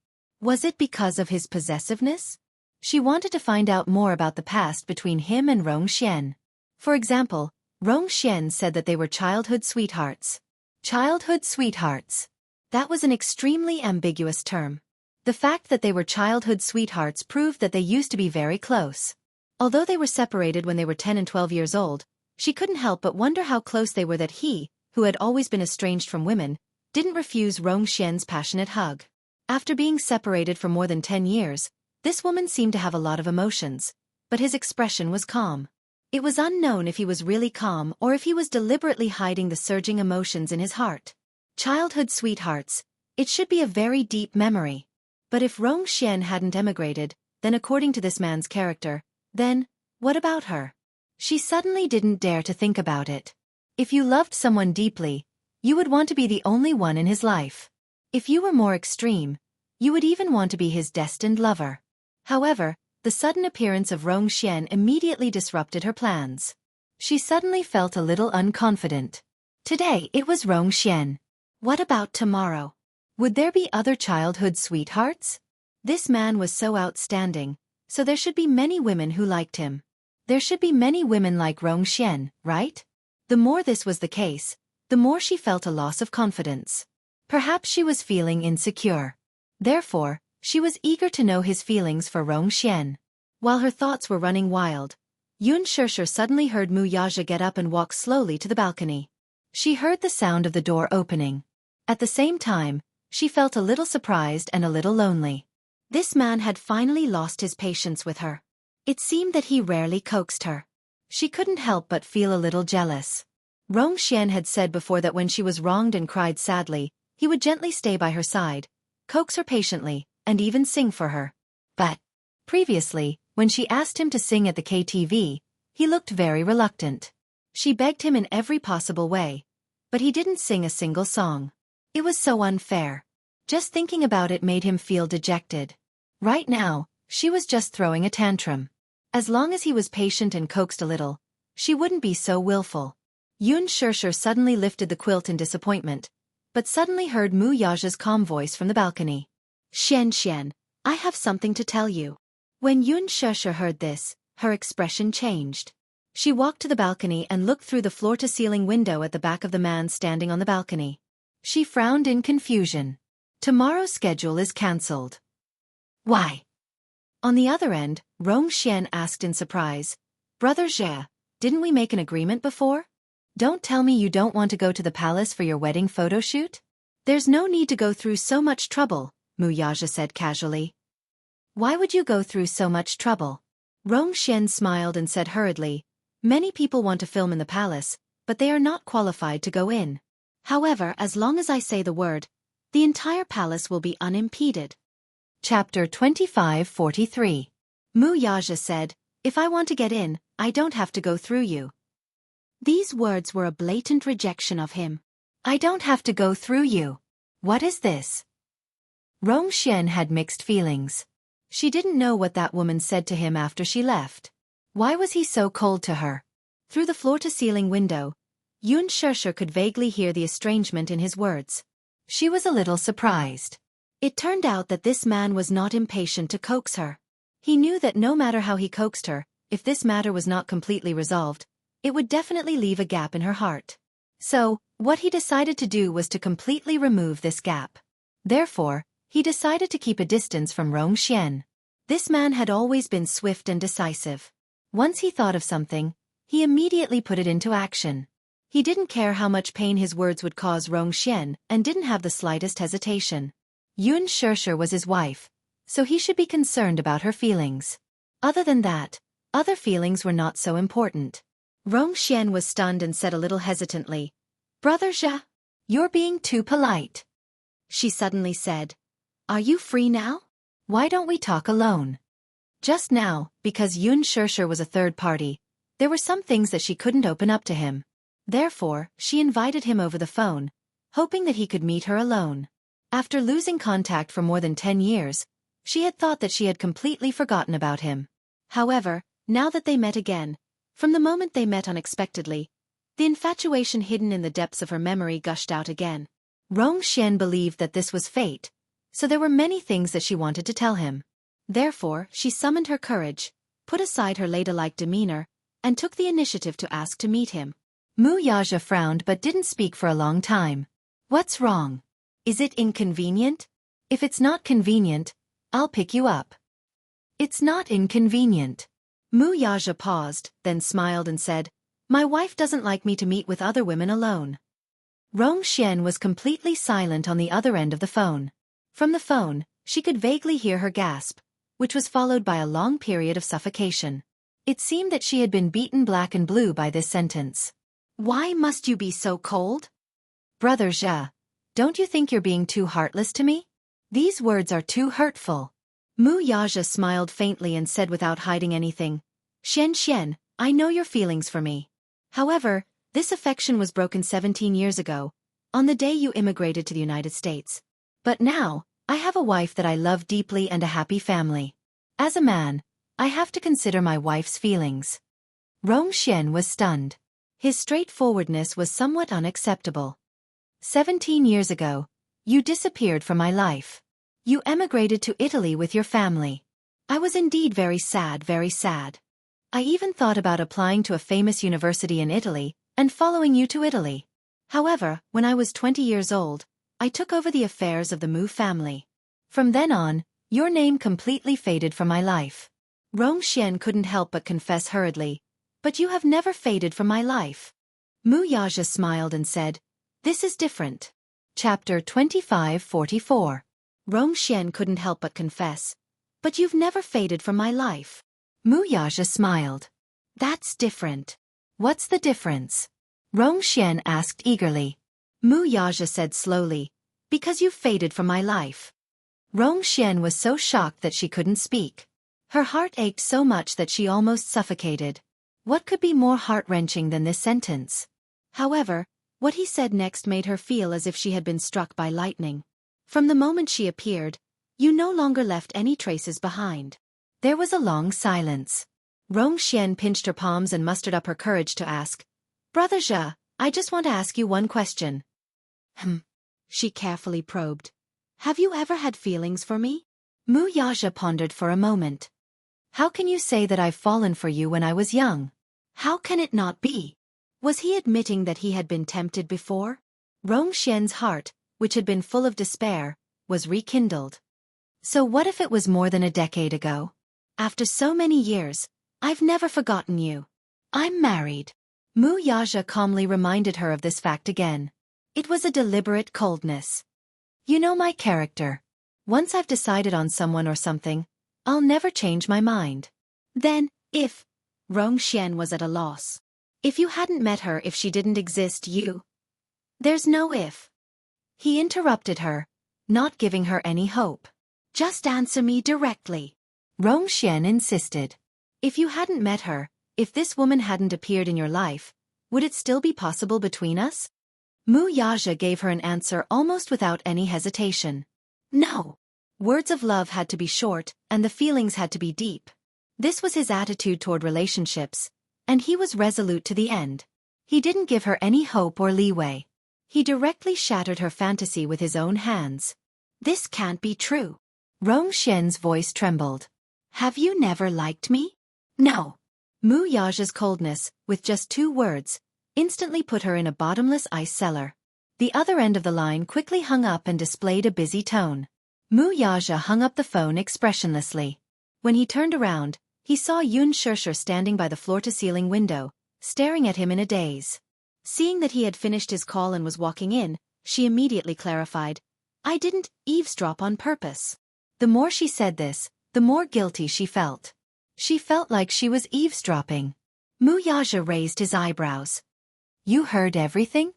Was it because of his possessiveness? She wanted to find out more about the past between him and Rong Xian. For example, Rong Xian said that they were childhood sweethearts. Childhood sweethearts. That was an extremely ambiguous term. The fact that they were childhood sweethearts proved that they used to be very close. Although they were separated when they were 10 and 12 years old, she couldn't help but wonder how close they were that he, who had always been estranged from women, didn't refuse Rong Xian's passionate hug. After being separated for more than 10 years, this woman seemed to have a lot of emotions, but his expression was calm. It was unknown if he was really calm or if he was deliberately hiding the surging emotions in his heart. Childhood sweethearts, it should be a very deep memory. But if Rong Xian hadn't emigrated, then according to this man's character, then, what about her? She suddenly didn't dare to think about it. If you loved someone deeply, you would want to be the only one in his life. If you were more extreme, You would even want to be his destined lover. However, the sudden appearance of Rong Xian immediately disrupted her plans. She suddenly felt a little unconfident. Today it was Rong Xian. What about tomorrow? Would there be other childhood sweethearts? This man was so outstanding, so there should be many women who liked him. There should be many women like Rong Xian, right? The more this was the case, the more she felt a loss of confidence. Perhaps she was feeling insecure. Therefore, she was eager to know his feelings for Rong Xian. While her thoughts were running wild, Yun Shishir suddenly heard Mu Yaja get up and walk slowly to the balcony. She heard the sound of the door opening. At the same time, she felt a little surprised and a little lonely. This man had finally lost his patience with her. It seemed that he rarely coaxed her. She couldn't help but feel a little jealous. Rong Xian had said before that when she was wronged and cried sadly, he would gently stay by her side, coax her patiently, and even sing for her. But previously, when she asked him to sing at the KTV, he looked very reluctant. She begged him in every possible way, but he didn't sing a single song. It was so unfair. Just thinking about it made him feel dejected. Right now, she was just throwing a tantrum. As long as he was patient and coaxed a little, she wouldn't be so willful. Yun Shishir suddenly lifted the quilt in disappointment, but suddenly heard Mu Yaja's calm voice from the balcony. Xian Xian, I have something to tell you. When Yun Shishir heard this, her expression changed. She walked to the balcony and looked through the floor-to-ceiling window at the back of the man standing on the balcony. She frowned in confusion. Tomorrow's schedule is cancelled. Why? On the other end, Rong Xian asked in surprise, Brother Jie, didn't we make an agreement before? Don't tell me you don't want to go to the palace for your wedding photo shoot? There's no need to go through so much trouble, Mu Yaja said casually. Why would you go through so much trouble? Rong Xian smiled and said hurriedly, many people want to film in the palace, but they are not qualified to go in. However, as long as I say the word, the entire palace will be unimpeded. Chapter 2543. Mu Yaja said, if I want to get in, I don't have to go through you. These words were a blatant rejection of him. I don't have to go through you. What is this? Rong Xian had mixed feelings. She didn't know what that woman said to him after she left. Why was he so cold to her? Through the floor-to-ceiling window, Yun Shishir could vaguely hear the estrangement in his words. She was a little surprised. It turned out that this man was not impatient to coax her. He knew that no matter how he coaxed her, if this matter was not completely resolved, it would definitely leave a gap in her heart. So, what he decided to do was to completely remove this gap. Therefore, he decided to keep a distance from Rong Xian. This man had always been swift and decisive. Once he thought of something, he immediately put it into action. He didn't care how much pain his words would cause Rong Xian and didn't have the slightest hesitation. Yun Shishir was his wife, so he should be concerned about her feelings. Other than that, other feelings were not so important. Rong Xian was stunned and said a little hesitantly, Brother Jia, you're being too polite. She suddenly said, Are you free now? Why don't we talk alone? Just now, because Yun Shishir was a third party, there were some things that she couldn't open up to him. Therefore, she invited him over the phone, hoping that he could meet her alone. After losing contact for more than 10 years, she had thought that she had completely forgotten about him. However, now that they met again, from the moment they met unexpectedly, the infatuation hidden in the depths of her memory gushed out again. Rong Xian believed that this was fate, so there were many things that she wanted to tell him. Therefore, she summoned her courage, put aside her ladylike demeanor, and took the initiative to ask to meet him. Mu Yaja frowned but didn't speak for a long time. What's wrong? Is it inconvenient? If it's not convenient, I'll pick you up. It's not inconvenient. Mu Yaja paused, then smiled and said, My wife doesn't like me to meet with other women alone. Rong Xian was completely silent on the other end of the phone. From the phone, she could vaguely hear her gasp, which was followed by a long period of suffocation. It seemed that she had been beaten black and blue by this sentence. Why must you be so cold? Brother Jia, don't you think you're being too heartless to me? These words are too hurtful. Mu Yaja smiled faintly and said without hiding anything, Xian Xian, I know your feelings for me. However, this affection was broken 17 years ago, on the day you immigrated to the United States. But now, I have a wife that I love deeply and a happy family. As a man, I have to consider my wife's feelings. Rong Xian was stunned. His straightforwardness was somewhat unacceptable. 17 years ago, you disappeared from my life. You emigrated to Italy with your family. I was indeed very sad, very sad. I even thought about applying to a famous university in Italy and following you to Italy. However, when I was 20 years old, I took over the affairs of the Mu family. From then on, your name completely faded from my life. Rong Xian couldn't help but confess hurriedly, but you have never faded from my life. Mu Yaja smiled and said, this is different. Chapter 25:44. Rong Xian couldn't help but confess, but you've never faded from my life. Mu Yaja smiled. That's different. What's the difference? Rong Xian asked eagerly. Mu Yaja said slowly, because you've faded from my life. Rong Xian was so shocked that she couldn't speak. Her heart ached so much that she almost suffocated. What could be more heart-wrenching than this sentence? However, what he said next made her feel as if she had been struck by lightning. From the moment she appeared, you no longer left any traces behind. There was a long silence. Rong Xian pinched her palms and mustered up her courage to ask, Brother Zhe, I just want to ask you one question. She carefully probed. Have you ever had feelings for me? Mu Yaja pondered for a moment. How can you say that I've fallen for you when I was young? How can it not be? Was he admitting that he had been tempted before? Rong Xian's heart, which had been full of despair, was rekindled. So what if it was more than a decade ago? After so many years, I've never forgotten you. I'm married. Mu Yaja calmly reminded her of this fact again. It was a deliberate coldness. You know my character. Once I've decided on someone or something, I'll never change my mind. Then, if... Rong Xian was at a loss. If you hadn't met her, if she didn't exist, you... There's no if. He interrupted her, not giving her any hope. Just answer me directly. Rong Xian insisted. If you hadn't met her, if this woman hadn't appeared in your life, would it still be possible between us? Mu Yaja gave her an answer almost without any hesitation. No. Words of love had to be short, and the feelings had to be deep. This was his attitude toward relationships, and he was resolute to the end. He didn't give her any hope or leeway. He directly shattered her fantasy with his own hands. This can't be true. Rong Xian's voice trembled. Have you never liked me? No. Mu Yaja's coldness, with just 2 words, instantly put her in a bottomless ice cellar. The other end of the line quickly hung up and displayed a busy tone. Mu Yaja hung up the phone expressionlessly. When he turned around, he saw Yun Shishir standing by the floor-to-ceiling window, staring at him in a daze. Seeing that he had finished his call and was walking in, she immediately clarified, I didn't eavesdrop on purpose. The more she said this, the more guilty she felt. She felt like she was eavesdropping. Mu Yaja raised his eyebrows. You heard everything?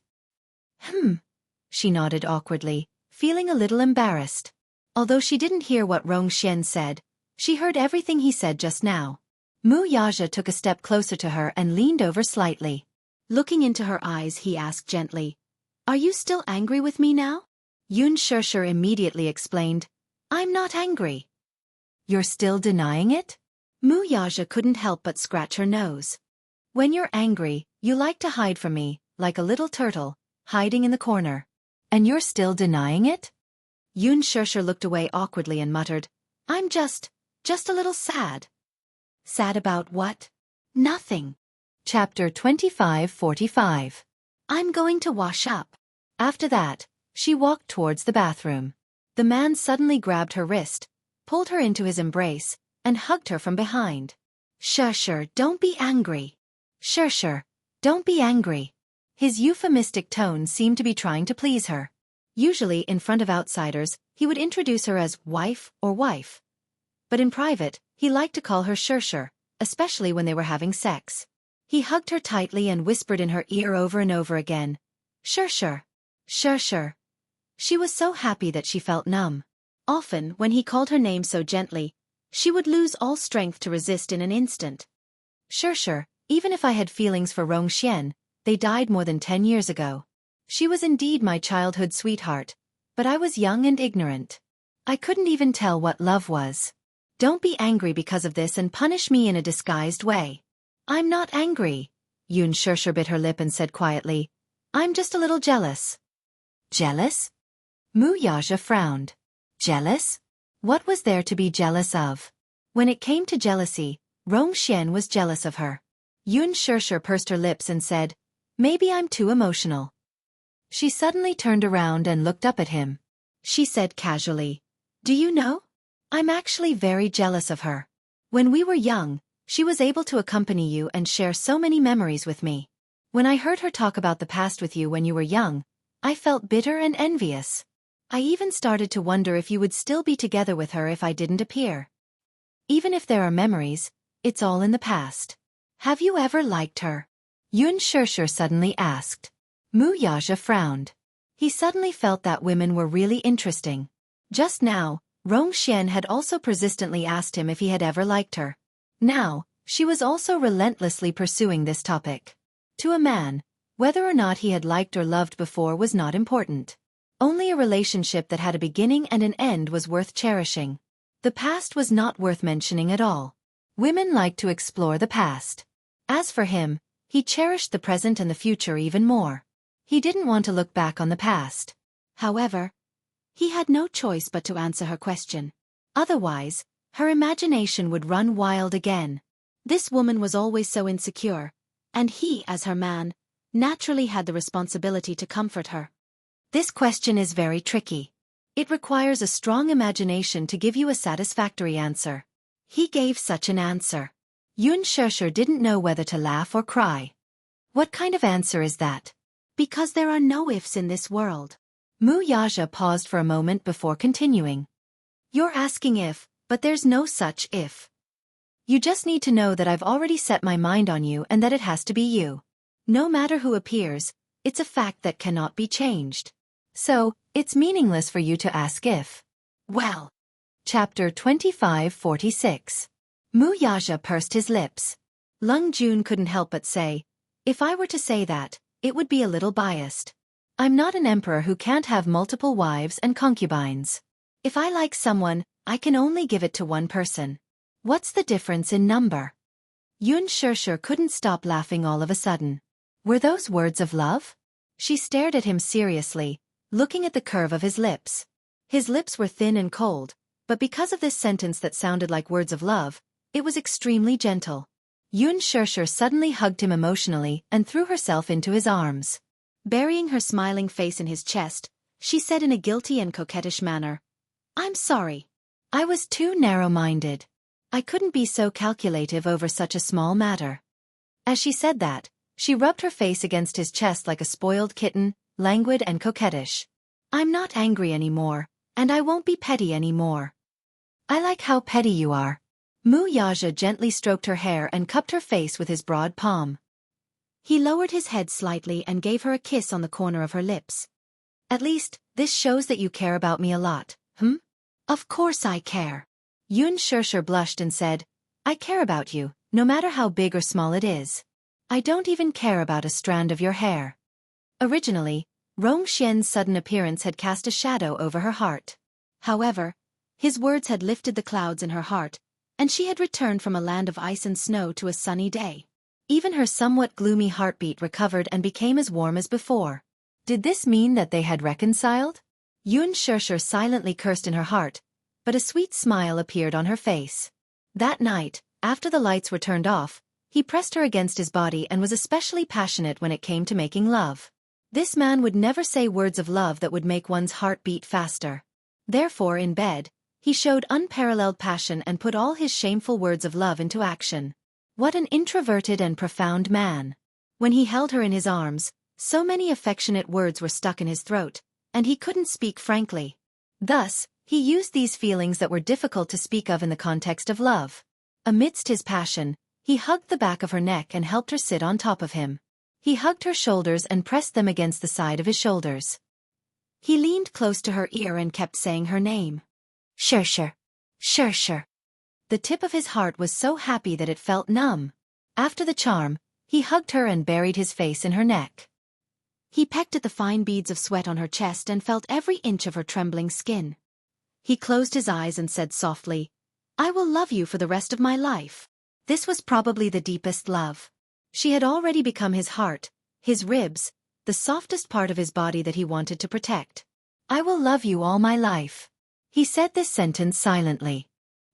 She nodded awkwardly, feeling a little embarrassed. Although she didn't hear what Rong Xian said, she heard everything he said just now. Mu Yaja took a step closer to her and leaned over slightly. Looking into her eyes, he asked gently, Are you still angry with me now? Yun Shishir immediately explained, I'm not angry. You're still denying it? Mu Yaja couldn't help but scratch her nose. When you're angry, you like to hide from me, like a little turtle, hiding in the corner. And you're still denying it? Yun Shishir looked away awkwardly and muttered, I'm just a little sad. Sad about what? Nothing. Chapter 25:45. I'm going to wash up. After that, she walked towards the bathroom. The man suddenly grabbed her wrist, pulled her into his embrace, and hugged her from behind. Shishir, don't be angry. Shishir, don't be angry. His euphemistic tone seemed to be trying to please her. Usually, in front of outsiders, he would introduce her as wife or wife. But in private, he liked to call her Shishir, especially when they were having sex. He hugged her tightly and whispered in her ear over and over again, Shishir, Shishir. She was so happy that she felt numb. Often, when he called her name so gently, she would lose all strength to resist in an instant. Shishir, even if I had feelings for Rong Xian, they died more than 10 years ago. She was indeed my childhood sweetheart, but I was young and ignorant. I couldn't even tell what love was. Don't be angry because of this and punish me in a disguised way. I'm not angry. Yoon Shirshir bit her lip and said quietly, I'm just a little jealous. Jealous? Mu Yaja frowned. Jealous? What was there to be jealous of? When it came to jealousy, Rong Xian was jealous of her. Yoon Shirshir pursed her lips and said, maybe I'm too emotional. She suddenly turned around and looked up at him. She said casually, do you know? I'm actually very jealous of her. When we were young, she was able to accompany you and share so many memories with me. When I heard her talk about the past with you when you were young, I felt bitter and envious. I even started to wonder if you would still be together with her if I didn't appear. Even if there are memories, it's all in the past. Have you ever liked her? Yoon Shirshir suddenly asked. Mu Yaja frowned. He suddenly felt that women were really interesting. Just now, Rong Xian had also persistently asked him if he had ever liked her. Now, she was also relentlessly pursuing this topic. To a man, whether or not he had liked or loved before was not important. Only a relationship that had a beginning and an end was worth cherishing. The past was not worth mentioning at all. Women like to explore the past. As for him, he cherished the present and the future even more. He didn't want to look back on the past. However, he had no choice but to answer her question. Otherwise, her imagination would run wild again. This woman was always so insecure, and he, as her man, naturally had the responsibility to comfort her. This question is very tricky. It requires a strong imagination to give you a satisfactory answer. He gave such an answer. Yoon Shirshir didn't know whether to laugh or cry. What kind of answer is that? Because there are no ifs in this world. Mu Yaja paused for a moment before continuing. You're asking if, but there's no such if. You just need to know that I've already set my mind on you and that it has to be you. No matter who appears, it's a fact that cannot be changed. So, it's meaningless for you to ask if. Well. Chapter 2546. Mu Yaja pursed his lips. Lung Jun couldn't help but say, if I were to say that, it would be a little biased. I'm not an emperor who can't have multiple wives and concubines. If I like someone, I can only give it to one person. What's the difference in number? Yoon Shirshir couldn't stop laughing all of a sudden. Were those words of love? She stared at him seriously, looking at the curve of his lips. His lips were thin and cold, but because of this sentence that sounded like words of love, it was extremely gentle. Yoon Shirshir suddenly hugged him emotionally and threw herself into his arms. Burying her smiling face in his chest, she said in a guilty and coquettish manner, I'm sorry. I was too narrow-minded. I couldn't be so calculative over such a small matter. As she said that, she rubbed her face against his chest like a spoiled kitten, languid and coquettish. I'm not angry anymore, and I won't be petty anymore. I like how petty you are. Mu Yaja gently stroked her hair and cupped her face with his broad palm. He lowered his head slightly and gave her a kiss on the corner of her lips. At least, this shows that you care about me a lot, Of course I care. Yoon Shirshir blushed and said, I care about you, no matter how big or small it is. I don't even care about a strand of your hair. Originally, Rong Xian's sudden appearance had cast a shadow over her heart. However, his words had lifted the clouds in her heart, and she had returned from a land of ice and snow to a sunny day. Even her somewhat gloomy heartbeat recovered and became as warm as before. Did this mean that they had reconciled? Yoon Shirshir silently cursed in her heart, but a sweet smile appeared on her face. That night, after the lights were turned off, he pressed her against his body and was especially passionate when it came to making love. This man would never say words of love that would make one's heart beat faster. Therefore, in bed, he showed unparalleled passion and put all his shameful words of love into action. What an introverted and profound man. When he held her in his arms, so many affectionate words were stuck in his throat, and he couldn't speak frankly. Thus, he used these feelings that were difficult to speak of in the context of love. Amidst his passion, he hugged the back of her neck and helped her sit on top of him. He hugged her shoulders and pressed them against the side of his shoulders. He leaned close to her ear and kept saying her name. Shirshir. Shirshir. The tip of his heart was so happy that it felt numb. After the charm, he hugged her and buried his face in her neck. He pecked at the fine beads of sweat on her chest and felt every inch of her trembling skin. He closed his eyes and said softly, "I will love you for the rest of my life." This was probably the deepest love. She had already become his heart, his ribs, the softest part of his body that he wanted to protect. "I will love you all my life." He said this sentence silently.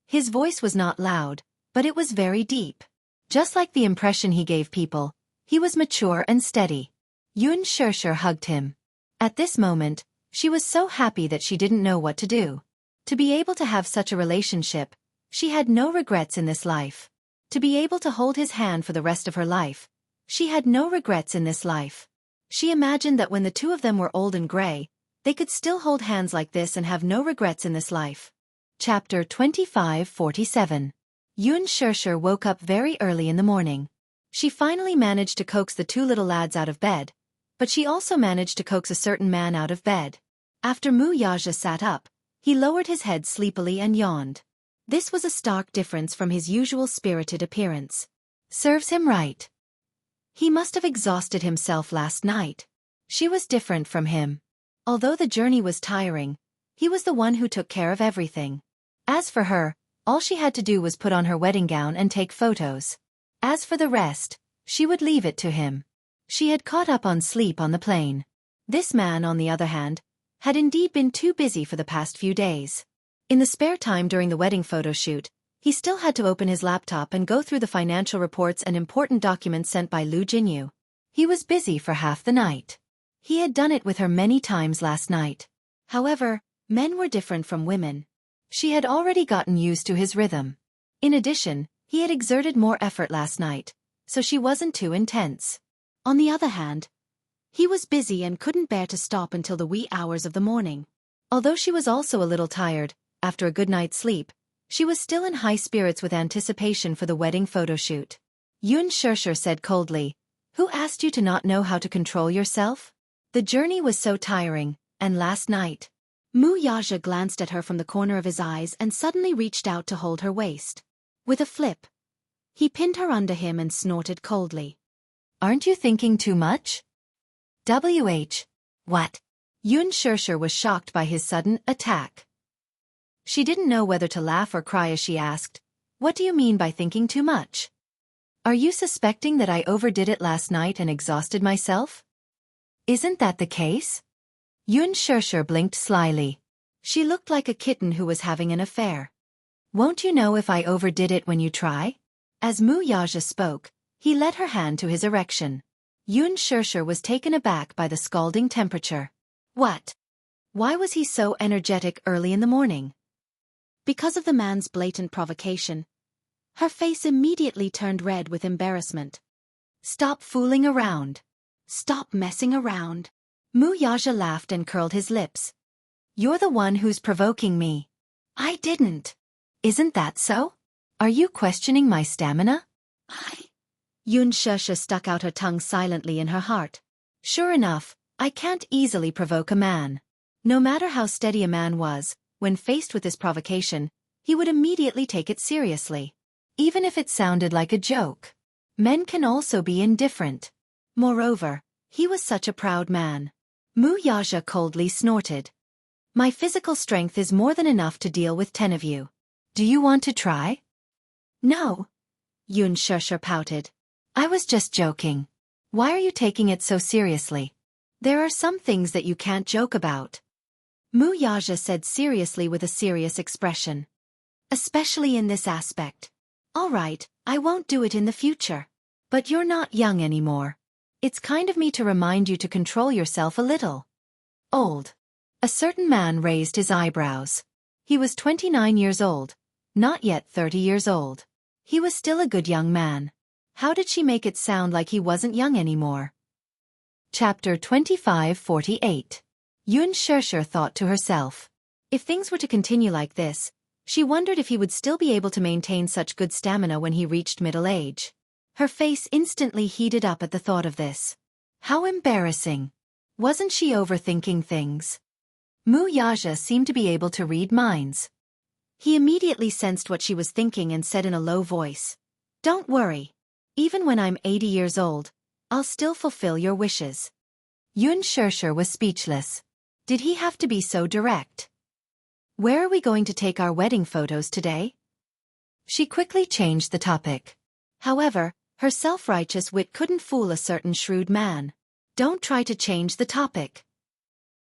His voice was not loud, but it was very deep. Just like the impression he gave people, he was mature and steady. Yun Shirshir hugged him. At this moment, she was so happy that she didn't know what to do. To be able to have such a relationship, she had no regrets in this life. To be able to hold his hand for the rest of her life, she had no regrets in this life. She imagined that when the two of them were old and gray, they could still hold hands like this and have no regrets in this life. Chapter 25:47. Yun Shirshir woke up very early in the morning. She finally managed to coax the two little lads out of bed, but she also managed to coax a certain man out of bed. After Mu Yaja sat up, he lowered his head sleepily and yawned. This was a stark difference from his usual spirited appearance. Serves him right. He must have exhausted himself last night. She was different from him. Although the journey was tiring, he was the one who took care of everything. As for her, all she had to do was put on her wedding gown and take photos. As for the rest, she would leave it to him. She had caught up on sleep on the plane. This man, on the other hand, had indeed been too busy for the past few days. In the spare time during the wedding photo shoot, he still had to open his laptop and go through the financial reports and important documents sent by Lu Jinyu. He was busy for half the night. He had done it with her many times last night. However, men were different from women. She had already gotten used to his rhythm. In addition, he had exerted more effort last night, so she wasn't too intense. On the other hand, he was busy and couldn't bear to stop until the wee hours of the morning. Although she was also a little tired, after a good night's sleep, she was still in high spirits with anticipation for the wedding photo shoot. Yun Shirshir said coldly, "Who asked you to not know how to control yourself? The journey was so tiring, and last night." Mu Yaja glanced at her from the corner of his eyes and suddenly reached out to hold her waist. With a flip, he pinned her under him and snorted coldly. "Aren't you thinking too much?" What? Yun Shirshir was shocked by his sudden attack. She didn't know whether to laugh or cry as she asked, "What do you mean by thinking too much? Are you suspecting that I overdid it last night and exhausted myself?" "Isn't that the case?" Yun Shirshir blinked slyly. She looked like a kitten who was having an affair. "Won't you know if I overdid it when you try?" As Mu Yaja spoke, he led her hand to his erection. Yun Shirshir was taken aback by the scalding temperature. What? Why was he so energetic early in the morning? Because of the man's blatant provocation. Her face immediately turned red with embarrassment. "Stop fooling around. Stop messing around." Mu Yaja laughed and curled his lips. "You're the one who's provoking me." "I didn't." "Isn't that so? Are you questioning my stamina?" Yun Shirshir stuck out her tongue silently in her heart. Sure enough, I can't easily provoke a man. No matter how steady a man was, when faced with this provocation, he would immediately take it seriously. Even if it sounded like a joke. Men can also be indifferent. Moreover, he was such a proud man. Mu Yaja coldly snorted. "My physical strength is more than enough to deal with 10 of you. Do you want to try?" "No." Yun Shirshir pouted. "I was just joking. Why are you taking it so seriously? There are some things that you can't joke about." Mu Yaja said seriously with a serious expression. "Especially in this aspect. All right, I won't do it in the future. But you're not young anymore. It's kind of me to remind you to control yourself a little." "Old." A certain man raised his eyebrows. He was 29 years old, not yet 30 years old. He was still a good young man. How did she make it sound like he wasn't young anymore? Chapter 25:48. Yun Shirshir thought to herself. If things were to continue like this, she wondered if he would still be able to maintain such good stamina when he reached middle age. Her face instantly heated up at the thought of this. How embarrassing. Wasn't she overthinking things? Mu Yaja seemed to be able to read minds. He immediately sensed what she was thinking and said in a low voice, "Don't worry. Even when I'm 80 years old, I'll still fulfill your wishes." Yun Shirshir was speechless. Did he have to be so direct? Where are we going to take our wedding photos today? She quickly changed the topic. However, her self-righteous wit couldn't fool a certain shrewd man. Don't try to change the topic.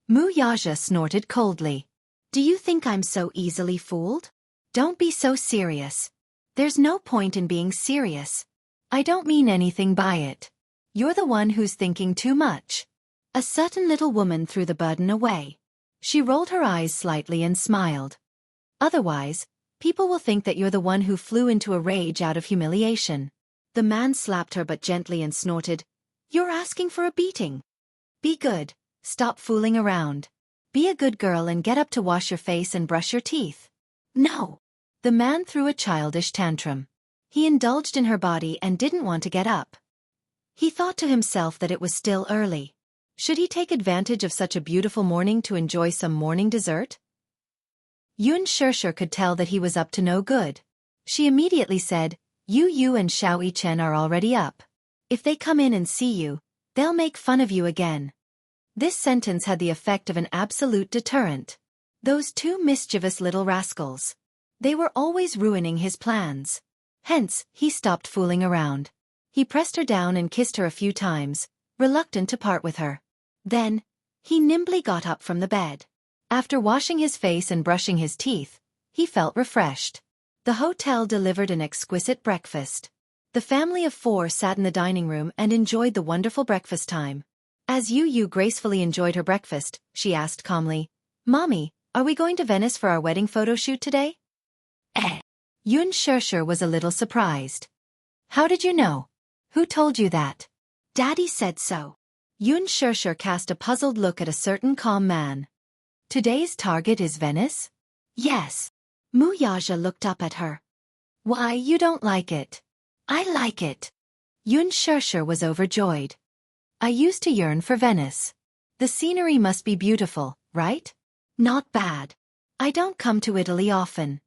Mu Yaja snorted coldly. Do you think I'm so easily fooled? Don't be so serious. There's no point in being serious. I don't mean anything by it. You're the one who's thinking too much. A certain little woman threw the burden away. She rolled her eyes slightly and smiled. Otherwise, people will think that you're the one who flew into a rage out of humiliation. The man slapped her but gently and snorted, You're asking for a beating. Be good, stop fooling around. Be a good girl and get up to wash your face and brush your teeth. No. The man threw a childish tantrum. He indulged in her body and didn't want to get up. He thought to himself that it was still early. Should he take advantage of such a beautiful morning to enjoy some morning dessert? Yun Shirshir could tell that he was up to no good. She immediately said, You and Xiao Yichen are already up. If they come in and see you, they'll make fun of you again. This sentence had the effect of an absolute deterrent. Those two mischievous little rascals. They were always ruining his plans. Hence, he stopped fooling around. He pressed her down and kissed her a few times, reluctant to part with her. Then, he nimbly got up from the bed. After washing his face and brushing his teeth, he felt refreshed. The hotel delivered an exquisite breakfast. The family of 4 sat in the dining room and enjoyed the wonderful breakfast time. As Yu gracefully enjoyed her breakfast, she asked calmly, Mommy, are we going to Venice for our wedding photo shoot today? Yun Shirshir was a little surprised. How did you know? Who told you that? Daddy said so. Yun Shirshir cast a puzzled look at a certain calm man. Today's target is Venice? Yes. Mu Yaja looked up at her. Why, you don't like it? I like it. Yun Shirshir was overjoyed. I used to yearn for Venice. The scenery must be beautiful, right? Not bad. I don't come to Italy often.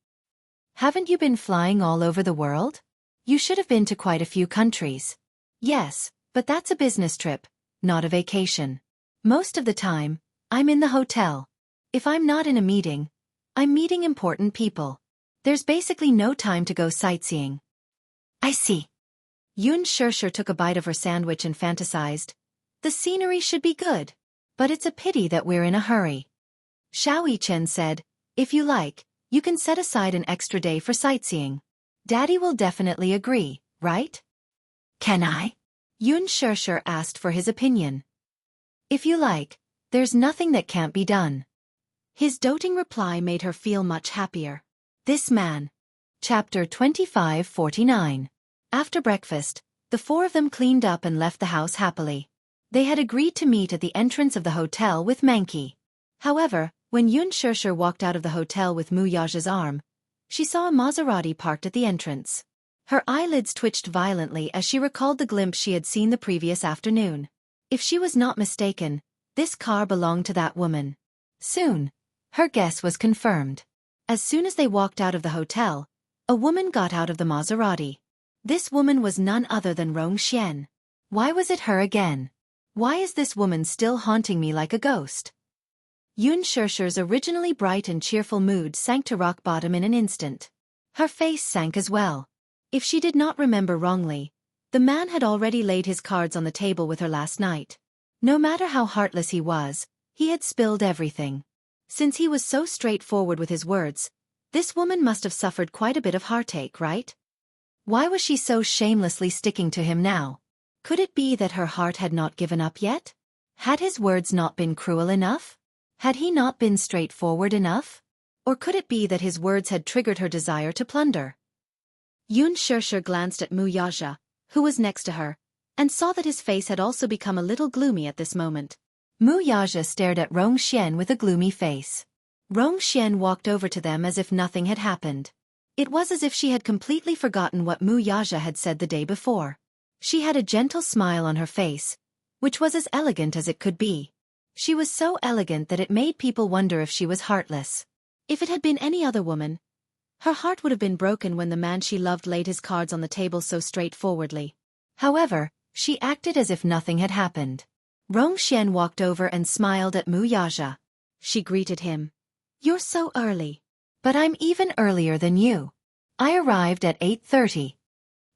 Haven't you been flying all over the world? You should have been to quite a few countries. Yes, but that's a business trip, not a vacation. Most of the time, I'm in the hotel. If I'm not in a meeting, I'm meeting important people. There's basically no time to go sightseeing. I see. Yun Shirshir took a bite of her sandwich and fantasized. The scenery should be good, but it's a pity that we're in a hurry. Xiao Yichen said, If you like, you can set aside an extra day for sightseeing. Daddy will definitely agree, right? Can I? Yun Shirshir asked for his opinion. If you like, there's nothing that can't be done. His doting reply made her feel much happier. This man. Chapter 2549. After breakfast, the 4 of them cleaned up and left the house happily. They had agreed to meet at the entrance of the hotel with Mankey. However, when Yun Shirshir walked out of the hotel with Mu Yaja's arm, she saw a Maserati parked at the entrance. Her eyelids twitched violently as she recalled the glimpse she had seen the previous afternoon. If she was not mistaken, this car belonged to that woman. Soon, her guess was confirmed. As soon as they walked out of the hotel, a woman got out of the Maserati. This woman was none other than Rong Xian. Why was it her again? Why is this woman still haunting me like a ghost? Yun Shirshir's originally bright and cheerful mood sank to rock bottom in an instant. Her face sank as well. If she did not remember wrongly, the man had already laid his cards on the table with her last night. No matter how heartless he was, he had spilled everything. Since he was so straightforward with his words, this woman must have suffered quite a bit of heartache, right? Why was she so shamelessly sticking to him now? Could it be that her heart had not given up yet? Had his words not been cruel enough? Had he not been straightforward enough? Or could it be that his words had triggered her desire to plunder? Yun Shirshir glanced at Mu Yaja, who was next to her, and saw that his face had also become a little gloomy at this moment. Mu Yaja stared at Rong Xian with a gloomy face. Rong Xian walked over to them as if nothing had happened. It was as if she had completely forgotten what Mu Yaja had said the day before. She had a gentle smile on her face, which was as elegant as it could be. She was so elegant that it made people wonder if she was heartless. If it had been any other woman, her heart would have been broken when the man she loved laid his cards on the table so straightforwardly. However, she acted as if nothing had happened. Rong Xian walked over and smiled at Mu Yaja. She greeted him. You're so early. But I'm even earlier than you. I arrived at 8:30.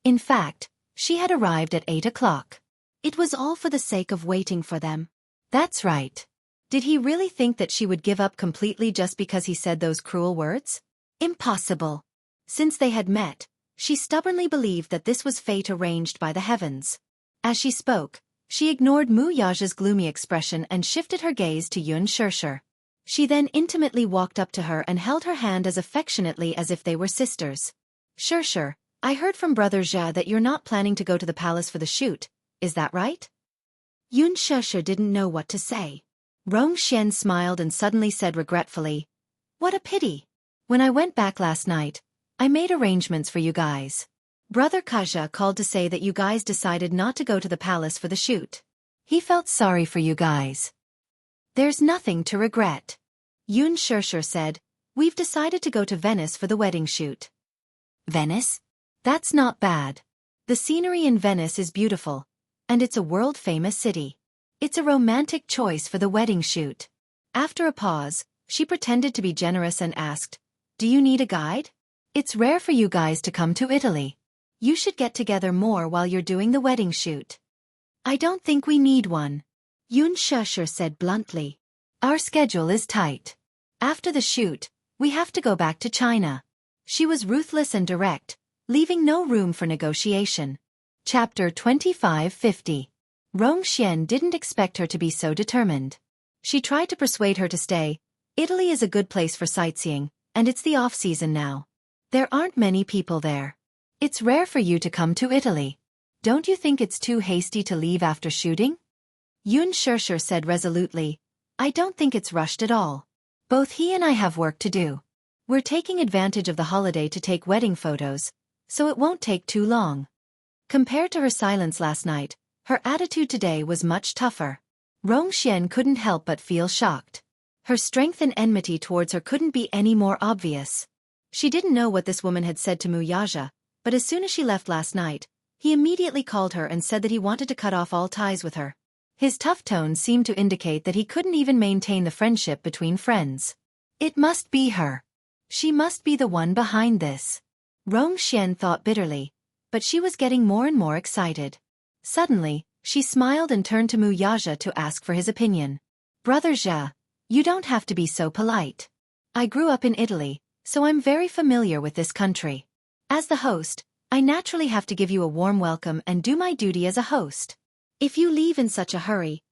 In fact, she had arrived at 8 o'clock. It was all for the sake of waiting for them. That's right. Did he really think that she would give up completely just because he said those cruel words? Impossible. Since they had met, she stubbornly believed that this was fate arranged by the heavens. As she spoke, she ignored Mu Yaja's gloomy expression and shifted her gaze to Yun Shirshir. She then intimately walked up to her and held her hand as affectionately as if they were sisters. Shirshir, I heard from Brother Jia that you're not planning to go to the palace for the shoot, is that right? Yun Shirshir didn't know what to say. Rong Xian smiled and suddenly said regretfully, What a pity. When I went back last night, I made arrangements for you guys. Brother Kaja called to say that you guys decided not to go to the palace for the shoot. He felt sorry for you guys. There's nothing to regret. Yun Shirshir said, We've decided to go to Venice for the wedding shoot. Venice? That's not bad. The scenery in Venice is beautiful, and it's a world-famous city. It's a romantic choice for the wedding shoot. After a pause, she pretended to be generous and asked, Do you need a guide? It's rare for you guys to come to Italy. You should get together more while you're doing the wedding shoot. I don't think we need one. Yun Shirshir said bluntly. Our schedule is tight. After the shoot, we have to go back to China. She was ruthless and direct, leaving no room for negotiation. Chapter 2550. Rong Xian didn't expect her to be so determined. She tried to persuade her to stay. Italy is a good place for sightseeing, and it's the off-season now. There aren't many people there. It's rare for you to come to Italy. Don't you think it's too hasty to leave after shooting? Yun Shirshir said resolutely, I don't think it's rushed at all. Both he and I have work to do. We're taking advantage of the holiday to take wedding photos, so it won't take too long. Compared to her silence last night, her attitude today was much tougher. Rong Xian couldn't help but feel shocked. Her strength and enmity towards her couldn't be any more obvious. She didn't know what this woman had said to Mu Yaja, but as soon as she left last night, he immediately called her and said that he wanted to cut off all ties with her. His tough tone seemed to indicate that he couldn't even maintain the friendship between friends. It must be her. She must be the one behind this. Rong Xian thought bitterly, but she was getting more and more excited. Suddenly, she smiled and turned to Mu Yaja to ask for his opinion. Brother Jia, you don't have to be so polite. I grew up in Italy, so I'm very familiar with this country. As the host, I naturally have to give you a warm welcome and do my duty as a host. If you leave in such a hurry,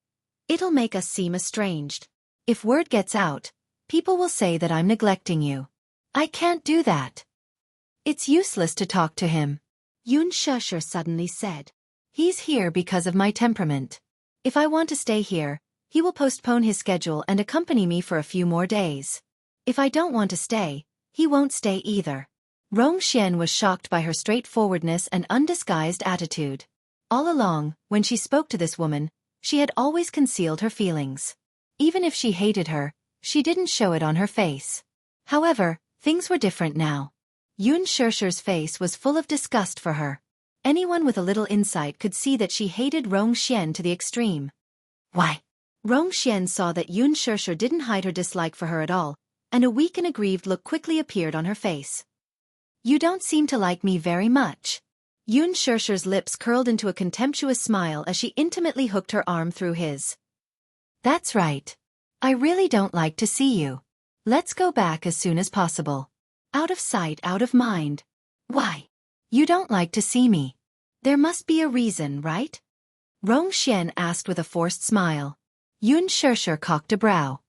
it'll make us seem estranged. If word gets out, people will say that I'm neglecting you. I can't do that. It's useless to talk to him. Yun Shirshir suddenly said. He's here because of my temperament. If I want to stay here, he will postpone his schedule and accompany me for a few more days. If I don't want to stay, he won't stay either. Rong Xian was shocked by her straightforwardness and undisguised attitude. All along, when she spoke to this woman, she had always concealed her feelings. Even if she hated her, she didn't show it on her face. However, things were different now. Yun Shirshir's face was full of disgust for her. Anyone with a little insight could see that she hated Rong Xian to the extreme. Why? Rong Xian saw that Yun Shirshir didn't hide her dislike for her at all, and a weak and aggrieved look quickly appeared on her face. You don't seem to like me very much. Yun Shirshir's lips curled into a contemptuous smile as she intimately hooked her arm through his. That's right. I really don't like to see you. Let's go back as soon as possible. Out of sight, out of mind. Why? You don't like to see me. There must be a reason, right? Rong Xian asked with a forced smile. Yun Shirshir cocked a brow.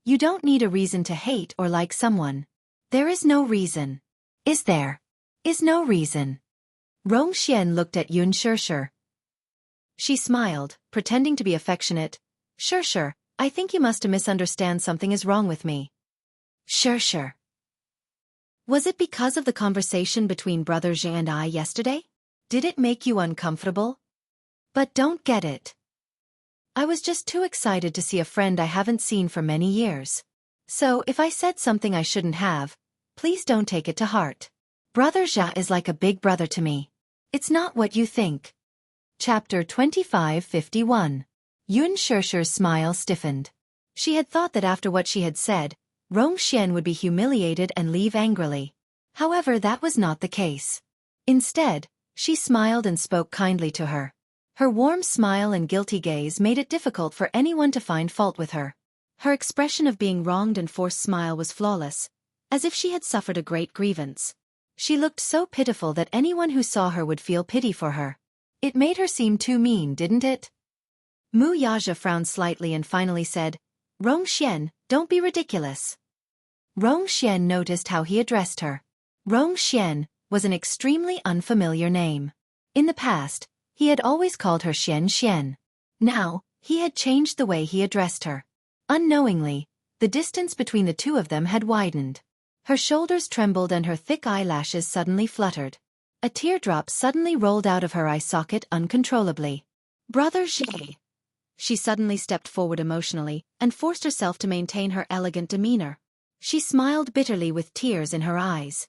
You don't need a reason to hate or like someone. There is no reason. Is there? Is no reason. Rong Xian looked at Yun Shirshir. She smiled, pretending to be affectionate. Shirshir, I think you must misunderstand something is wrong with me. Shirshir. Was it because of the conversation between Brother Zhe and I yesterday? Did it make you uncomfortable? But don't get it. I was just too excited to see a friend I haven't seen for many years. So if I said something I shouldn't have, please don't take it to heart. Brother Zhe is like a big brother to me. It's not what you think. Chapter 2551. Yun Shirshir's smile stiffened. She had thought that after what she had said, Rongxian would be humiliated and leave angrily. However, that was not the case. Instead, she smiled and spoke kindly to her. Her warm smile and guilty gaze made it difficult for anyone to find fault with her. Her expression of being wronged and forced smile was flawless, as if she had suffered a great grievance. She looked so pitiful that anyone who saw her would feel pity for her. It made her seem too mean, didn't it? Mu Yaja frowned slightly and finally said, Rongxian, don't be ridiculous. Rongxian noticed how he addressed her. Rongxian was an extremely unfamiliar name. In the past, he had always called her Xian. Now, he had changed the way he addressed her. Unknowingly, the distance between the two of them had widened. Her shoulders trembled and her thick eyelashes suddenly fluttered. A teardrop suddenly rolled out of her eye socket uncontrollably. Brother Xie. She suddenly stepped forward emotionally and forced herself to maintain her elegant demeanor. She smiled bitterly with tears in her eyes.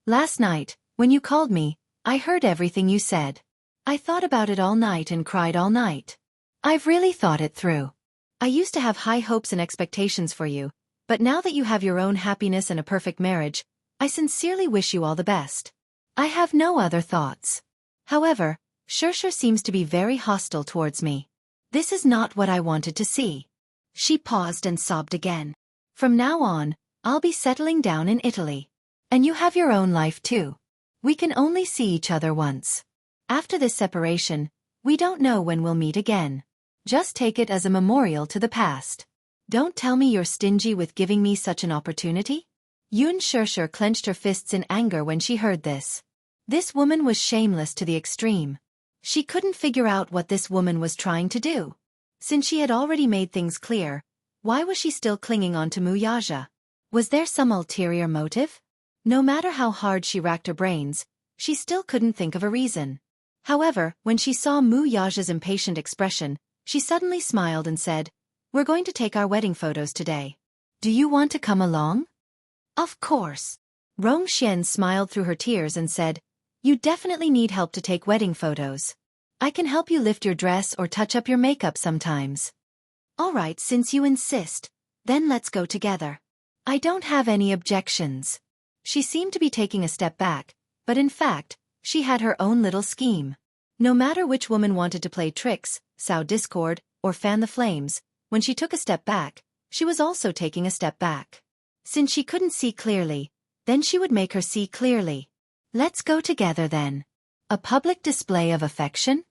Last night, when you called me, I heard everything you said. I thought about it all night and cried all night. I've really thought it through. I used to have high hopes and expectations for you, but now that you have your own happiness and a perfect marriage, I sincerely wish you all the best. I have no other thoughts. However, Shusher seems to be very hostile towards me. This is not what I wanted to see. She paused and sobbed again. From now on, I'll be settling down in Italy. And you have your own life too. We can only see each other once. After this separation, we don't know when we'll meet again. Just take it as a memorial to the past. Don't tell me you're stingy with giving me such an opportunity? Yun Shusher clenched her fists in anger when she heard this. This woman was shameless to the extreme. She couldn't figure out what this woman was trying to do. Since she had already made things clear, why was she still clinging on to Mu Yaja? Was there some ulterior motive? No matter how hard she racked her brains, she still couldn't think of a reason. However, when she saw Mu Yaja's impatient expression, she suddenly smiled and said, We're going to take our wedding photos today. Do you want to come along? Of course. Rongxian smiled through her tears and said, You definitely need help to take wedding photos. I can help you lift your dress or touch up your makeup sometimes. All right, since you insist, then let's go together. I don't have any objections. She seemed to be taking a step back, but in fact, she had her own little scheme. No matter which woman wanted to play tricks, sow discord, or fan the flames, when she took a step back, she was also taking a step back. Since she couldn't see clearly, then she would make her see clearly. Let's go together then. A public display of affection?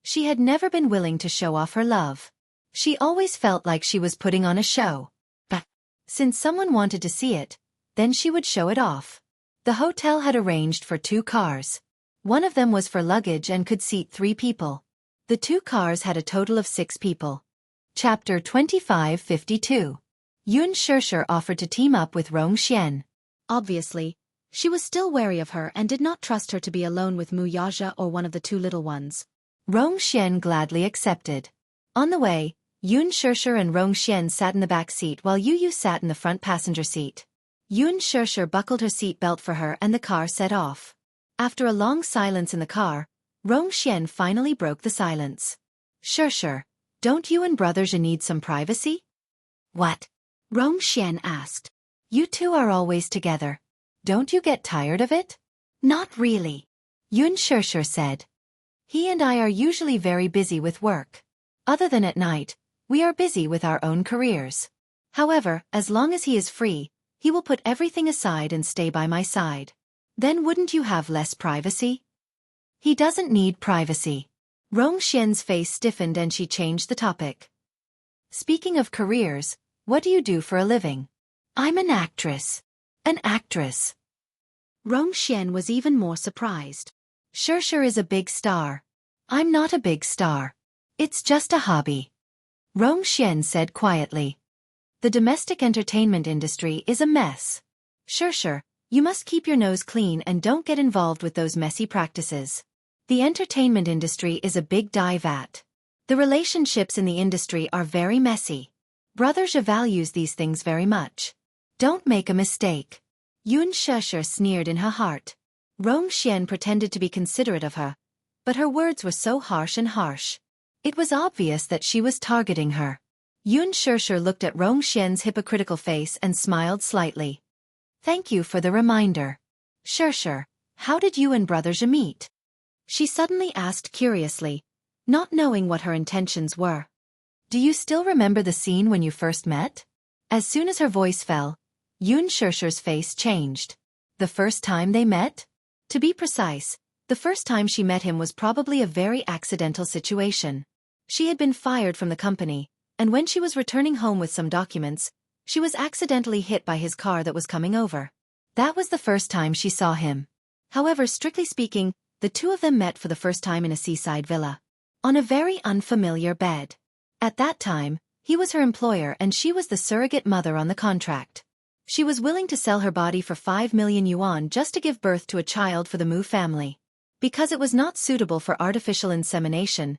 She had never been willing to show off her love. She always felt like she was putting on a show. But since someone wanted to see it, then she would show it off. The hotel had arranged for 2 cars. One of them was for luggage and could seat 3 people. The 2 cars had a total of 6 people. Chapter 2552. Yun Shusher offered to team up with Rongxian. Obviously, she was still wary of her and did not trust her to be alone with Mu Yaja or one of the 2 little ones. Rongxian gladly accepted. On the way, Yun Shusher and Rongxian sat in the back seat while Yu sat in the front passenger seat. Yun Shusher buckled her seat belt for her and the car set off. After a long silence in the car, Rongxian finally broke the silence. Shusher, don't you and Brother Zhe need some privacy? What? Rongxian asked. You 2 are always together. Don't you get tired of it? Not really. Yun Shusher said. He and I are usually very busy with work. Other than at night, we are busy with our own careers. However, as long as he is free, he will put everything aside and stay by my side. Then wouldn't you have less privacy? He doesn't need privacy. Rongxian's face stiffened and she changed the topic. Speaking of careers, what do you do for a living? I'm an actress. An actress. Rongxian was even more surprised. Shusher is a big star. I'm not a big star. It's just a hobby. Rongxian said quietly. The domestic entertainment industry is a mess. Shusher, you must keep your nose clean and don't get involved with those messy practices. The entertainment industry is a big dive at. The relationships in the industry are very messy. Brother Zhe values these things very much. Don't make a mistake. Yun Shusher sneered in her heart. Rongxian pretended to be considerate of her, but her words were so harsh. It was obvious that she was targeting her. Yun Shirshir looked at Rong Xian's hypocritical face and smiled slightly. Thank you for the reminder. Shirshir, how did you and Brother Zhe meet? She suddenly asked curiously, not knowing what her intentions were. Do you still remember the scene when you first met? As soon as her voice fell, Yun Shirshir's face changed. The first time they met? To be precise, the first time she met him was probably a very accidental situation. She had been fired from the company, and when she was returning home with some documents, she was accidentally hit by his car that was coming over. That was the first time she saw him. However, strictly speaking, the two of them met for the first time in a seaside villa. On a very unfamiliar bed. At that time, he was her employer and she was the surrogate mother on the contract. She was willing to sell her body for 5 million yuan just to give birth to a child for the Mu family. Because it was not suitable for artificial insemination,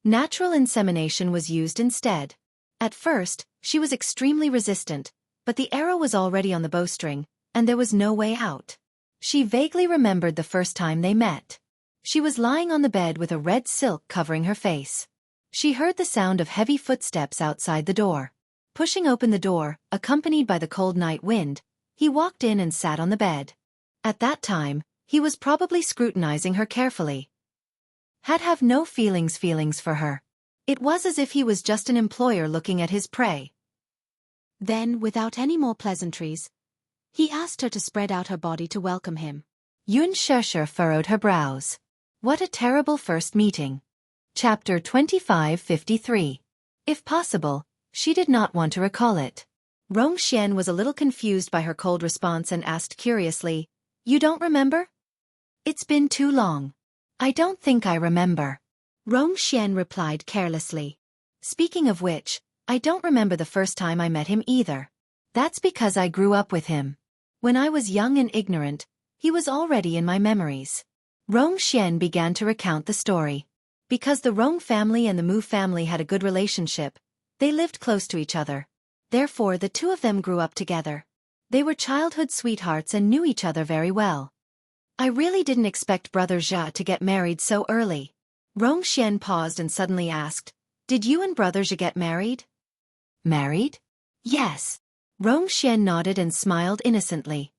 natural insemination was used instead. At first, she was extremely resistant, but the arrow was already on the bowstring, and there was no way out. She vaguely remembered the first time they met. She was lying on the bed with a red silk covering her face. She heard the sound of heavy footsteps outside the door. Pushing open the door, accompanied by the cold night wind, he walked in and sat on the bed. At that time, he was probably scrutinizing her carefully. Had have no feelings for her. It was as if he was just an employer looking at his prey. Then, without any more pleasantries, he asked her to spread out her body to welcome him. Yun Shirshir furrowed her brows. What a terrible first meeting. Chapter 2553. If possible, she did not want to recall it. Rong Xian was a little confused by her cold response and asked curiously, You don't remember? It's been too long. I don't think I remember. Rong Xian replied carelessly. Speaking of which, I don't remember the first time I met him either. That's because I grew up with him. When I was young and ignorant, he was already in my memories. Rong Xian began to recount the story. Because the Rong family and the Mu family had a good relationship, they lived close to each other. Therefore the two of them grew up together. They were childhood sweethearts and knew each other very well. I really didn't expect Brother Zhe to get married so early. Rong Xian paused and suddenly asked, Did you and Brother Zhe get married? Married? Yes. Rong Xian nodded and smiled innocently.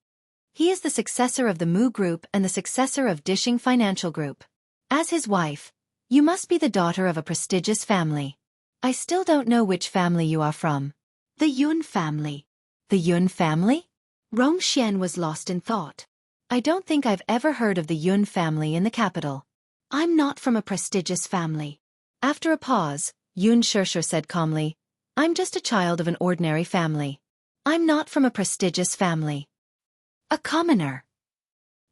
He is the successor of the Mu Group and the successor of Dishing Financial Group. As his wife, you must be the daughter of a prestigious family. I still don't know which family you are from. The Yun family. The Yun family? Rong Xian was lost in thought. I don't think I've ever heard of the Yun family in the capital. I'm not from a prestigious family. After a pause, Yun Shirshir said calmly, I'm just a child of an ordinary family. I'm not from a prestigious family. A commoner.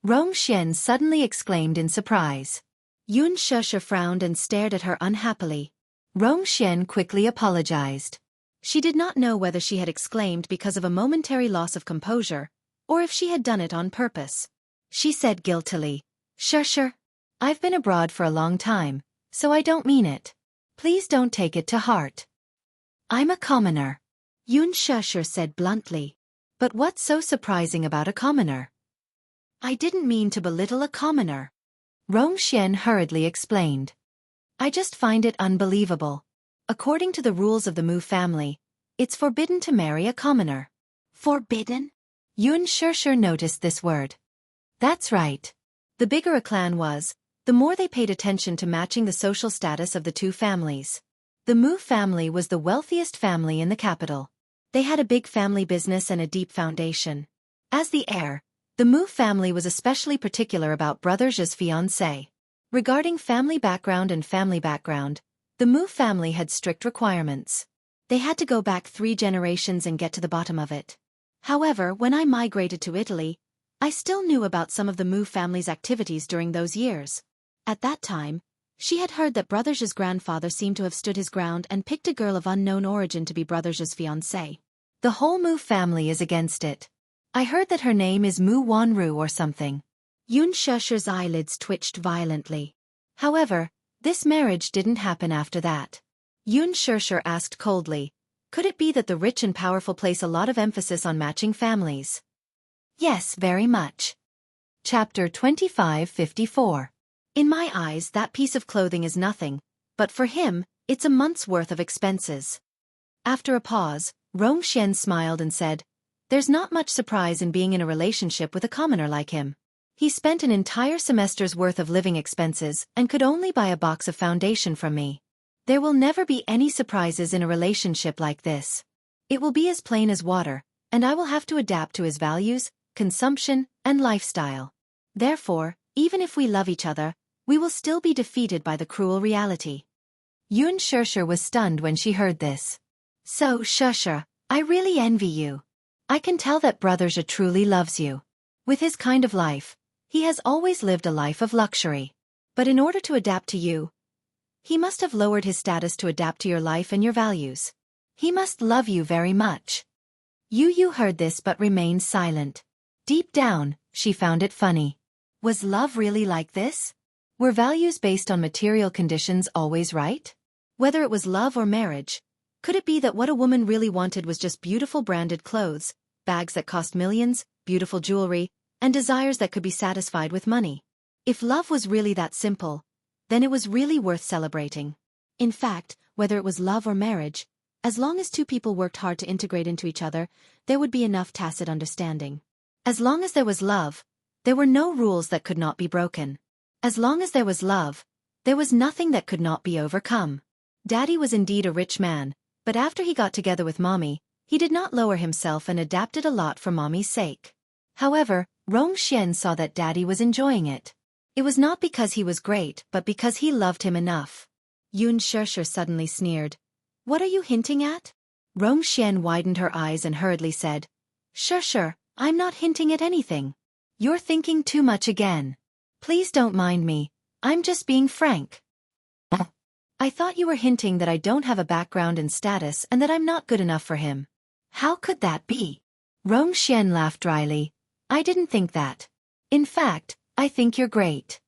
Rong Xian suddenly exclaimed in surprise. Yun Shirshir frowned and stared at her unhappily. Rong Xian quickly apologized. She did not know whether she had exclaimed because of a momentary loss of composure, or if she had done it on purpose. She said guiltily, Shirshir, I've been abroad for a long time, so I don't mean it. Please don't take it to heart. I'm a commoner. Yun Shirshir said bluntly. But what's so surprising about a commoner? I didn't mean to belittle a commoner. Rong Xian hurriedly explained. I just find it unbelievable. According to the rules of the Mu family, it's forbidden to marry a commoner. Forbidden? Yun Shirshir noticed this word. That's right. The bigger a clan was, the more they paid attention to matching the social status of the two families. The Mu family was the wealthiest family in the capital. They had a big family business and a deep foundation. As the heir, the Mu family was especially particular about Brother Zhe's fiancée. Regarding family background, the Mu family had strict requirements. They had to go back 3 generations and get to the bottom of it. However, when I migrated to Italy, I still knew about some of the Mu family's activities during those years. At that time, she had heard that Brother Zhe's grandfather seemed to have stood his ground and picked a girl of unknown origin to be Brother Zhe's fiancée. The whole Mu family is against it. I heard that her name is Mu Wanru or something. Yun Shirshir's eyelids twitched violently. However, this marriage didn't happen after that. Yun Shirshir asked coldly, could it be that the rich and powerful place a lot of emphasis on matching families? Yes, very much. Chapter 2554. In my eyes, that piece of clothing is nothing, but for him, it's a month's worth of expenses. After a pause, Rong Xian smiled and said, "There's not much surprise in being in a relationship with a commoner like him. He spent an entire semester's worth of living expenses and could only buy a box of foundation from me. There will never be any surprises in a relationship like this. It will be as plain as water, and I will have to adapt to his values, consumption, and lifestyle. Therefore, even if we love each other, we will still be defeated by the cruel reality." Yun Shusher was stunned when she heard this. "So, Shusher, I really envy you. I can tell that Brother Zhe truly loves you. With his kind of life, he has always lived a life of luxury. But in order to adapt to you, he must have lowered his status to adapt to your life and your values. He must love you very much." Yu heard this but remained silent. Deep down, she found it funny. Was love really like this? Were values based on material conditions always right? Whether it was love or marriage, could it be that what a woman really wanted was just beautiful branded clothes, bags that cost millions, beautiful jewelry, and desires that could be satisfied with money? If love was really that simple, then it was really worth celebrating. In fact, whether it was love or marriage, as long as two people worked hard to integrate into each other, there would be enough tacit understanding. As long as there was love, there were no rules that could not be broken. As long as there was love, there was nothing that could not be overcome. Daddy was indeed a rich man, but after he got together with Mommy, he did not lower himself and adapted a lot for Mommy's sake. However, Rong Xian saw that Daddy was enjoying it. It was not because he was great but because he loved him enough. Yun Shusher suddenly sneered. "What are you hinting at?" Rong Xian widened her eyes and hurriedly said, "Shusher, I'm not hinting at anything. You're thinking too much again. Please don't mind me, I'm just being frank." "I thought you were hinting that I don't have a background and status and that I'm not good enough for him." "How could that be?" Rong Xian laughed dryly. "I didn't think that. In fact, I think you're great."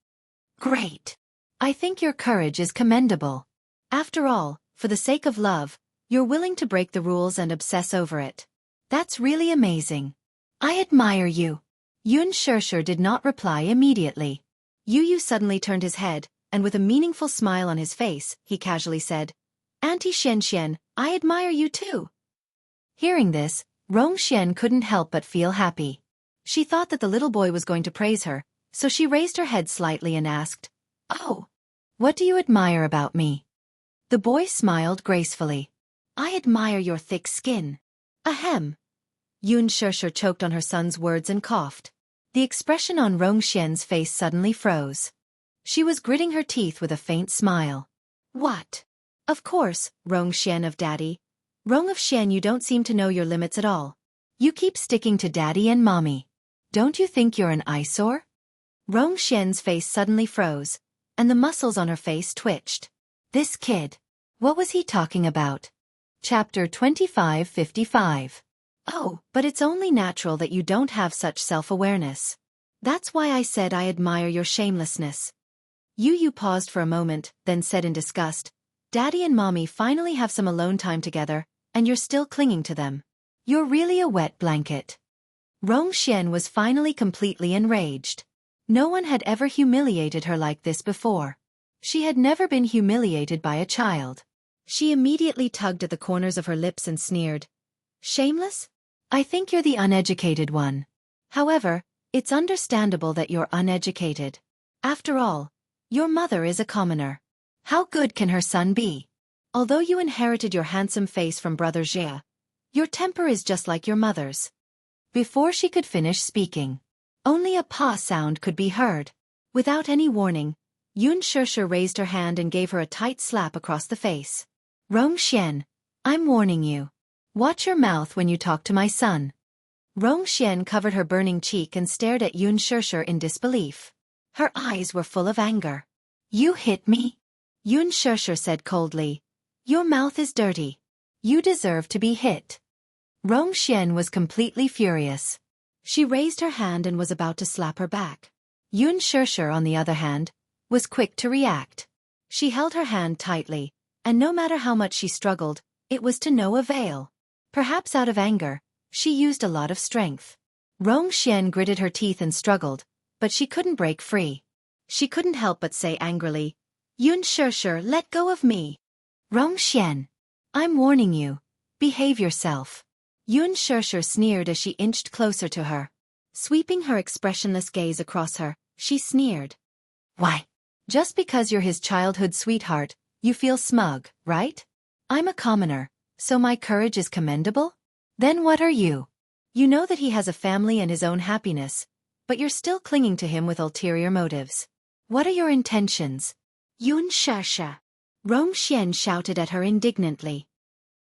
"Great. I think your courage is commendable. After all, for the sake of love, you're willing to break the rules and obsess over it. That's really amazing. I admire you." Yun Shusher did not reply immediately. Yu suddenly turned his head, and with a meaningful smile on his face, he casually said, "Auntie Xian Xian, I admire you too." Hearing this, Rong Xian couldn't help but feel happy. She thought that the little boy was going to praise her, so she raised her head slightly and asked, "Oh, what do you admire about me?" The boy smiled gracefully. "I admire your thick skin." Ahem. Yun Shusher choked on her son's words and coughed. The expression on Rong Xian's face suddenly froze. She was gritting her teeth with a faint smile. "What? Of course, Rong Xian of Daddy. Rong of Xian, you don't seem to know your limits at all. You keep sticking to Daddy and Mommy. Don't you think you're an eyesore?" Rong Xian's face suddenly froze, and the muscles on her face twitched. This kid. What was he talking about? Chapter 2555. "Oh, but it's only natural that you don't have such self-awareness. That's why I said I admire your shamelessness." Yu paused for a moment, then said in disgust, "Daddy and Mommy finally have some alone time together, and you're still clinging to them. You're really a wet blanket." Rong Xian was finally completely enraged. No one had ever humiliated her like this before. She had never been humiliated by a child. She immediately tugged at the corners of her lips and sneered. "Shameless? I think you're the uneducated one. However, it's understandable that you're uneducated. After all, your mother is a commoner. How good can her son be? Although you inherited your handsome face from Brother Zhe, your temper is just like your mother's." Before she could finish speaking, only a "pa" sound could be heard. Without any warning, Yun Shusher raised her hand and gave her a tight slap across the face. "Rong Xian, I'm warning you. Watch your mouth when you talk to my son." Rong Xian covered her burning cheek and stared at Yun Shusher in disbelief. Her eyes were full of anger. "You hit me?" Yun Shusher said coldly. "Your mouth is dirty. You deserve to be hit." Rong Xian was completely furious. She raised her hand and was about to slap her back. Yun Shusher, on the other hand, was quick to react. She held her hand tightly, and no matter how much she struggled, it was to no avail. Perhaps out of anger, she used a lot of strength. Rong Xian gritted her teeth and struggled, but she couldn't break free. She couldn't help but say angrily, "Yun Shusher, let go of me." "Rong Xian, I'm warning you. Behave yourself. Yun Shishir sneered as she inched closer to her. Sweeping her expressionless gaze across her, she sneered. Why? Just because you're his childhood sweetheart, you feel smug, right? I'm a commoner, so my courage is commendable? Then what are you? You know that he has a family and his own happiness, but you're still clinging to him with ulterior motives. What are your intentions? Yun Shishir. Rong Xian shouted at her indignantly.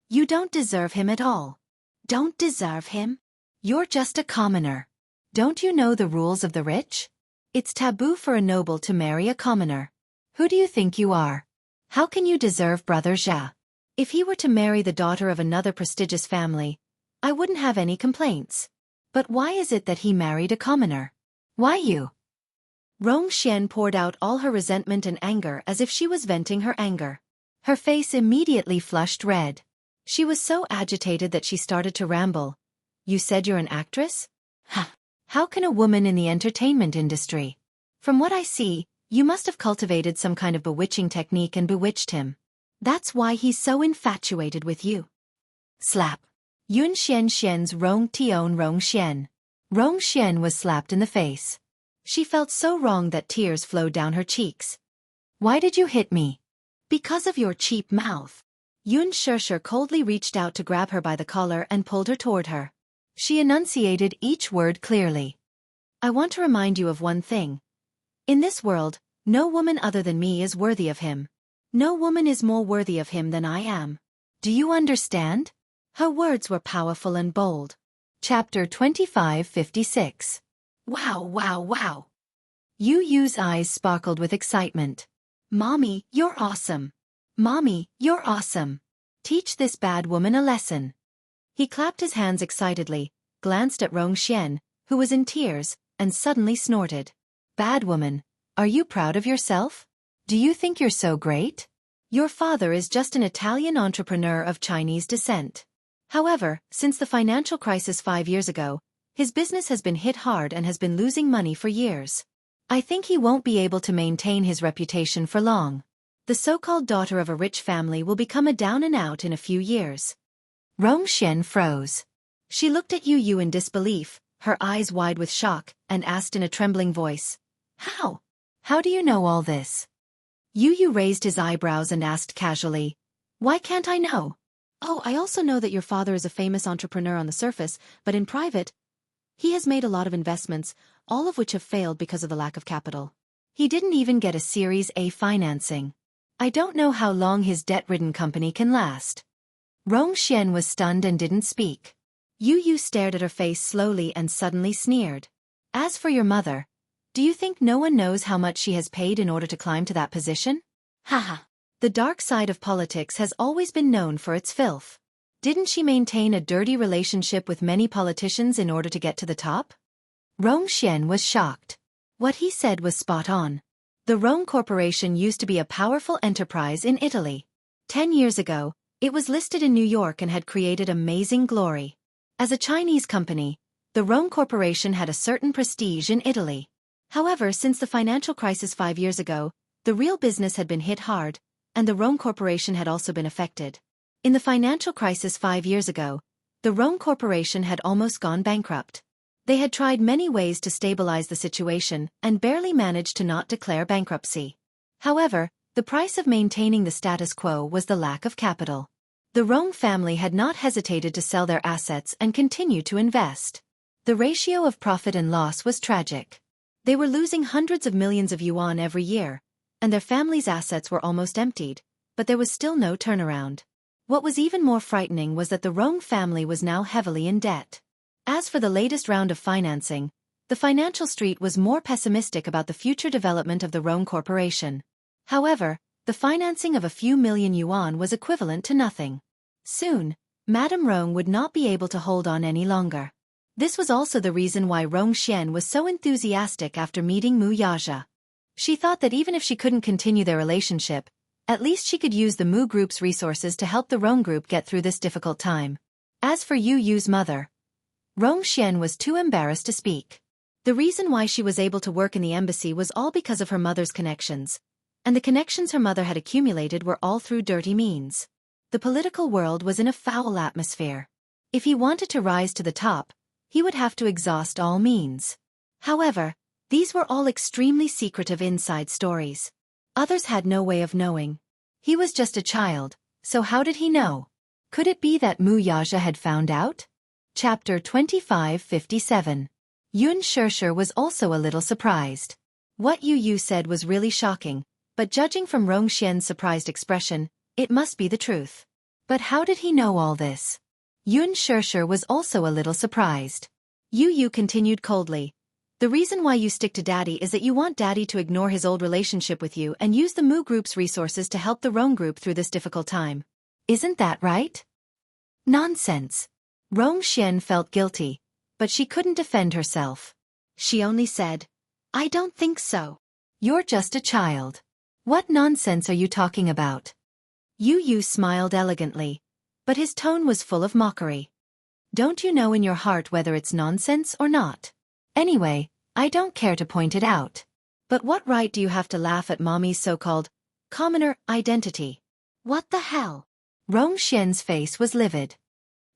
You don't deserve him at all. Don't deserve him? You're just a commoner. Don't you know the rules of the rich? It's taboo for a noble to marry a commoner. Who do you think you are? How can you deserve Brother Jia? If he were to marry the daughter of another prestigious family, I wouldn't have any complaints. But why is it that he married a commoner? Why you? Rong Xian poured out all her resentment and anger as if she was venting her anger. Her face immediately flushed red. She was so agitated that she started to ramble. You said you're an actress? Huh. How can a woman in the entertainment industry? From what I see, you must have cultivated some kind of bewitching technique and bewitched him. That's why he's so infatuated with you. Slap. Yun Xian's Rong Tion Rong Xian. Rong Xian was slapped in the face. She felt so wrong that tears flowed down her cheeks. Why did you hit me? Because of your cheap mouth. Yun Shishir coldly reached out to grab her by the collar and pulled her toward her. She enunciated each word clearly. I want to remind you of one thing. In this world, no woman other than me is worthy of him. No woman is more worthy of him than I am. Do you understand? Her words were powerful and bold. Chapter 2556. Wow, wow, wow. Yu Yu's eyes sparkled with excitement. Mommy, you're awesome. Mommy, you're awesome. Teach this bad woman a lesson. He clapped his hands excitedly, glanced at Rong Xian, who was in tears, and suddenly snorted. Bad woman, are you proud of yourself? Do you think you're so great? Your father is just an Italian entrepreneur of Chinese descent. However, since the financial crisis 5 years ago, his business has been hit hard and has been losing money for years. I think he won't be able to maintain his reputation for long. The so-called daughter of a rich family will become a down-and-out in a few years. Rong Xian froze. She looked at Yu Yu in disbelief, her eyes wide with shock, and asked in a trembling voice, How? How do you know all this? Yu Yu raised his eyebrows and asked casually, Why can't I know? Oh, I also know that your father is a famous entrepreneur on the surface, but in private, he has made a lot of investments, all of which have failed because of the lack of capital. He didn't even get a Series A financing. I don't know how long his debt-ridden company can last. Rong Xian was stunned and didn't speak. Yu Yu stared at her face slowly and suddenly sneered. As for your mother, do you think no one knows how much she has paid in order to climb to that position? Haha. The dark side of politics has always been known for its filth. Didn't she maintain a dirty relationship with many politicians in order to get to the top? Rong Xian was shocked. What he said was spot on. The Rong Corporation used to be a powerful enterprise in Italy. 10 years ago, it was listed in New York and had created amazing glory. As a Chinese company, the Rong Corporation had a certain prestige in Italy. However, since the financial crisis 5 years ago, the real business had been hit hard, and the Rong Corporation had also been affected. In the financial crisis 5 years ago, the Rong Corporation had almost gone bankrupt. They had tried many ways to stabilize the situation and barely managed to not declare bankruptcy. However, the price of maintaining the status quo was the lack of capital. The Rong family had not hesitated to sell their assets and continue to invest. The ratio of profit and loss was tragic. They were losing hundreds of millions of yuan every year, and their family's assets were almost emptied, but there was still no turnaround. What was even more frightening was that the Rong family was now heavily in debt. As for the latest round of financing, the financial street was more pessimistic about the future development of the Rong Corporation. However, the financing of a few million yuan was equivalent to nothing. Soon, Madame Rong would not be able to hold on any longer. This was also the reason why Rong Xian was so enthusiastic after meeting Mu Yaja. She thought that even if she couldn't continue their relationship, at least she could use the Mu Group's resources to help the Rong Group get through this difficult time. As for Yu Yu's mother, Rong Xian was too embarrassed to speak. The reason why she was able to work in the embassy was all because of her mother's connections, and the connections her mother had accumulated were all through dirty means. The political world was in a foul atmosphere. If he wanted to rise to the top, he would have to exhaust all means. However, these were all extremely secretive inside stories. Others had no way of knowing. He was just a child, so how did he know? Could it be that Mu Yaja had found out? Chapter 2557. Yun Shirshir was also a little surprised. What Yu said was really shocking, but judging from Rong Xian's surprised expression, it must be the truth. But how did he know all this? Yun Shirshir was also a little surprised. Yu continued coldly. The reason why you stick to Daddy is that you want Daddy to ignore his old relationship with you and use the Mu group's resources to help the Rong group through this difficult time. Isn't that right? Nonsense. Rong Xian felt guilty, but she couldn't defend herself. She only said, I don't think so. You're just a child. What nonsense are you talking about? Yu smiled elegantly, but his tone was full of mockery. Don't you know in your heart whether it's nonsense or not? Anyway, I don't care to point it out. But what right do you have to laugh at Mommy's so-called commoner identity? What the hell? Rong Xian's face was livid.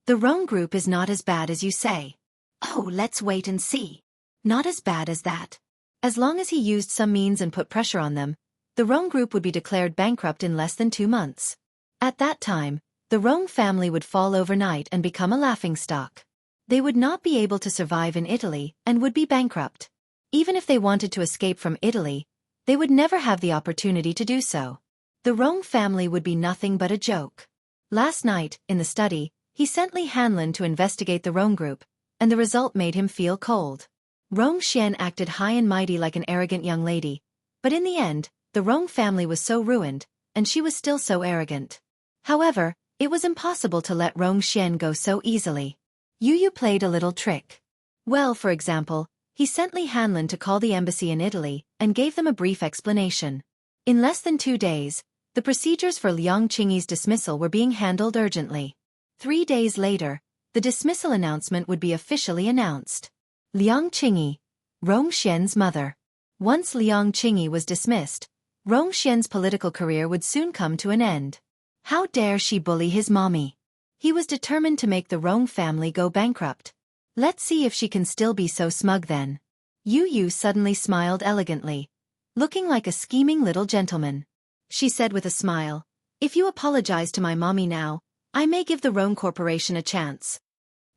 The Rong group is not as bad as you say. Oh, let's wait and see. Not as bad as that. As long as he used some means and put pressure on them, the Rong group would be declared bankrupt in less than 2 months. At that time, the Rong family would fall overnight and become a laughingstock. They would not be able to survive in Italy and would be bankrupt. Even if they wanted to escape from Italy, they would never have the opportunity to do so. The Rong family would be nothing but a joke. Last night, in the study, he sent Li Hanlin to investigate the Rong group, and the result made him feel cold. Rong Xian acted high and mighty like an arrogant young lady, but in the end, the Rong family was so ruined, and she was still so arrogant. However, it was impossible to let Rong Xian go so easily. Yu played a little trick. Well, for example, he sent Li Hanlin to call the embassy in Italy and gave them a brief explanation. In less than 2 days, the procedures for Liang Qingyi's dismissal were being handled urgently. 3 days later, the dismissal announcement would be officially announced. Liang Qingyi, Rong Xian's mother. Once Liang Qingyi was dismissed, Rong Xian's political career would soon come to an end. How dare she bully his mommy? He was determined to make the Rong family go bankrupt. Let's see if she can still be so smug then. Yu suddenly smiled elegantly, looking like a scheming little gentleman. She said with a smile, if you apologize to my mommy now, I may give the Rong Corporation a chance.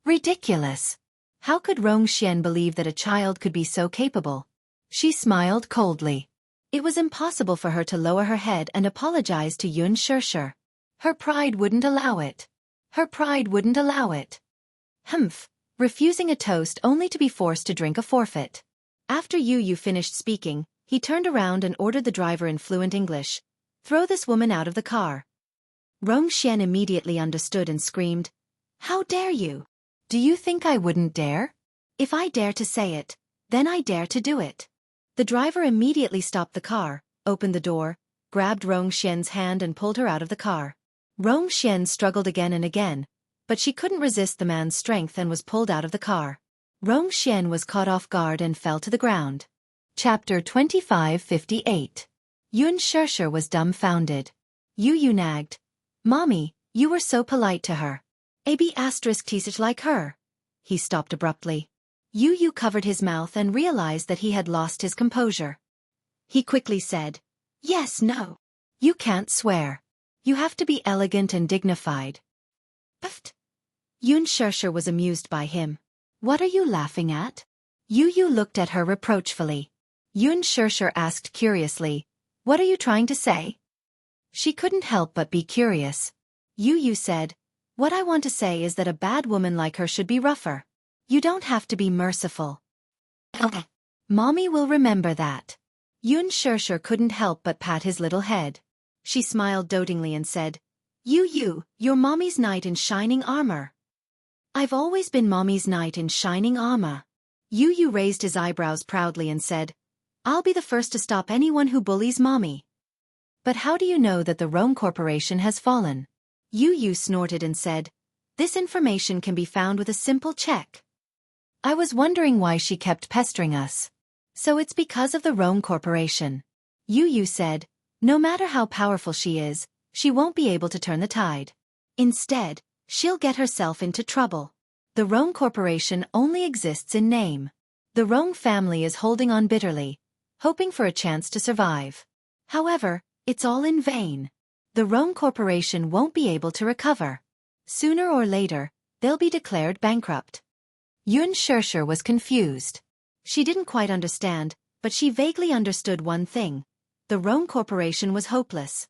Ridiculous. How could Rong Xian believe that a child could be so capable? She smiled coldly. It was impossible for her to lower her head and apologize to Yun Shirshir. Her pride wouldn't allow it. Her pride wouldn't allow it. Humph, refusing a toast only to be forced to drink a forfeit. After Yu finished speaking, he turned around and ordered the driver in fluent English, throw this woman out of the car. Rong Xian immediately understood and screamed, how dare you? Do you think I wouldn't dare? If I dare to say it, then I dare to do it. The driver immediately stopped the car, opened the door, grabbed Rong Xian's hand and pulled her out of the car. Rong Xian struggled again and again, but she couldn't resist the man's strength and was pulled out of the car. Rong Xian was caught off guard and fell to the ground. Chapter 2558. Yun Shirshir was dumbfounded. Yu nagged, Mommy, you were so polite to her. AB asterisk teasage like her. He stopped abruptly. Yu covered his mouth and realized that he had lost his composure. He quickly said, yes, no. You can't swear. You have to be elegant and dignified. Puffed. Yun Shirshir was amused by him. What are you laughing at? Yu looked at her reproachfully. Yun Shirshir asked curiously, what are you trying to say? She couldn't help but be curious. Yu said, what I want to say is that a bad woman like her should be rougher. You don't have to be merciful. Mommy will remember that. Yun Shirshir couldn't help but pat his little head. She smiled dotingly and said, Yu, you're Mommy's knight in shining armor. I've always been Mommy's knight in shining armor. Yu raised his eyebrows proudly and said, I'll be the first to stop anyone who bullies Mommy. But how do you know that the Rong Corporation has fallen? Yu snorted and said, this information can be found with a simple check. I was wondering why she kept pestering us. So it's because of the Rong Corporation. Yu said, no matter how powerful she is, she won't be able to turn the tide. Instead, she'll get herself into trouble. The Rong Corporation only exists in name. The Rong family is holding on bitterly, hoping for a chance to survive. However, it's all in vain. The Rong Corporation won't be able to recover. Sooner or later, they'll be declared bankrupt. Yun Shirshir was confused. She didn't quite understand, but she vaguely understood one thing. The Rong Corporation was hopeless.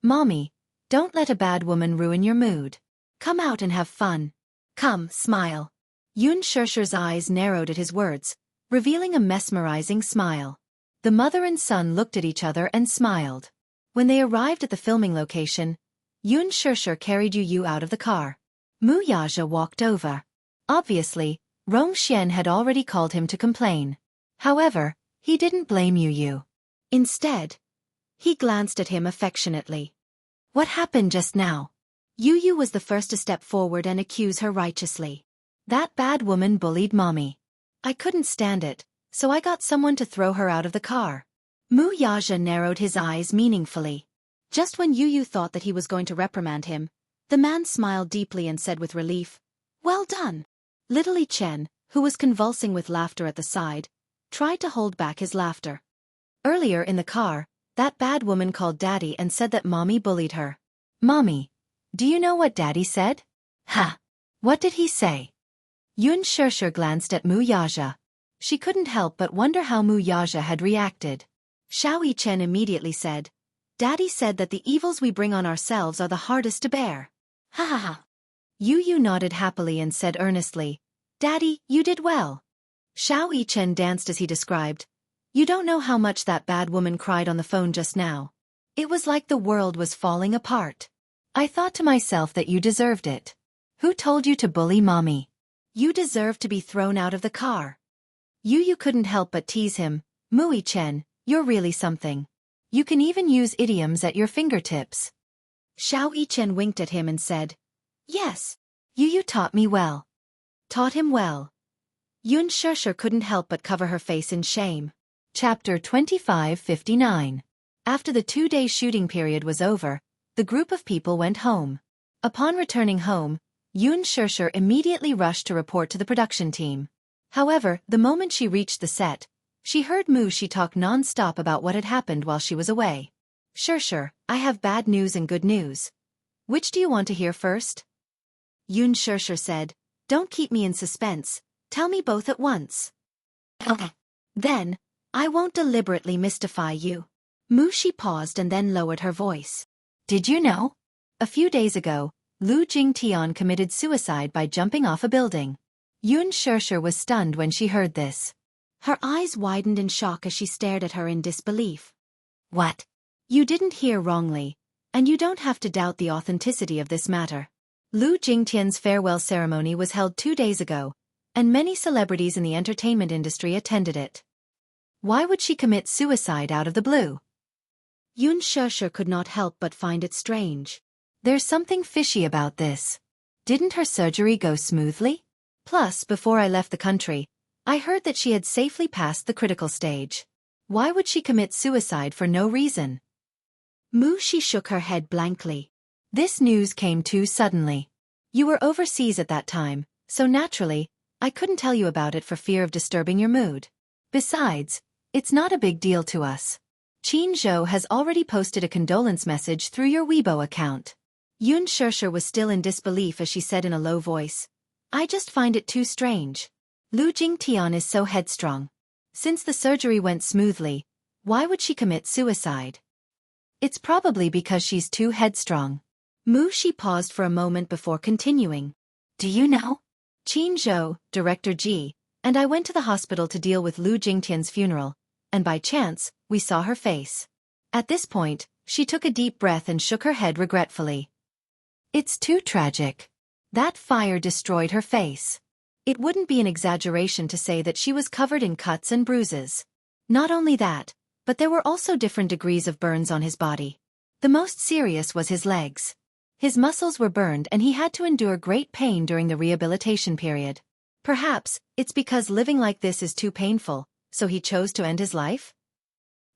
Mommy, don't let a bad woman ruin your mood. Come out and have fun. Come, smile. Yun Shirshir's eyes narrowed at his words, revealing a mesmerizing smile. The mother and son looked at each other and smiled. When they arrived at the filming location, Yun Shirshir carried Yu out of the car. Mu Yaja walked over. Obviously, Rong Xian had already called him to complain. However, he didn't blame Yu. Instead, he glanced at him affectionately. What happened just now? Yu was the first to step forward and accuse her righteously. That bad woman bullied Mommy. I couldn't stand it, so I got someone to throw her out of the car. Mu Yaja narrowed his eyes meaningfully. Just when Yu thought that he was going to reprimand him, the man smiled deeply and said with relief, "Well done." Little Li Chen, who was convulsing with laughter at the side, tried to hold back his laughter. Earlier in the car, that bad woman called Daddy and said that Mommy bullied her. Mommy, do you know what Daddy said? Ha! What did he say? Yun Shirshir glanced at Mu Yaja. She couldn't help but wonder how Mu Yaja had reacted. Xiao Yichen immediately said, Daddy said that the evils we bring on ourselves are the hardest to bear. Ha ha ha. Yu nodded happily and said earnestly, Daddy, you did well. Xiao Yichen danced as he described, You don't know how much that bad woman cried on the phone just now. It was like the world was falling apart. I thought to myself that you deserved it. Who told you to bully Mommy? You deserve to be thrown out of the car. Yu couldn't help but tease him, Mu Yichen, you're really something. You can even use idioms at your fingertips. Xiao Yichen winked at him and said, Yes, Yu taught me well. Taught him well. Yun Shirshir couldn't help but cover her face in shame. Chapter 2559. After the 2-day shooting period was over, the group of people went home. Upon returning home, Yun Shirshir immediately rushed to report to the production team. However, the moment she reached the set, she heard Mu Shi talk non-stop about what had happened while she was away. Shirshir, I have bad news and good news. Which do you want to hear first? Yun Shirshir said, Don't keep me in suspense, tell me both at once. Okay. Then, I won't deliberately mystify you. Mu Shi paused and then lowered her voice. Did you know? A few days ago, Lu Jingtian committed suicide by jumping off a building. Yun Shirshir was stunned when she heard this. Her eyes widened in shock as she stared at her in disbelief. What? You didn't hear wrongly, and you don't have to doubt the authenticity of this matter. Lu Jingtian's farewell ceremony was held 2 days ago, and many celebrities in the entertainment industry attended it. Why would she commit suicide out of the blue? Yun Shirshir could not help but find it strange. There's something fishy about this. Didn't her surgery go smoothly? Plus, before I left the country, I heard that she had safely passed the critical stage. Why would she commit suicide for no reason? Mu Shi shook her head blankly. This news came too suddenly. You were overseas at that time, so naturally, I couldn't tell you about it for fear of disturbing your mood. Besides, it's not a big deal to us. Qin Zhou has already posted a condolence message through your Weibo account. Yun Shirshir was still in disbelief as she said in a low voice, I just find it too strange. Lu Jingtian is so headstrong. Since the surgery went smoothly, why would she commit suicide? It's probably because she's too headstrong. Mu Shi paused for a moment before continuing. Do you know? Qin Zhou, Director Ji, and I went to the hospital to deal with Lu Jingtian's funeral, and by chance, we saw her face. At this point, she took a deep breath and shook her head regretfully. It's too tragic. That fire destroyed her face. It wouldn't be an exaggeration to say that she was covered in cuts and bruises. Not only that, but there were also different degrees of burns on his body. The most serious was his legs. His muscles were burned and he had to endure great pain during the rehabilitation period. Perhaps, it's because living like this is too painful, so he chose to end his life?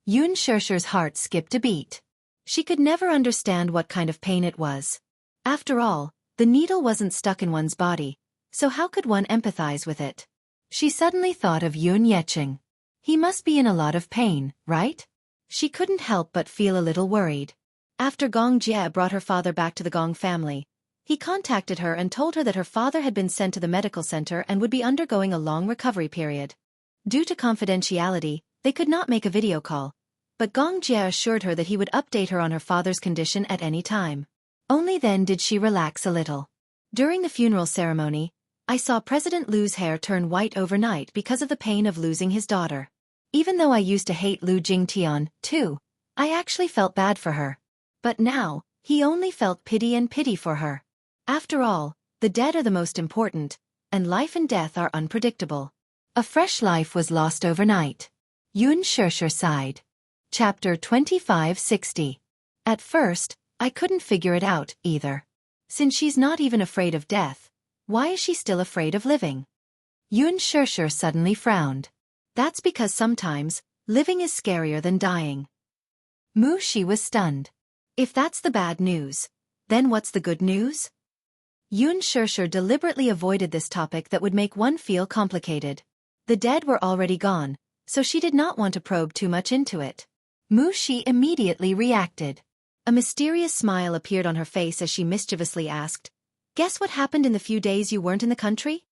Yun Shirshir's heart skipped a beat. She could never understand what kind of pain it was. After all, the needle wasn't stuck in one's body, so how could one empathize with it? She suddenly thought of Yun Yecheng. He must be in a lot of pain, right? She couldn't help but feel a little worried. After Gong Jie brought her father back to the Gong family, he contacted her and told her that her father had been sent to the medical center and would be undergoing a long recovery period. Due to confidentiality, they could not make a video call, but Gong Jie assured her that he would update her on her father's condition at any time. Only then did she relax a little. During the funeral ceremony, I saw President Lu's hair turn white overnight because of the pain of losing his daughter. Even though I used to hate Lu Jingtian, too, I actually felt bad for her. But now, he only felt pity for her. After all, the dead are the most important, and life and death are unpredictable. A fresh life was lost overnight. Yun Shishir sighed. Chapter 2560. At first, I couldn't figure it out, either. Since she's not even afraid of death, why is she still afraid of living? Yun Shishir suddenly frowned. That's because sometimes, living is scarier than dying. Mu Shi was stunned. If that's the bad news, then what's the good news? Yun Shishir deliberately avoided this topic that would make one feel complicated. The dead were already gone, so she did not want to probe too much into it. Mu Shi immediately reacted. A mysterious smile appeared on her face as she mischievously asked, "Guess what happened in the few days you weren't in the country?"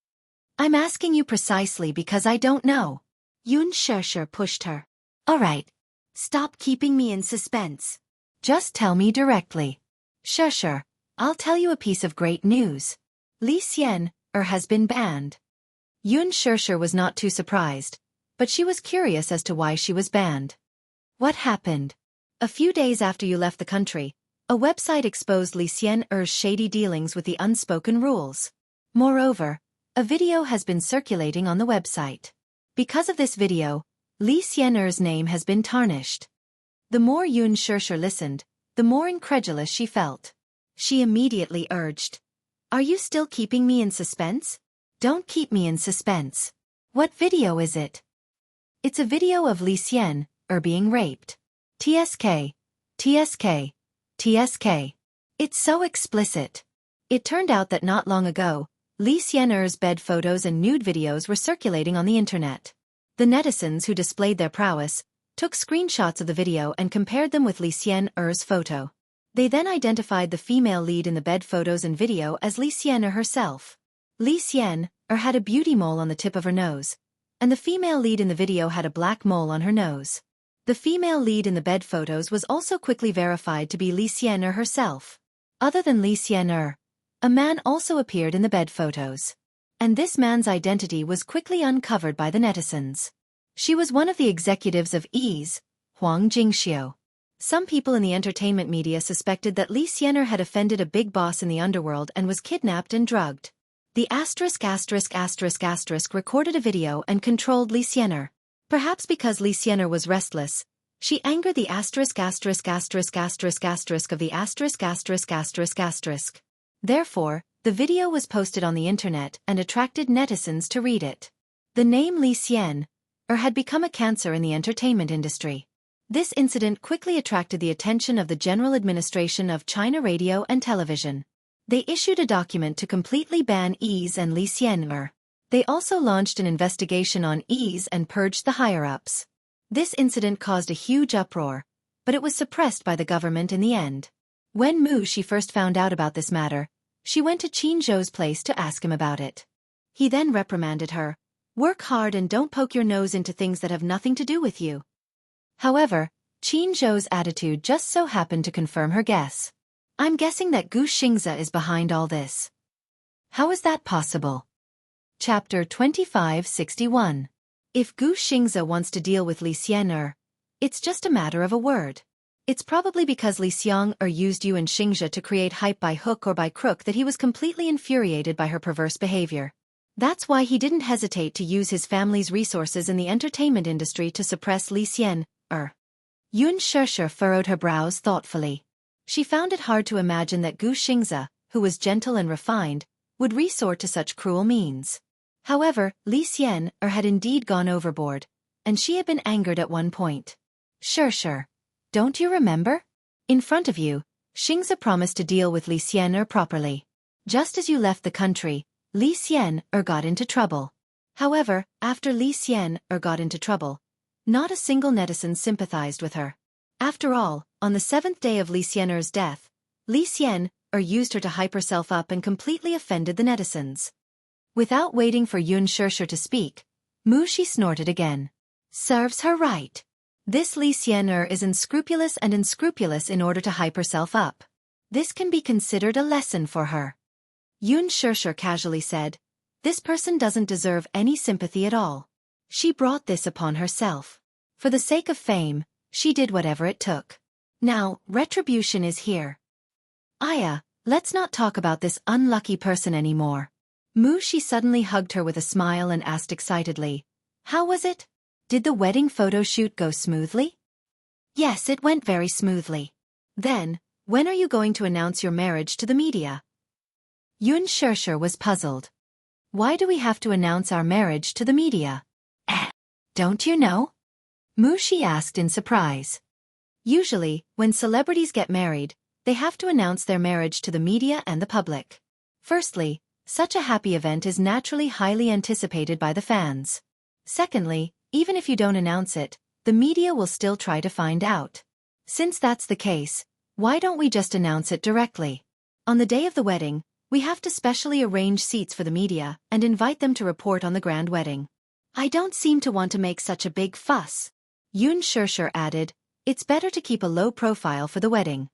"I'm asking you precisely because I don't know." Yun Shishir pushed her. "All right. Stop keeping me in suspense. Just tell me directly." "Shishir, I'll tell you a piece of great news. Li Xian has been banned." Yun Shishir was not too surprised, but she was curious as to why she was banned. "What happened?" "A few days after you left the country, a website exposed Li Xian's shady dealings with the unspoken rules. Moreover, a video has been circulating on the website. Because of this video, Li Xian's name has been tarnished." The more Yun Shishir listened, the more incredulous she felt. She immediately urged, "Are you still keeping me in suspense? Don't keep me in suspense. What video is it?" "It's a video of Li Xian being raped. TSK, TSK, TSK. It's so explicit." It turned out that not long ago, Li Xian's bed photos and nude videos were circulating on the internet. The netizens who displayed their prowess took screenshots of the video and compared them with Li Xian's photo. They then identified the female lead in the bed photos and video as Li Xian herself. Li Xian had a beauty mole on the tip of her nose, and the female lead in the video had a black mole on her nose. The female lead in the bed photos was also quickly verified to be Li Xian herself. Other than Li Xian, a man also appeared in the bed photos. And this man's identity was quickly uncovered by the netizens. She was one of the executives of Ease, Huang Jingxiu. Some people in the entertainment media suspected that Li Xian had offended a big boss in the underworld and was kidnapped and drugged. The ***** recorded a video and controlled Li Xian. Perhaps because Li Xian was restless, she angered the ***** of the *****. Therefore, the video was posted on the internet and attracted netizens to read it. The name Li Xian had become a cancer in the entertainment industry. This incident quickly attracted the attention of the General Administration of China Radio and Television. They issued a document to completely ban Ease and Li Xian. They also launched an investigation on Ease and purged the higher-ups. This incident caused a huge uproar, but it was suppressed by the government in the end. When Mu Shi first found out about this matter, she went to Qin Zhou's place to ask him about it. He then reprimanded her, "Work hard and don't poke your nose into things that have nothing to do with you." However, Qin Zhou's attitude just so happened to confirm her guess. "I'm guessing that Gu Xingze is behind all this." "How is that possible?" Chapter 2561. If Gu Xingze wants to deal with Li Xian, it's just a matter of a word. It's probably because Li Xiang used Yuan Xingze to create hype by hook or by crook that he was completely infuriated by her perverse behavior. That's why he didn't hesitate to use his family's resources in the entertainment industry to suppress Li Xian. Yun Shishir furrowed her brows thoughtfully. She found it hard to imagine that Gu Xingze, who was gentle and refined, would resort to such cruel means. However, Li Xian had indeed gone overboard, and she had been angered at one point. "Shishir, don't you remember? In front of you, Xingzi promised to deal with Li Xian'er properly. Just as you left the country, Li Xian'er got into trouble. However, after Li Xian'er got into trouble, not a single netizen sympathized with her. After all, on the 7th day of Li Xian'er's death, Li Xian'er used her to hype herself up and completely offended the netizens. Without waiting for Yun Shishir to speak, Mu Shi snorted again. Serves her right. This Li Xian'er is unscrupulous in order to hype herself up. This can be considered a lesson for her. Yun Shishir casually said, this person doesn't deserve any sympathy at all. She brought this upon herself. For the sake of fame, she did whatever it took. Now, retribution is here. Aya, let's not talk about this unlucky person anymore. Mu Shi suddenly hugged her with a smile and asked excitedly, how was it? Did the wedding photo shoot go smoothly? Yes, it went very smoothly. Then, when are you going to announce your marriage to the media? Yun Shishir was puzzled. Why do we have to announce our marriage to the media? Don't you know? Mu Shi asked in surprise. Usually, when celebrities get married, they have to announce their marriage to the media and the public. Firstly, such a happy event is naturally highly anticipated by the fans. Secondly, even if you don't announce it, the media will still try to find out. Since that's the case, why don't we just announce it directly? On the day of the wedding, we have to specially arrange seats for the media and invite them to report on the grand wedding. I don't seem to want to make such a big fuss. Yun Shishir added, it's better to keep a low profile for the wedding.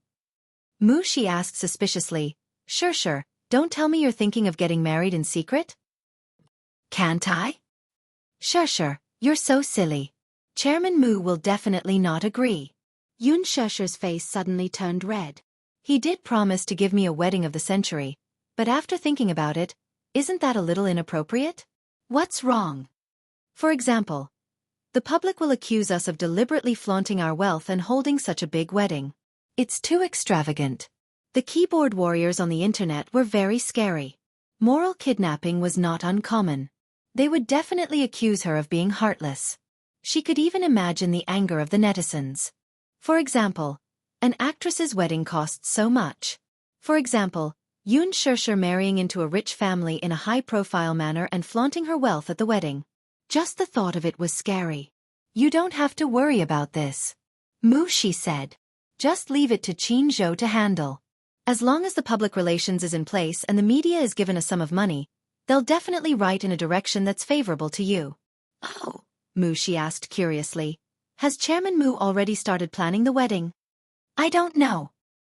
Mu Shi asked suspiciously, Shishir, don't tell me you're thinking of getting married in secret? Can't I? Shishir, you're so silly. Chairman Mu will definitely not agree. Yun Shishir's face suddenly turned red. He did promise to give me a wedding of the century, but after thinking about it, isn't that a little inappropriate? What's wrong? For example, the public will accuse us of deliberately flaunting our wealth and holding such a big wedding. It's too extravagant. The keyboard warriors on the internet were very scary. Moral kidnapping was not uncommon. They would definitely accuse her of being heartless. She could even imagine the anger of the netizens. For example, an actress's wedding costs so much. For example, Yun Shishir marrying into a rich family in a high-profile manner and flaunting her wealth at the wedding. Just the thought of it was scary. You don't have to worry about this, Mu Shi said. Just leave it to Qin Zhou to handle. As long as the public relations is in place and the media is given a sum of money, they'll definitely write in a direction that's favorable to you. Oh, Mu Shi asked curiously. Has Chairman Mu already started planning the wedding? I don't know.